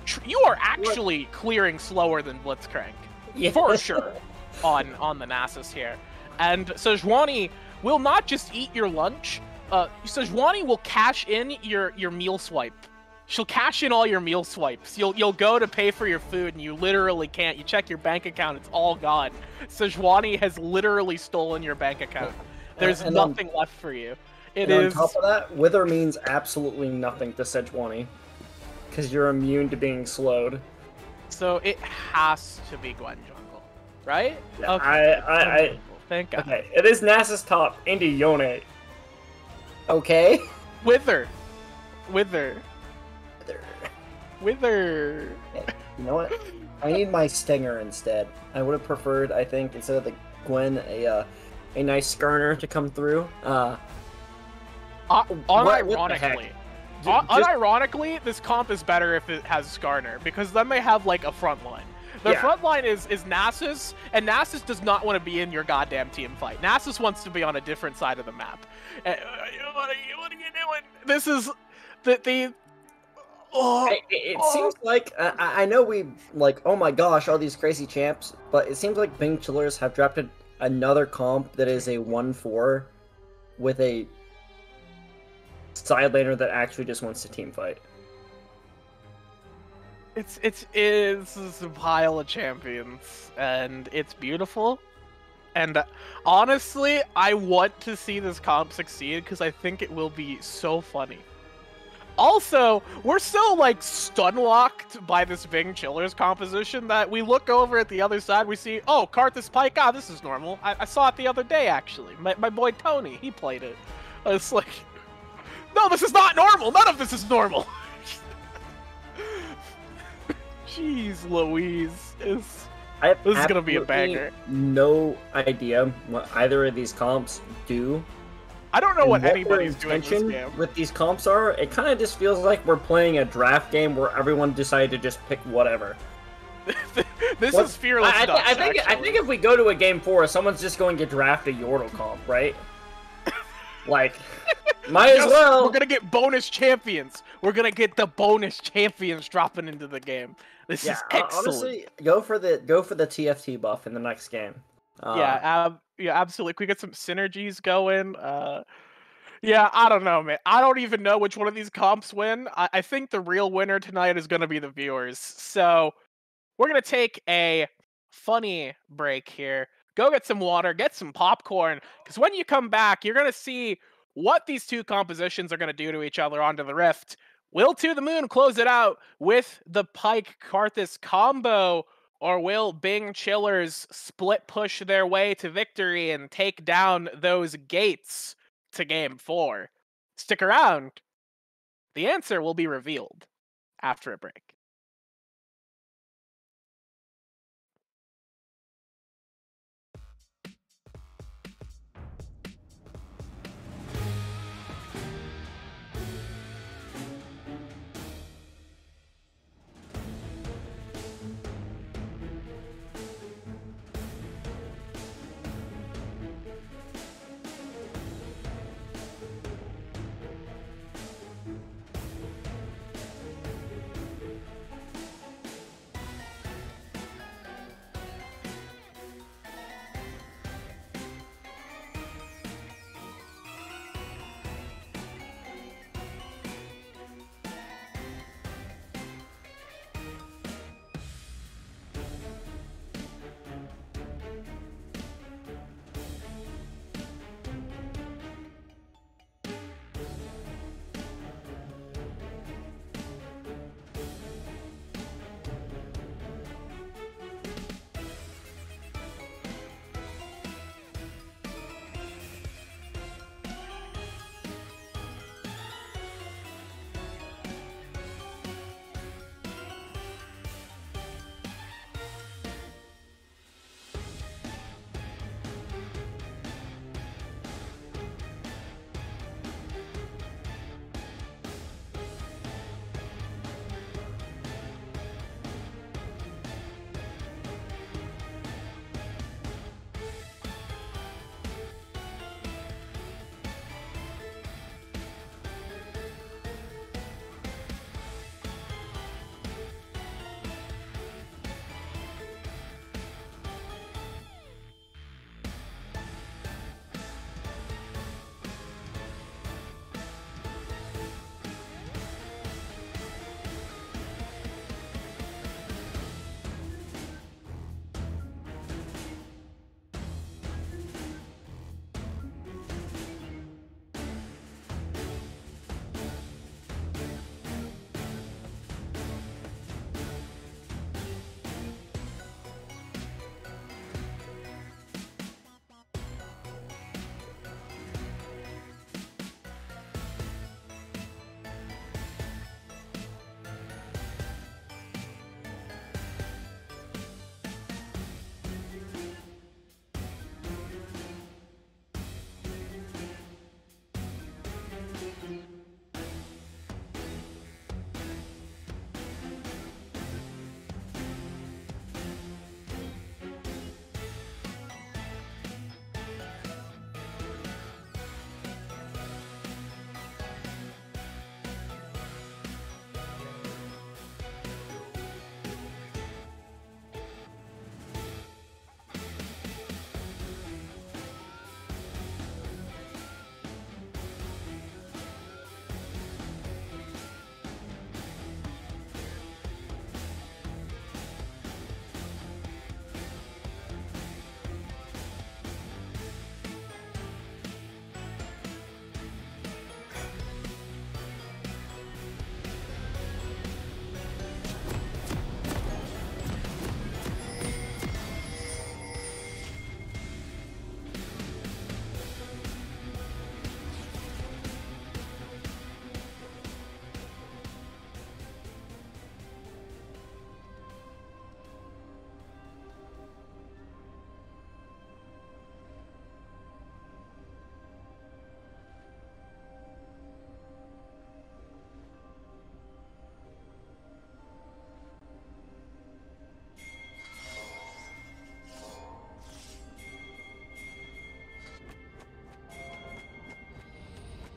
actually clearing slower than Blitzcrank, for sure, on the Nasus here. And Sejuani will not just eat your lunch. Sejuani will cash in your meal swipe. She'll cash in all your meal swipes. You'll go to pay for your food and you literally can't. You check your bank account, it's all gone. Sejuani has literally stolen your bank account. There's nothing left for you. On top of that, Wither means absolutely nothing to Sejuani, because you're immune to being slowed. So it has to be Gwen Jungle, right? Yeah, okay. Thank God. Okay, it is Nasus top into Yone. Okay. Wither. Hey, you know what? I need my Stinger instead. I would have preferred, I think, instead of the Gwen, a nice Skarner to come through. Unironically, this comp is better if it has Skarner, because then they have, like, a front line. Their front line is Nasus, and Nasus does not want to be in your goddamn team fight. Nasus wants to be on a different side of the map. What are you doing? This is the It seems like, I know we, like, oh my gosh, all these crazy champs, but it seems like Bing Chillers have drafted another comp that is a 1-4 with a side laner that actually just wants to team fight. It's a pile of champions, and it's beautiful. And honestly, I want to see this comp succeed because I think it will be so funny. Also, we're so, like, stun-locked by this Bing Chillers composition that we look over at the other side, we see, oh, Karthus Pike, this is normal. I saw it the other day, actually. My boy Tony, he played it. It's like, no, this is not normal! None of this is normal! Jeez Louise. This is gonna be a banger. No idea what either of these comps do. I don't know what anybody's doing this game. With these comps are, it kind of just feels like we're playing a draft game where everyone decided to just pick whatever. This is fearless stuff. I think if we go to a game 4, someone's just going to draft a Yordle comp, right? Like, might as well. We're gonna get bonus champions. We're gonna get the bonus champions dropping into the game. This is excellent. Honestly, go for the TFT buff in the next game. Yeah, absolutely. Can we get some synergies going? Yeah, I don't know, man. I don't even know which one of these comps win. I think the real winner tonight is going to be the viewers. So we're going to take a funny break here. Go get some water, get some popcorn, because when you come back, you're going to see what these two compositions are going to do to each other onto the Rift. Will To The Moon close it out with the Pike Karthus combo? Or will Bing Chillers split push their way to victory and take down those gates to Game 4? Stick around. The answer will be revealed after a break.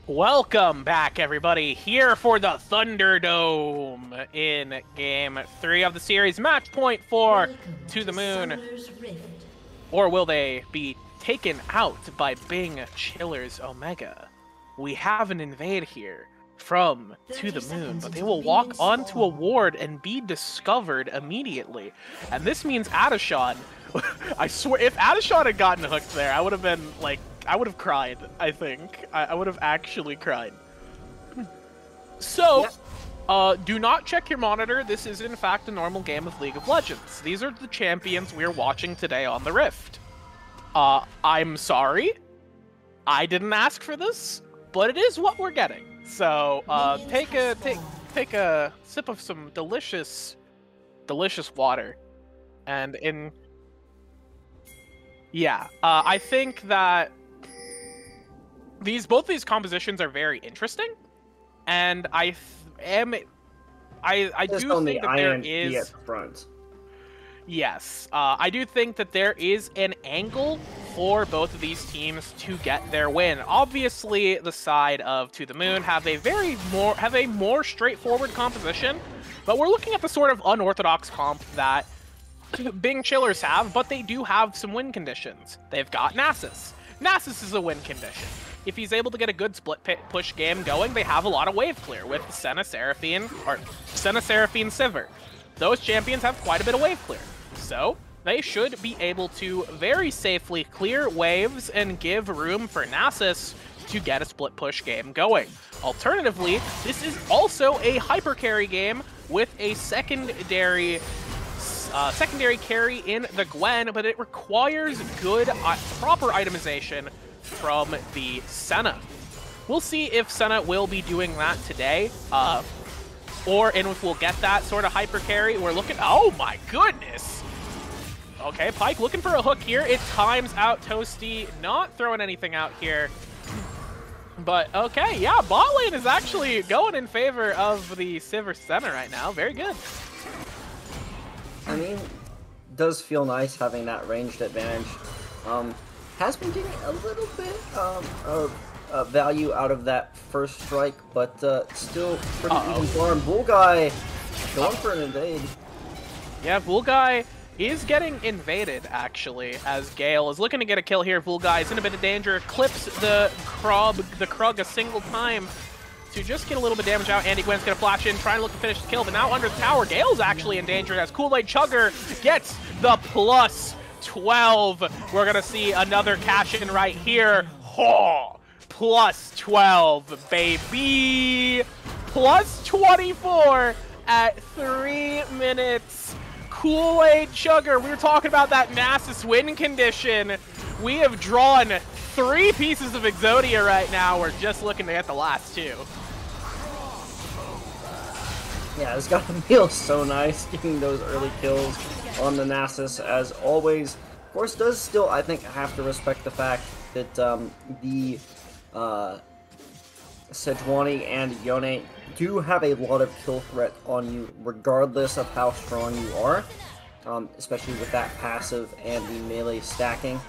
Welcome back, everybody, here for the Thunderdome in Game 3 of the series. Match point for To The Moon. Or will they be taken out by Bing Chiller's Omega? We have an invade here from To The Moon, but they will walk onto a ward and be discovered immediately. And this means Adishon. I swear, if Adishon had gotten hooked there, I would have been like, I would have cried, I think. I would have actually cried. So, do not check your monitor. This is, in fact, a normal game of League of Legends. These are the champions we're watching today on the Rift. I'm sorry. I didn't ask for this, but it is what we're getting. So, take a sip of some delicious water. And I think that both these compositions are very interesting, and I do think that there is front. Yes, I do think that there is an angle for both of these teams to get their win. Obviously, the side of To The Moon have a more straightforward composition, but we're looking at the sort of unorthodox comp that Bing Chillers have, but they do have some win conditions. They've got Nasus. Nasus is a win condition. If he's able to get a good split push game going, they have a lot of wave clear with Senna Seraphine Sivir. Those champions have quite a bit of wave clear. So, they should be able to very safely clear waves and give room for Nasus to get a split push game going. Alternatively, this is also a hyper carry game with a secondary carry in the Gwen, but it requires good, proper itemization from the Senna. We'll see if Senna will be doing that today, or if we'll get that sort of hyper carry. We're looking, oh my goodness! Okay, Pyke looking for a hook here. It times out Toasty, not throwing anything out here. But okay, yeah, bot lane is actually going in favor of the Sivir Senna right now. Very good. I mean, does feel nice having that ranged advantage. Has been getting a little bit of value out of that first strike, but still pretty even farm. Bull Guy going for an invade. Yeah, Bull Guy is getting invaded, actually, as Gale is looking to get a kill here. Bull Guy is in a bit of danger, clips the Krug a single time to just get a little bit of damage out. Andy Gwen's gonna flash in, trying to look to finish the kill, but now under the tower, Gale's actually in danger as Kool-Aid Chugger gets the plus 12. We're gonna see another cash in right here. Oh, plus 12, baby. Plus 24 at 3 minutes. Kool-Aid Chugger, we were talking about that Nasus win condition. We have drawn 3 pieces of Exodia right now. We're just looking to get the last 2. Yeah, it's gotta feel so nice getting those early kills on the Nasus, as always. Of course, does still, I think, have to respect the fact that the Sejuani and Yone do have a lot of kill threat on you, regardless of how strong you are, especially with that passive and the melee stacking.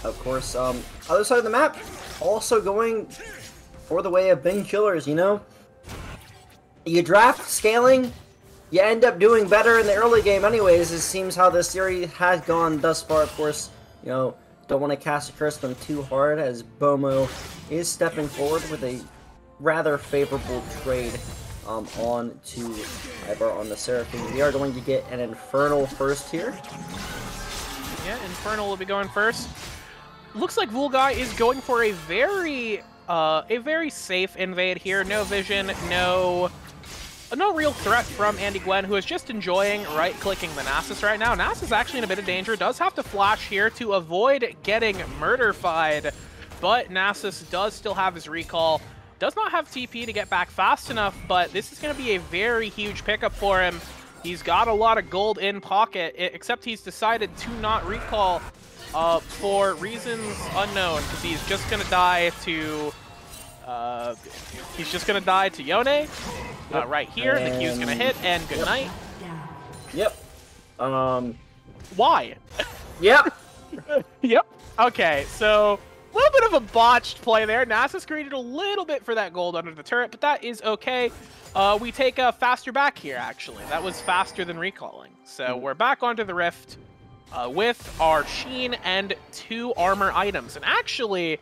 Of course, other side of the map, also going for the way of Bing Chillers, you know? You draft scaling, you end up doing better in the early game anyways. It seems how this series has gone thus far. Of course, you know, don't want to cast a curse them too hard, as Bomo is stepping forward with a rather favorable trade on to Ibar on the Seraphine. We are going to get an Infernal first here. Yeah, Infernal will be going first. Looks like Vulgai is going for a very safe invade here. No vision, no real threat from Andy Gwen, who is just enjoying right-clicking the Nasus right now. Nasus is actually in a bit of danger. Does have to flash here to avoid getting murder-fied, but Nasus does still have his recall. Does not have TP to get back fast enough, but this is going to be a very huge pickup for him. He's got a lot of gold in pocket, except he's decided to not recall for reasons unknown, because he's just going to die to Yone. Right here, and the Q's going to hit, and good night. Yep. Why? Yep. Yep. Okay, so little bit of a botched play there. Nasus created a little bit for that gold under the turret, but that is okay. We take a faster back here, actually. That was faster than recalling. So we're back onto the Rift with our Sheen and 2 armor items. And actually,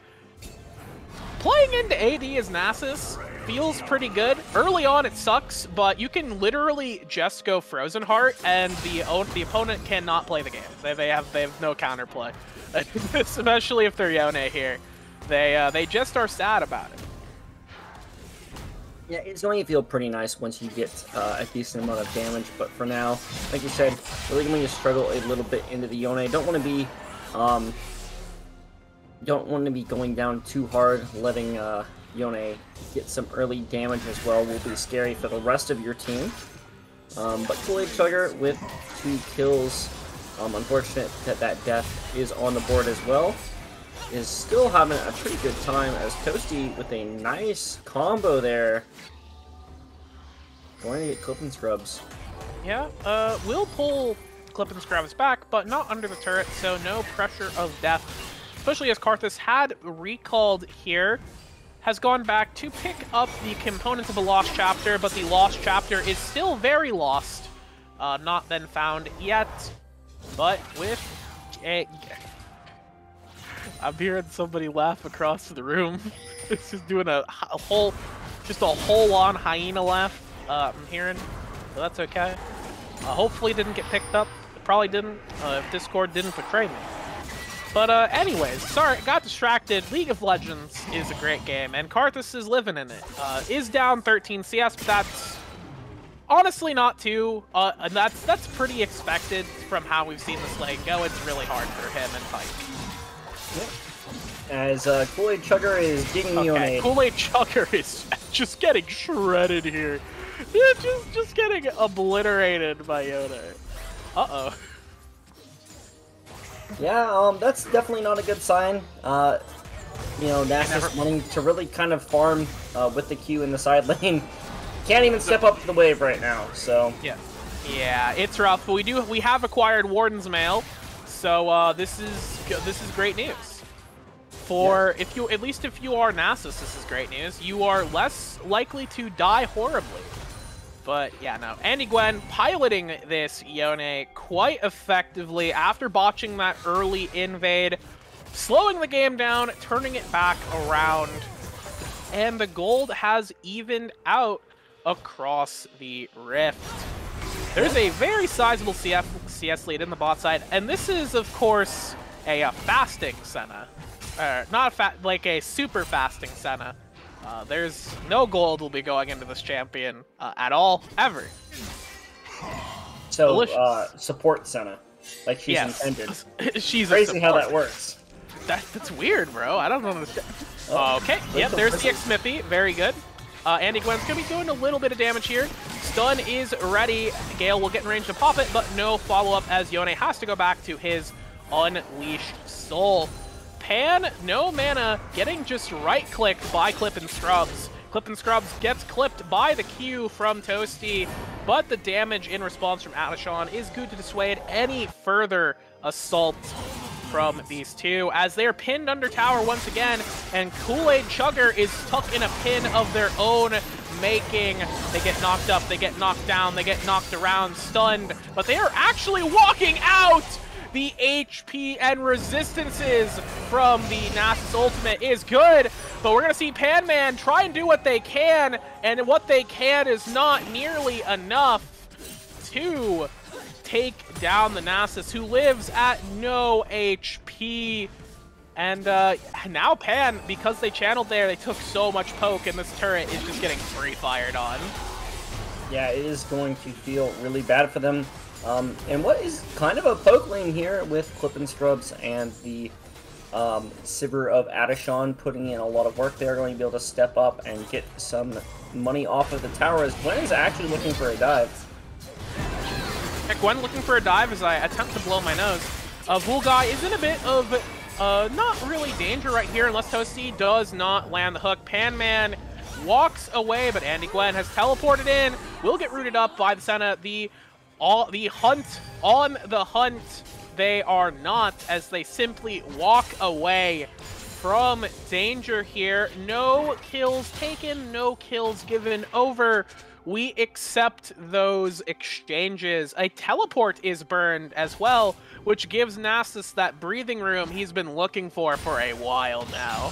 playing into AD as Nasus feels pretty good. Early on, it sucks, but you can literally just go Frozen Heart, and the opponent cannot play the game. They have no counterplay, especially if they're Yone here. They just are sad about it. Yeah, it's going to feel pretty nice once you get a decent amount of damage, but for now, like you said, really going to struggle a little bit into the Yone. Don't want to be going down too hard, letting Yone get some early damage as well will be scary for the rest of your team. But Kool-Aid Chugger with 2 kills, unfortunate that death is on the board as well, is still having a pretty good time as Toasty with a nice combo there. Going to get Clip and Scrubs. Yeah, we'll pull Clip and Scrubs back, but not under the turret, so no pressure of death. Especially as Karthus had recalled here, has gone back to pick up the components of a lost chapter, but the lost chapter is still very lost. Not been found yet, but with a... I'm hearing somebody laugh across the room. It's just doing a whole-on hyena laugh. I'm hearing, so that's okay. Hopefully it didn't get picked up. It probably didn't. If Discord didn't betray me. But anyways, sorry, got distracted. League of Legends is a great game, and Karthus is living in it. Is down 13 CS, but that's honestly not too. And that's pretty expected from how we've seen this lane go. It's really hard for him and Pike. Yep. As Kool-Aid Chugger is getting Yone. Kool-Aid Chugger is just getting shredded here. Yeah, just getting obliterated by Yone. Uh-oh. Yeah, that's definitely not a good sign. You know, Nasus wanting to really kind of farm with the Q in the side lane. Can't even step up to the wave right now, so... Yeah, it's rough, but we have acquired Warden's Mail. So this is great news. For at least if you are Nasus, this is great news. You are less likely to die horribly. But yeah, no. Andy Gwen piloting this Yone quite effectively after botching that early invade, slowing the game down, turning it back around, and the gold has evened out across the Rift. There's a very sizable CS lead in the bot side, and this is, of course, a fasting Senna. Not like a super fasting Senna. There's no gold will be going into this champion at all, ever. So, support Senna, like she's intended. She's crazy how that works. That's weird, bro. I don't understand. Okay, yep, there's the X-Smithy. Very good. Andy Gwen's going to be doing a little bit of damage here. Stun is ready. Gale will get in range to pop it, but no follow-up as Yone has to go back to his Unleashed Soul. Pan, no mana, getting just right-clicked by Clip and Scrubs. Clip and Scrubs gets clipped by the Q from Toasty, but the damage in response from Adishon is good to dissuade any further assault from these two, as they are pinned under tower once again, and Kool-Aid Chugger is stuck in a pin of their own making. They get knocked up, they get knocked down, they get knocked around, stunned, but they are actually walking out! The HP and resistances from the Nasus ultimate is good, but we're going to see Panman try and do what they can, and what they can is not nearly enough to take down the Nasus, who lives at no HP. And now Pan, because they channeled there, they took so much poke, and this turret is just getting free-fired on. Yeah, it is going to feel really bad for them. And what is kind of a poke lane here with Clip and Scrubs and the Sivir of Adishon putting in a lot of work. They're going to be able to step up and get some money off of the tower, as Gwen is actually looking for a dive. Yeah, Gwen looking for a dive as I attempt to blow my nose. Vulgai is in a bit of not really danger right here unless Toasty does not land the hook. Panman walks away, but Andy Gwen has teleported in. Will get rooted up by the Senna. The hunt on the hunt, they are not, as they simply walk away from Danger here. No kills taken, no kills given over. We accept those exchanges. A teleport is burned as well, which gives Nasus that breathing room he's been looking for a while now.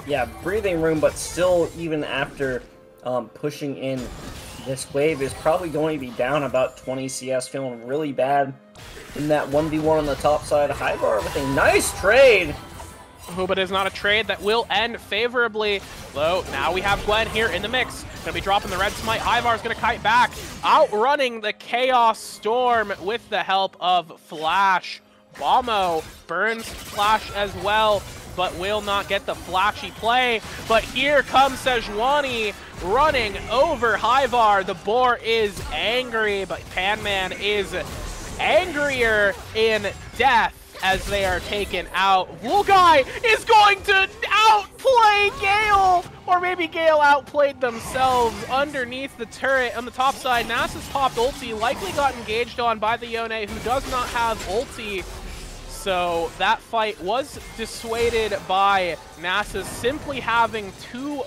Yeah, breathing room, but still, even after pushing in, this wave is probably going to be down about 20 CS, feeling really bad in that 1v1 on the top side. Hyvar with a nice trade. Oh, but it's not a trade that will end favorably. Though, now we have Gwen here in the mix. Gonna be dropping the red smite. Hyvar's gonna kite back, outrunning the Chaos Storm with the help of Flash. Bomo burns Flash as well, but will not get the flashy play. But here comes Sejuani running over Hyvar. The boar is angry, but Panman is angrier in death as they are taken out. Vulgai is going to outplay Gale! Or maybe Gale outplayed themselves underneath the turret on the top side. Nasus popped ulti, likely got engaged on by the Yone, who does not have ulti. So that fight was dissuaded by Nasus simply having too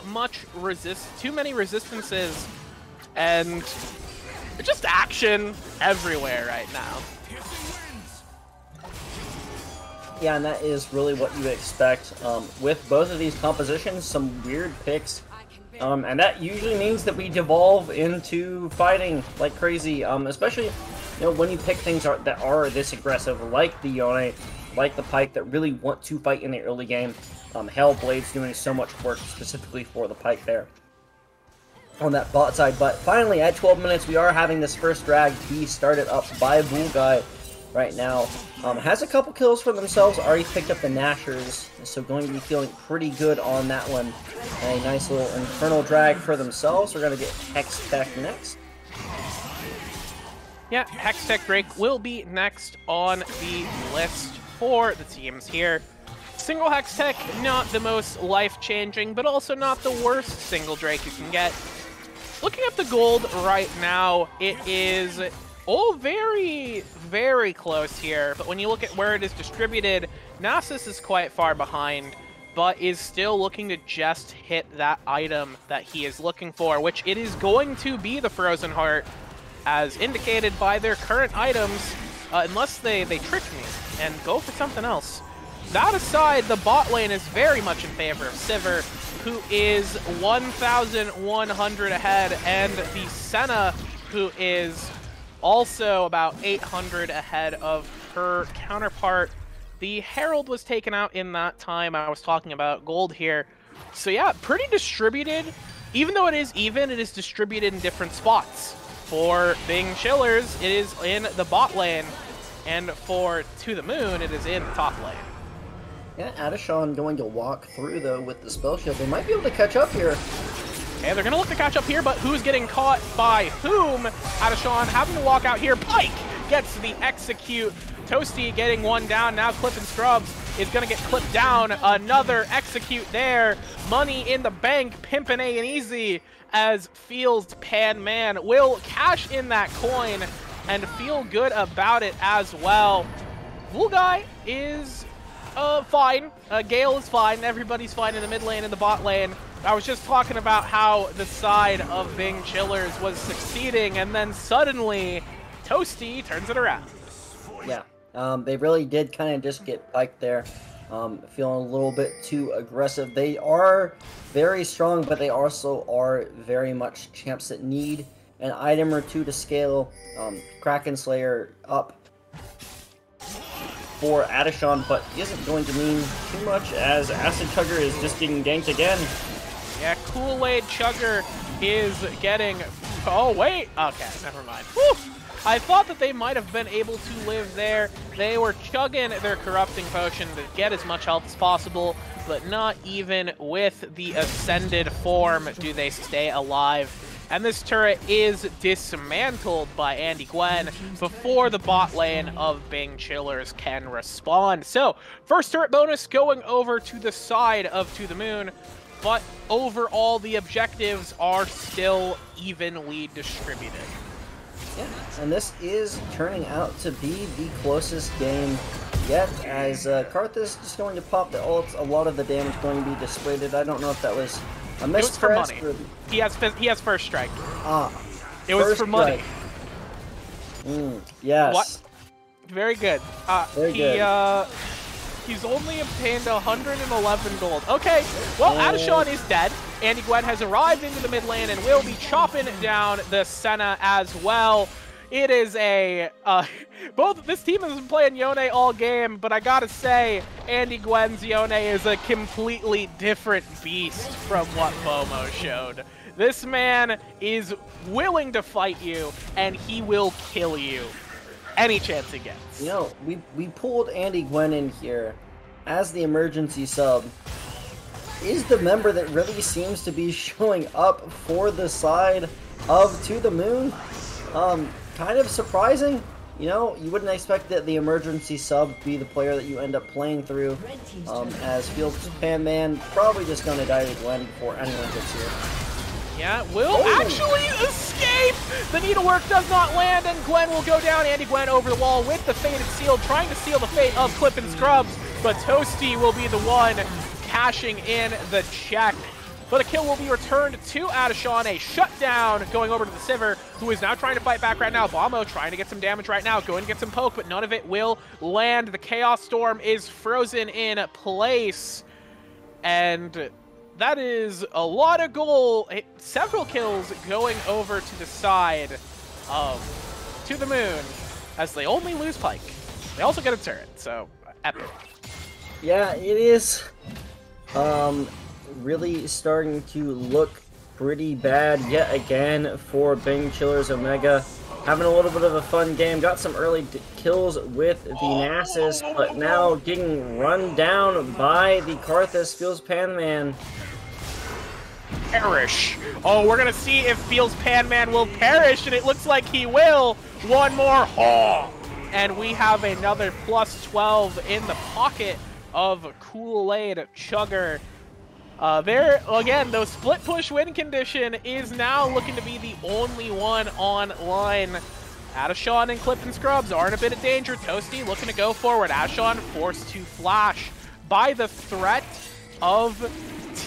many resistances, and just action everywhere right now. Yeah, and that is really what you expect. With both of these compositions, some weird picks. And that usually means that we devolve into fighting like crazy, especially when you pick things that are this aggressive, like the Yone, like the Pyke, that really want to fight in the early game. Hellblade's doing so much work specifically for the Pyke there on that bot side. But finally, at 12 minutes, we are having this first drag be started up by Vulgai right now. Has a couple kills for themselves, already picked up the Nashers, so going to be feeling pretty good on that one. And a nice little Infernal drag for themselves. We're going to get Hextech next. Yeah, Hextech Drake will be next on the list for the teams here. Single Hextech, not the most life-changing, but also not the worst single Drake you can get. Looking at the gold right now, it is all very, very close here, but when you look at where it is distributed, Nasus is quite far behind, but is still looking to just hit that item that he is looking for, which it is going to be the Frozen Heart, as indicated by their current items, unless they trick me and go for something else. That aside, the bot lane is very much in favor of Sivir, who is 1,100 ahead, and the Senna, who is also about 800 ahead of her counterpart. The Herald was taken out in that time I was talking about gold here. So yeah, pretty distributed. Even though it is even, it is distributed in different spots. For Bing Chillers, it is in the bot lane, and for To The Moon, it is in the top lane. Yeah, Adashan going to walk through, though, with the spell shield. They might be able to catch up here. Okay, they're going to look to catch up here, but who's getting caught by whom? Adashan having to walk out here. Pyke gets the execute. Toasty getting one down. Now Clip and Scrubs is going to get clipped down. Another execute there. Money in the bank. Pimpin' A and easy as Fields Panman will cash in that coin and feel good about it as well. Vulgai is fine. Gale is fine. Everybody's fine in the mid lane and the bot lane. I was just talking about how the side of Bing Chillers was succeeding, and then suddenly Toasty turns it around. Yeah, they really did kind of just get piked there, feeling a little bit too aggressive. They are very strong, but they also are very much champs that need an item or two to scale. Kraken Slayer up for Adashan, but isn't going to mean too much as Acid Chugger is just getting ganked again. Yeah, Kool-Aid Chugger is getting... Oh, wait! Okay, never mind. Whew! I thought that they might have been able to live there. They were chugging their Corrupting Potion to get as much health as possible, but not even with the Ascended form do they stay alive. And this turret is dismantled by Andy Gwen before the bot lane of Bing Chillers can respond. So, first turret bonus going over to the side of To The Moon, but overall the objectives are still evenly distributed. Yeah, and this is turning out to be the closest game yet, as Karthus is just going to pop the ults. A lot of the damage going to be dissipated. I don't know if that was a mispress. It was for money. He has first strike. It was for money. Yes. What? Very good. Very good. He's only obtained 111 gold. Okay, well, Adashawn is dead. Andy Gwen has arrived into the mid lane and will be chopping down the Senna as well. It is a, this team has been playing Yone all game, but I gotta say, Andy Gwen's Yone is a completely different beast from what Bomo showed. This man is willing to fight you, and he will kill you any chance he gets. You know, we pulled Andy Gwen in here as the emergency sub. Is the member that really seems to be showing up for the side of To The Moon. Kind of surprising. You know, you wouldn't expect that the emergency sub be the player that you end up playing through. As Fields Pan-Man probably just going to die to Gwen before anyone gets here. Yeah, will actually escape! The needlework does not land, and Gwen will go down. Andy Gwen over the wall with the Fated Seal, trying to seal the fate of Clip and Scrubs, but Toasty will be the one cashing in the check. But a kill will be returned to Adashawn, a shutdown going over to the Sivir, who is now trying to fight back right now. Bomo trying to get some damage right now, going to get some poke, but none of it will land. The Chaos Storm is frozen in place, and that is a lot of several kills going over to the side of To The Moon, as they only lose Pyke. They also get a turret, so epic. Yeah, it is really starting to look pretty bad yet again for Bing Chillers Omega. Having a little bit of a fun game. Got some early kills with the Nasus, but now getting run down by the Karthus Fields Pan-Man. Perish. Oh, we're gonna see if Fields Pan-Man will perish, and it looks like he will. One more. Oh. And we have another plus 12 in the pocket of Kool-Aid Chugger. There, again, the split push win condition is now looking to be the only one online. Adashawn and Clip and Scrubs are in a bit of danger. Toasty looking to go forward. Adashawn forced to flash by the threat of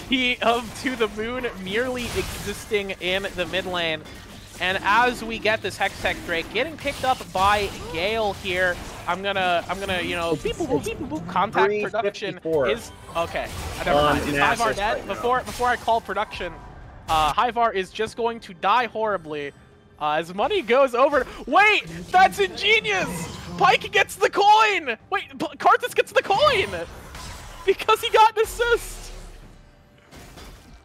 To The Moon merely existing in the mid lane. And as we get this Hextech Drake getting picked up by Gale here, I'm gonna, you know, beep boop beep boop boop. Contact production is okay. Never mind. Is Hyvar dead? Before I call production, Hyvar is just going to die horribly. As money goes over. Wait, that's ingenious. Pyke gets the coin. Wait, Karthus gets the coin because he got an assist.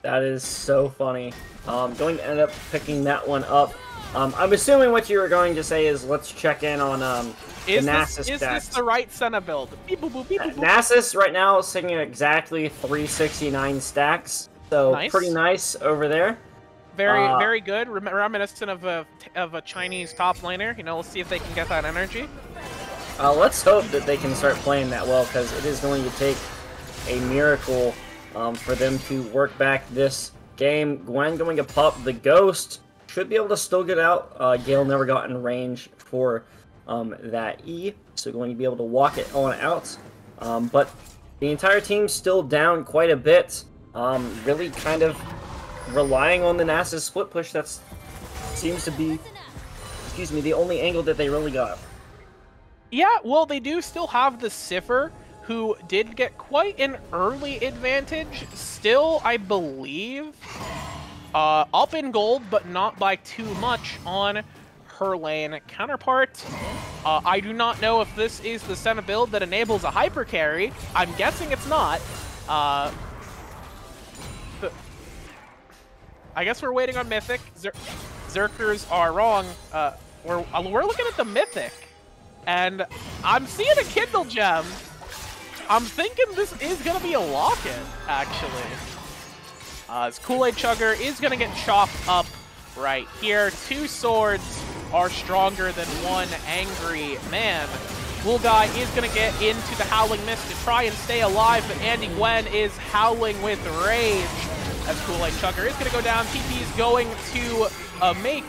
That is so funny. Going to end up picking that one up. I'm assuming what you were going to say is let's check in on the Nasus Is this the right Senna build? Beep, boop, boop, beep, boop, boop. Nasus right now is sitting at exactly 369 stacks, so nice. Pretty nice over there. Very good. Reminiscent of a Chinese top laner. You know, let's see if they can get that energy. Let's hope that they can start playing that well, because it is going to take a miracle for them to work back this game. Gwen going to pop the Ghost. Should be able to still get out. Gale never got in range for that E, so going to be able to walk it on out. But the entire team's still down quite a bit. Really kind of relying on the Nasus split push. That seems to be, excuse me, the only angle that they really got. Yeah, well, they do still have the Sivir, who did get quite an early advantage. Still, I believe, up in gold, but not by too much on her lane counterpart. I do not know if this is the Senna build that enables a hyper carry. I'm guessing it's not. I guess we're waiting on Mythic. Zerkers are wrong. We're looking at the Mythic, and I'm seeing a Kindle Gem. I'm thinking this is going to be a lock-in, actually. As Kool-Aid Chugger is going to get chopped up right here. Two swords are stronger than one angry man. Wool Guy is going to get into the Howling Mist to try and stay alive, but Andy Gwen is howling with rage. As Kool-Aid Chugger is going to go down. TP is going to make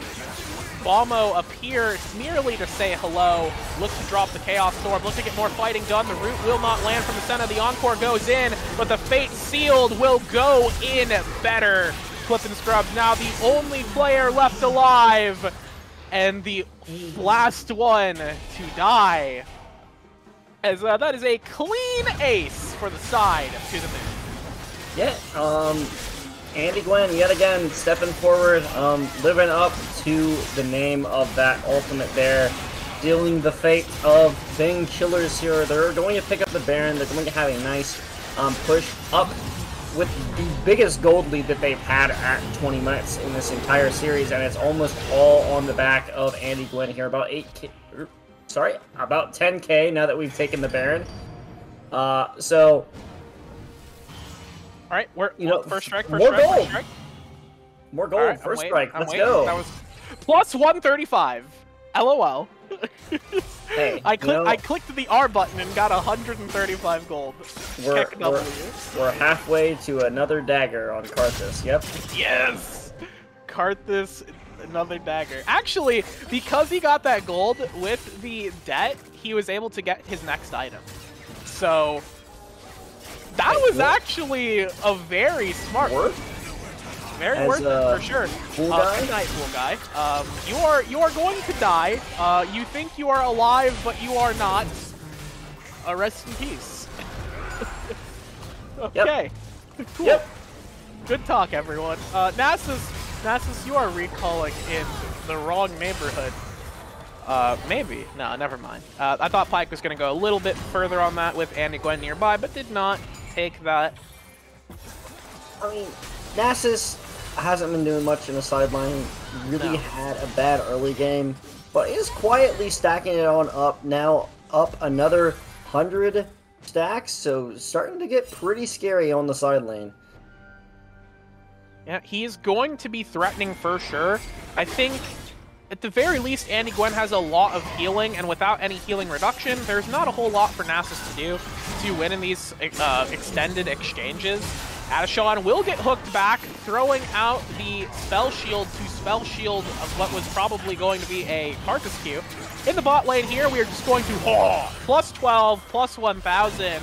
Bombo appear merely to say hello. Look to drop the Chaos Storm. Look to get more fighting done. The root will not land from the center. The Encore goes in, but the Fate Sealed will go in better. Clip and Scrubs now the only player left alive, and the last one to die. As that is a clean ace for the side to the moon. Yeah, Andy Gwen yet again stepping forward, living up to the name of that ultimate there, dealing the fate of Bing Chillers here. They're going to pick up the Baron. They're going to have a nice push up with the biggest gold lead that they've had at 20 minutes in this entire series, and it's almost all on the back of Andy Gwen here. About 8K, sorry, about 10K now that we've taken the Baron. So. All right, we're first strike, More gold. First strike. More gold, Right, first strike, let's waiting. go. That was plus 135. LOL. Hey, I clicked the R button and got 135 gold. We're halfway to another dagger on Karthus, yep. Yes! Karthus, another dagger. Actually, because he got that gold with the debt, he was able to get his next item. So that was actually a very smart move. Very worth it, for sure. Fool guy? Good night, fool guy. You are going to die. You think you are alive, but you are not. Rest in peace. Okay. Yep. Cool. Yep. Good talk, everyone. Nasus, you are recalling in the wrong neighborhood. Maybe. No, never mind. I thought Pike was going to go a little bit further on that with Andy Gwen nearby, but did not take that. I mean, Nasus hasn't been doing much in the sideline. Really had a bad early game, but is quietly stacking it on up now, up another 100 stacks. So starting to get pretty scary on the side lane. Yeah, he is going to be threatening for sure. I think at the very least, Andy Gwen has a lot of healing, and without any healing reduction, there's not a whole lot for Nasus to do to win in these extended exchanges. Adashawn will get hooked back, throwing out the spell shield to spell shield of what was probably going to be a Karthus Q. In the bot lane here, we are just going to plus 12, plus 1,000.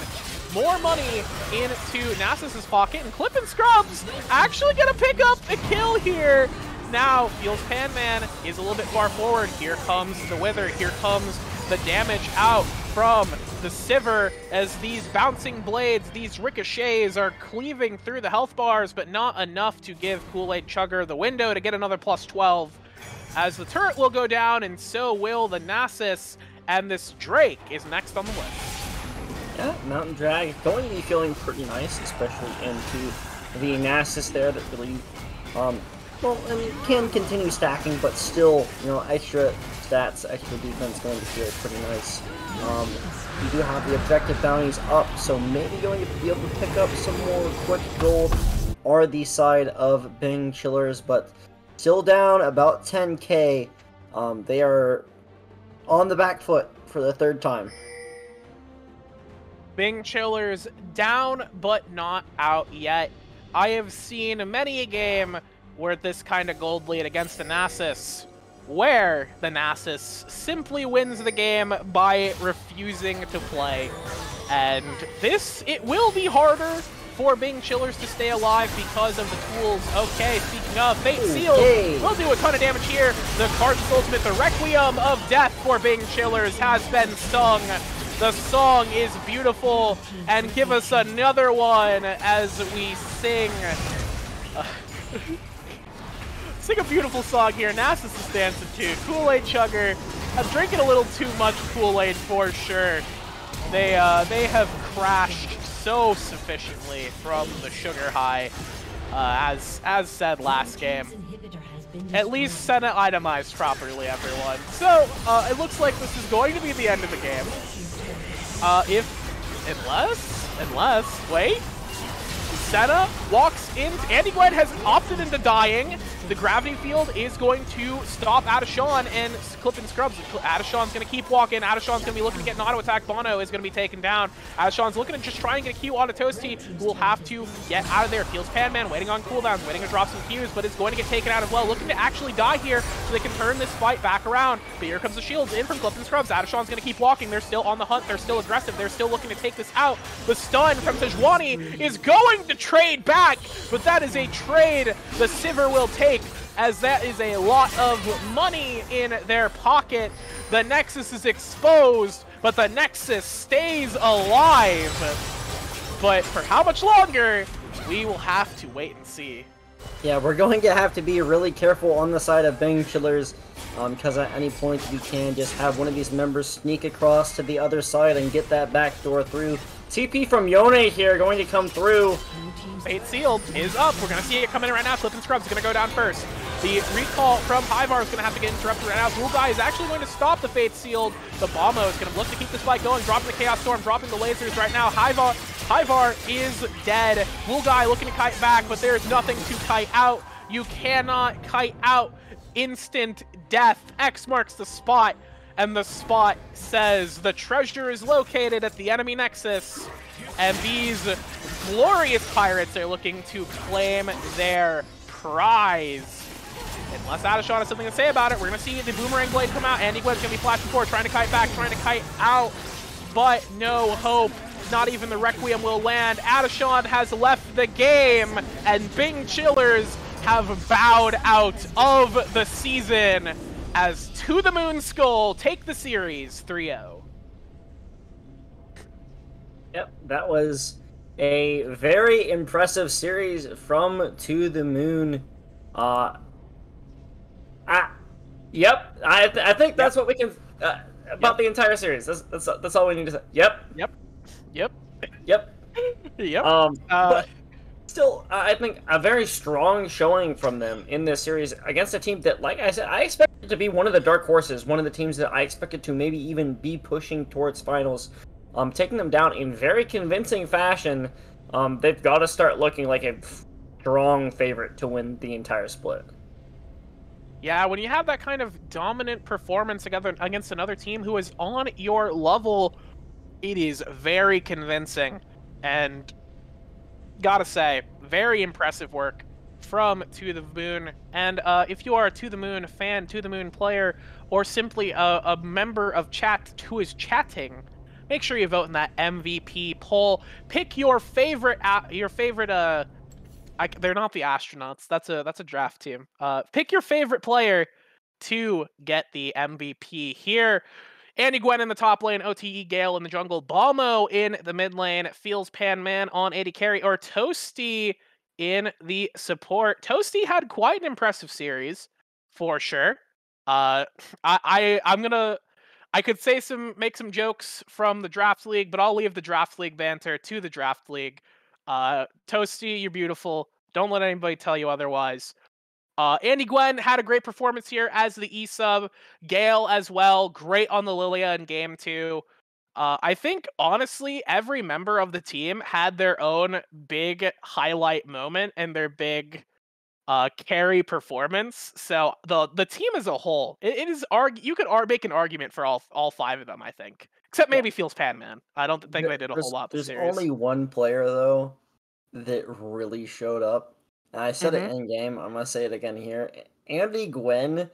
More money into Nasus's pocket, and Clip and Scrubs actually gonna pick up a kill here. Now, feels Panman is a little bit far forward. Here comes the Wither. Here comes the damage out from the Sivir as these bouncing blades, these ricochets are cleaving through the health bars, but not enough to give Kool-Aid Chugger the window to get another plus 12. As the turret will go down, and so will the Nasus, and this Drake is next on the list. Yeah, Mountain Drag going to be feeling pretty nice, especially into the Nasus there that really, well, I mean, can continue stacking, but still, you know, extra stats, extra defense going to feel pretty nice. You do have the objective bounties up, so maybe going to be able to pick up some more quick gold or the side of Bing Chillers, but still down about 10K. They are on the back foot for the third time. Bing Chillers down, but not out yet. I have seen many a game where this kind of gold lead against the Nasus, where the Nasus simply wins the game by refusing to play. And this, it will be harder for Bing Chillers to stay alive because of the tools. Okay, speaking of, Fate Sealed will do a ton of damage here. The Karthus Ultimate, the Requiem of Death for Bing Chillers has been sung. The song is beautiful, and give us another one as we sing. Sing a beautiful song here. Nasus is dancing too. Kool-Aid Chugger. I'm drinking a little too much Kool-Aid for sure. They have crashed so sufficiently from the sugar high, as said last game. At least send it itemized properly, everyone. So it looks like this is going to be the end of the game. Unless, wait. Senna walks in. Andy Gwen has opted into dying. the gravity field is going to stop Adashawn and clipping Scrubs. Adashawn's going to keep walking. Adashawn's going to be looking to get an auto attack. Bono is going to be taken down. Adashawn's looking to just try and get a Q onto Toasty, who will have to get out of there. Feels Panman waiting on cooldowns, waiting to drop some Qs, but is going to get taken out as well. Looking to actually die here so they can turn this fight back around. But here comes the shields in from Clifton Scrubs. Adashawn's going to keep walking. They're still on the hunt. They're still aggressive. They're still looking to take this out. The stun from Sejuani is going to trade back, but that is a trade the Sivir will take, as that is a lot of money in their pocket. The Nexus is exposed, but the Nexus stays alive. But for how much longer, we will have to wait and see. Yeah, we're going to have to be really careful on the side of Bang Chillers, because at any point we can just have one of these members sneak across to the other side and get that backdoor through. TP from Yone here going to come through. Fate Sealed is up. We're going to see it coming in right now. Clifton Scrubs is going to go down first. The recall from Hyvar is going to have to get interrupted right now. Guy is actually going to stop the Fate Sealed. The Bombo is going to look to keep this fight going, dropping the Chaos Storm, dropping the lasers right now. Hyvar is dead. Guy looking to kite back, but there's nothing to kite out. You cannot kite out. Instant death. X marks the spot, and the spot says the treasure is located at the enemy Nexus, and these glorious pirates are looking to claim their prize. Unless Adashawn has something to say about it, we're going to see the Boomerang Blade come out. Andy Gwen's going to be flashing forward, trying to kite back, trying to kite out, but no hope. Not even the Requiem will land. Adashawn has left the game, and Bing Chillers have bowed out of the season as To The Moon Skull take the series 3-0. Yep, that was a very impressive series from To The Moon. Yep, I think that's what we can about the entire series. That's all we need to say. Yep. But still, I think a very strong showing from them in this series against a team that, like I said, I expected to be one of the dark horses, one of the teams that I expected to maybe even be pushing towards finals. Taking them down in very convincing fashion. They've got to start looking like a strong favorite to win the entire split. Yeah, when you have that kind of dominant performance against another team who is on your level, it is very convincing. And gotta say, very impressive work from To The Moon. And if you are a To The Moon fan, To The Moon player, or simply a member of chat who is chatting, make sure you vote in that MVP poll. Pick your favorite they're not the astronauts. That's a draft team. Pick your favorite player to get the MVP here. Andy Gwen in the top lane, OTE Gale in the jungle, Balmo in the mid lane, Feels Pan Man on AD carry, or Toasty in the support. Toasty had quite an impressive series, for sure. I could make some jokes from the draft league, but I'll leave the draft league banter to the draft league. Toasty, you're beautiful. Don't let anybody tell you otherwise. Andy Gwen had a great performance here as the E-sub. Gale as well. Great on the Lilia in game 2. I think, honestly, every member of the team had their own big highlight moment and their big carry performance. So the team as a whole, you could make an argument for all 5 of them, I think. Except maybe Feels Pan Man. I don't think they did a whole lot this series. There's only one player, though, that really showed up. And I said it in game. I'm going to say it again here. Andy Gwen,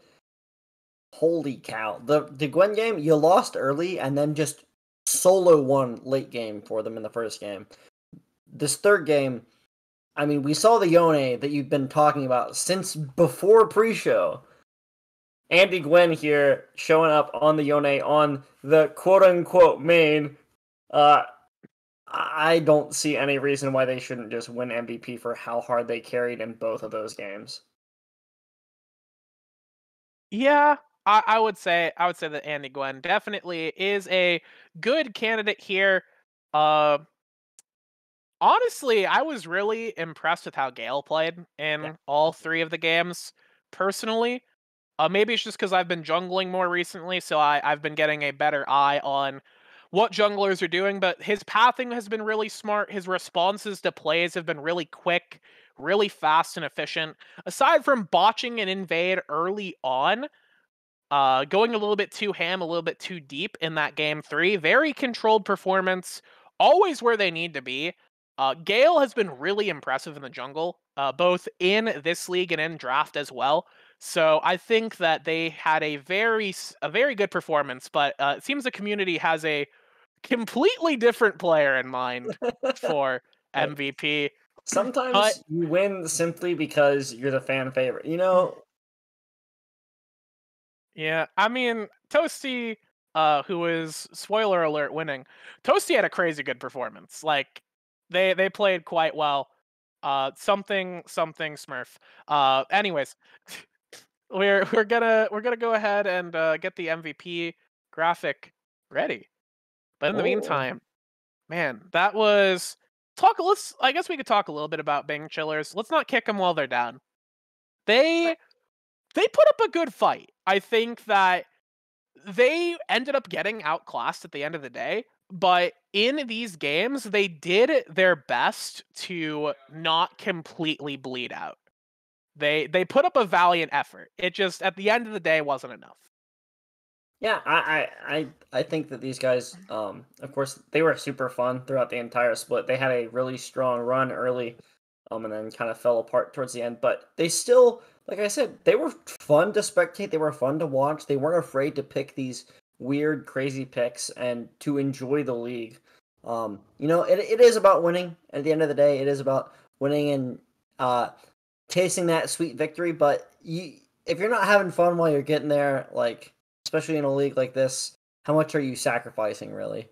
holy cow. The Gwen game, you lost early and then just solo won late game for them in the first game. This third game, I mean, we saw the Yone that you've been talking about since before pre-show. Andy Gwen here showing up on the Yone on the quote-unquote main. I don't see any reason why they shouldn't just win MVP for how hard they carried in both of those games. Yeah, I would say that Andy Gwen definitely is a good candidate here. Honestly, I was really impressed with how Gale played in all 3 of the games, personally. Maybe it's just because I've been jungling more recently, so I've been getting a better eye on what junglers are doing, but his pathing has been really smart. His responses to plays have been really quick, really fast and efficient. Aside from botching an invade early on, going a little bit too ham, a little bit too deep in that game 3, very controlled performance, always where they need to be. Gale has been really impressive in the jungle, both in this league and in draft as well. So I think that they had a very good performance, but it seems the community has a completely different player in mind for Hey, MVP. But sometimes you win simply because you're the fan favorite. You know, yeah, I mean, Toasty, who is, spoiler alert, winning. Toasty had a crazy good performance. Like, they played quite well. Something Smurf. Anyways, we're gonna go ahead and get the MVP graphic ready. But in the oh, meantime, man, that was talk. Let's. I guess we could talk a little bit about Bang Chillers. Let's not kick them while they're down. They they put up a good fight. I think that they ended up getting outclassed at the end of the day, but in these games, they did their best to not completely bleed out. They put up a valiant effort. It just at the end of the day wasn't enough. yeah. I think that these guys, of course, they were super fun throughout the entire split. They had a really strong run early, and then kind of fell apart towards the end. But they still, like I said, they were fun to spectate. They were fun to watch. They weren't afraid to pick these weird, crazy picks and to enjoy the league. It is about winning. At the end of the day, it is about winning and chasing that sweet victory. But if you're not having fun while you're getting there, like especially in a league like this, how much are you sacrificing, really?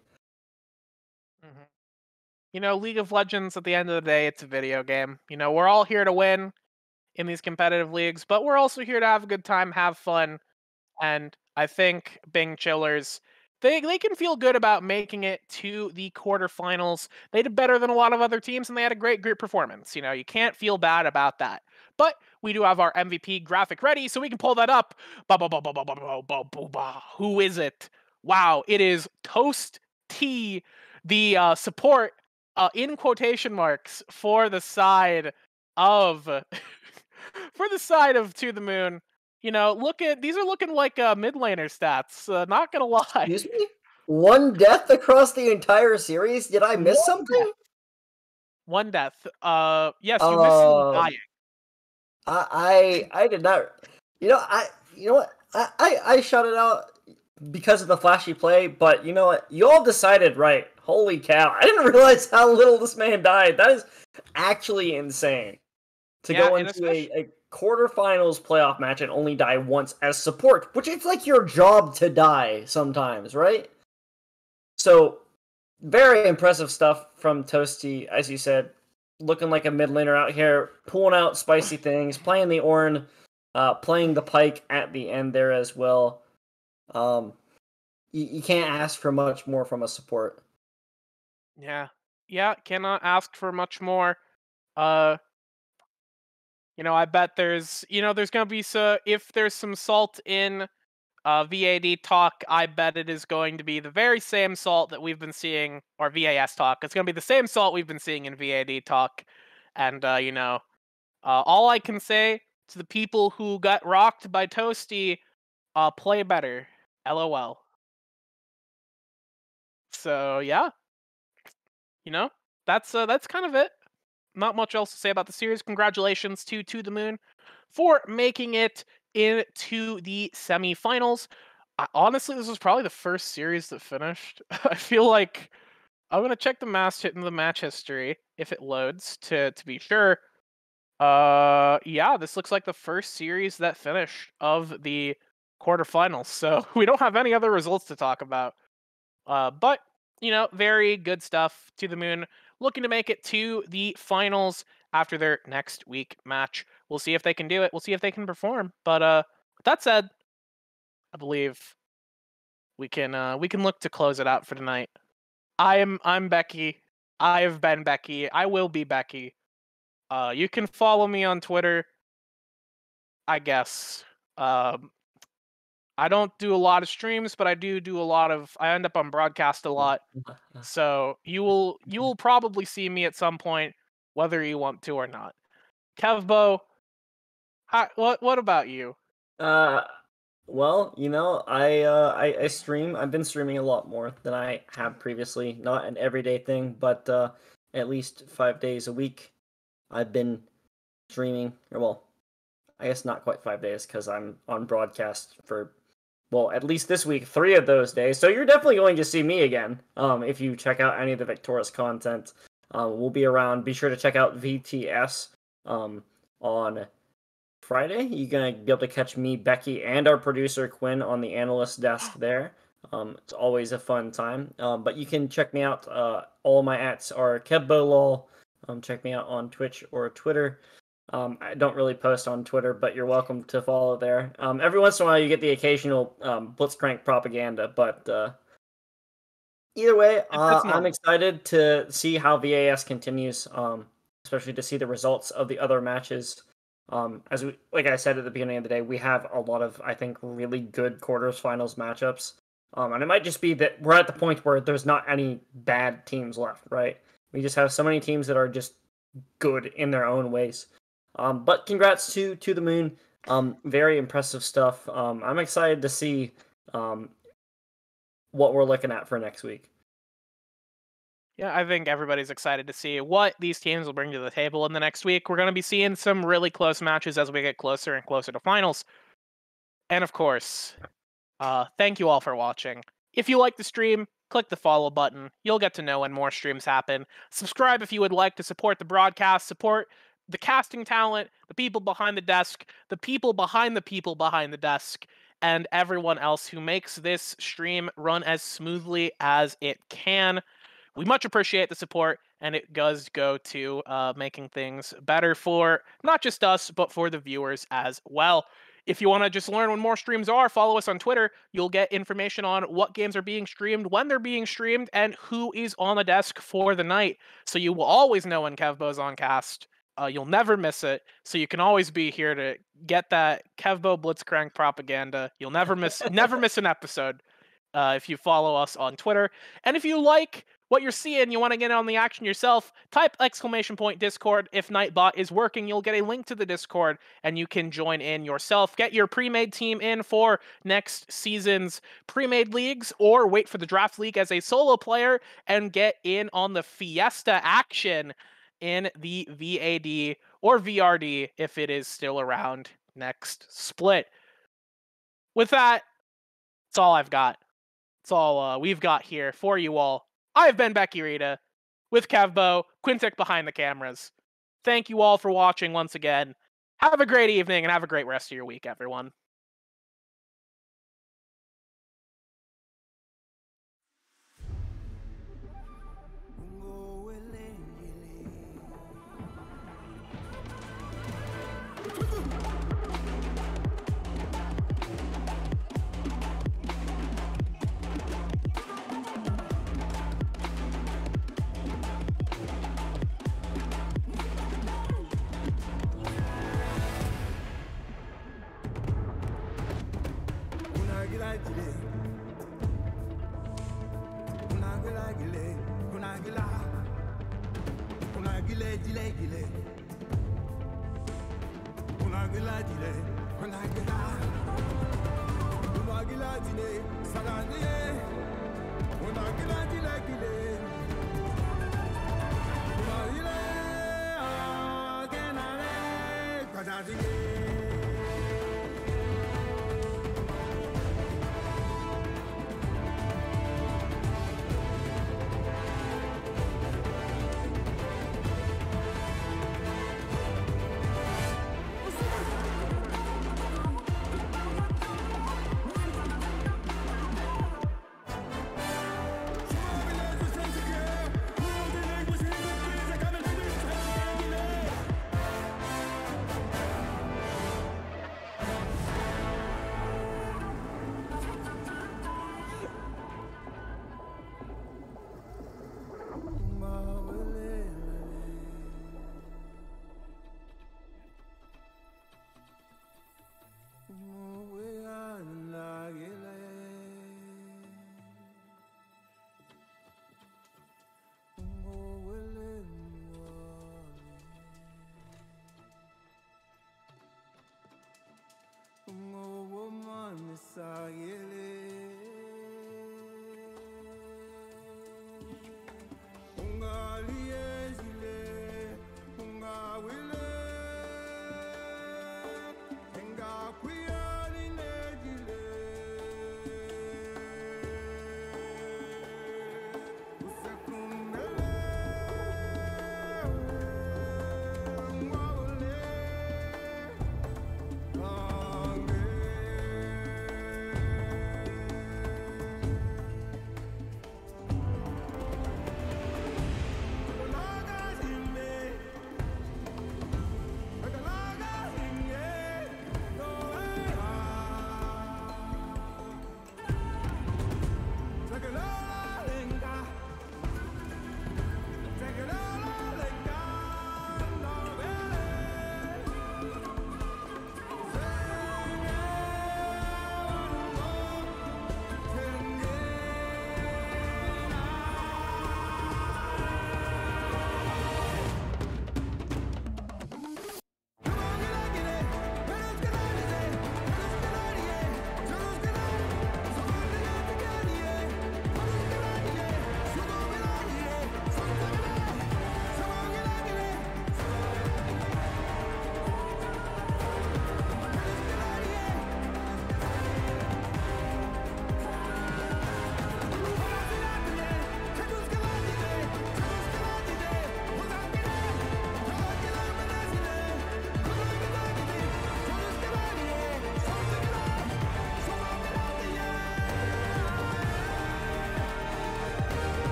Mhm. League of Legends, at the end of the day, it's a video game. We're all here to win in these competitive leagues, but we're also here to have a good time, have fun, and I think Bing Chillers, they can feel good about making it to the quarterfinals. They did better than a lot of other teams, and they had a great group performance. You can't feel bad about that. But we do have our MVP graphic ready, so we can pull that up. Ba ba ba ba ba ba ba ba ba ba. Who is it? Wow, it is Toast T, the support in quotation marks for the side of for the side of To the Moon. Look at these are looking like mid laner stats. Not gonna lie. Excuse me? One death across the entire series? Did I miss One death. something? One death. Yes, you missed them Um, dying. I did not. You know what? I shut it out because of the flashy play, but you know what? You all decided right. Holy cow! I didn't realize how little this man died. That is actually insane. To Yeah, go and into especially a quarterfinals playoff match and only die once as support, which it's like your job to die sometimes, right? So very impressive stuff from Toasty, as you said, looking like a mid laner out here, pulling out spicy things, playing the Ornn, playing the Pike at the end there as well. Um, you can't ask for much more from a support. yeah, cannot ask for much more. Uh, I bet there's gonna be if there's some salt in VAD talk, I bet it is going to be the very same salt that we've been seeing, or VAS talk. It's going to be the same salt we've been seeing in VAD talk. And, all I can say to the people who got rocked by Toasty, play better. LOL. So, yeah, you know, that's kind of it. Not much else to say about the series. Congratulations to the Moon for making it into the semifinals. Honestly, this was probably the first series that finished. I feel like I'm gonna check the match history if it loads to be sure. Yeah, this looks like the first series that finished of the quarterfinals. So we don't have any other results to talk about. But very good stuff to the Moon. Looking to make it to the finals after their next week match. We'll see if they can do it. We'll see if they can perform. But with that said, I believe we can look to close it out for tonight. I'm Becky. I have been Becky. I will be Becky. You can follow me on Twitter, I guess. Um, I don't do a lot of streams, but I do a lot of. I end up on broadcast a lot. So you will probably see me at some point, whether you want to or not. Kevbo, what about you? Well, I stream. I've been streaming a lot more than I have previously. Not an everyday thing, but at least 5 days a week. I've been streaming. Well, I guess not quite 5 days because I'm on broadcast for, well, at least this week, 3 of those days. So you're definitely going to see me again. If you check out any of the Victoris content, we'll be around. Be sure to check out VTS on Friday. You're going to be able to catch me, Becky, and our producer, Quinn, on the analyst desk there. It's always a fun time. But you can check me out. All my ats are KevboLol. Check me out on Twitch or Twitter. I don't really post on Twitter, but you're welcome to follow there. Every once in a while, you get the occasional Blitzcrank propaganda, but either way, I'm excited to see how VAS continues, especially to see the results of the other matches. Like I said at the beginning of the day, we have a lot of, I think, really good quarterfinals matchups. And it might just be that we're at the point where there's not any bad teams left, right? We just have so many teams that are just good in their own ways. But congrats to the Moon. Very impressive stuff. I'm excited to see what we're looking at for next week. Yeah, I think everybody's excited to see what these teams will bring to the table in the next week. We're going to be seeing some really close matches as we get closer and closer to finals. And of course, thank you all for watching. If you like the stream, click the follow button. You'll get to know when more streams happen. Subscribe if you would like to support the broadcast, support the casting talent, the people behind the desk, the people behind the desk, and everyone else who makes this stream run as smoothly as it can. We much appreciate the support, and it does go to making things better for not just us, but for the viewers as well. If you want to just learn when more streams are, follow us on Twitter. You'll get information on what games are being streamed, when they're being streamed, and who is on the desk for the night. So you will always know when Kevbo's on cast. You'll never miss it. So you can always be here to get that Kevbo Blitzcrank propaganda. You'll never miss an episode if you follow us on Twitter. And if you like what you're seeing, you want to get on the action yourself, type !Discord. If Nightbot is working, you'll get a link to the Discord and you can join in yourself. Get your pre-made team in for next season's pre-made leagues, or wait for the draft league as a solo player and get in on the Fiesta action in the VAD or VRD if it is still around next split. With that, that's all I've got. That's all we've got here for you all. I've been Becky Rita with Kevbo, Quintic behind the cameras. Thank you all for watching once again. Have a great evening and have a great rest of your week, everyone. Gila,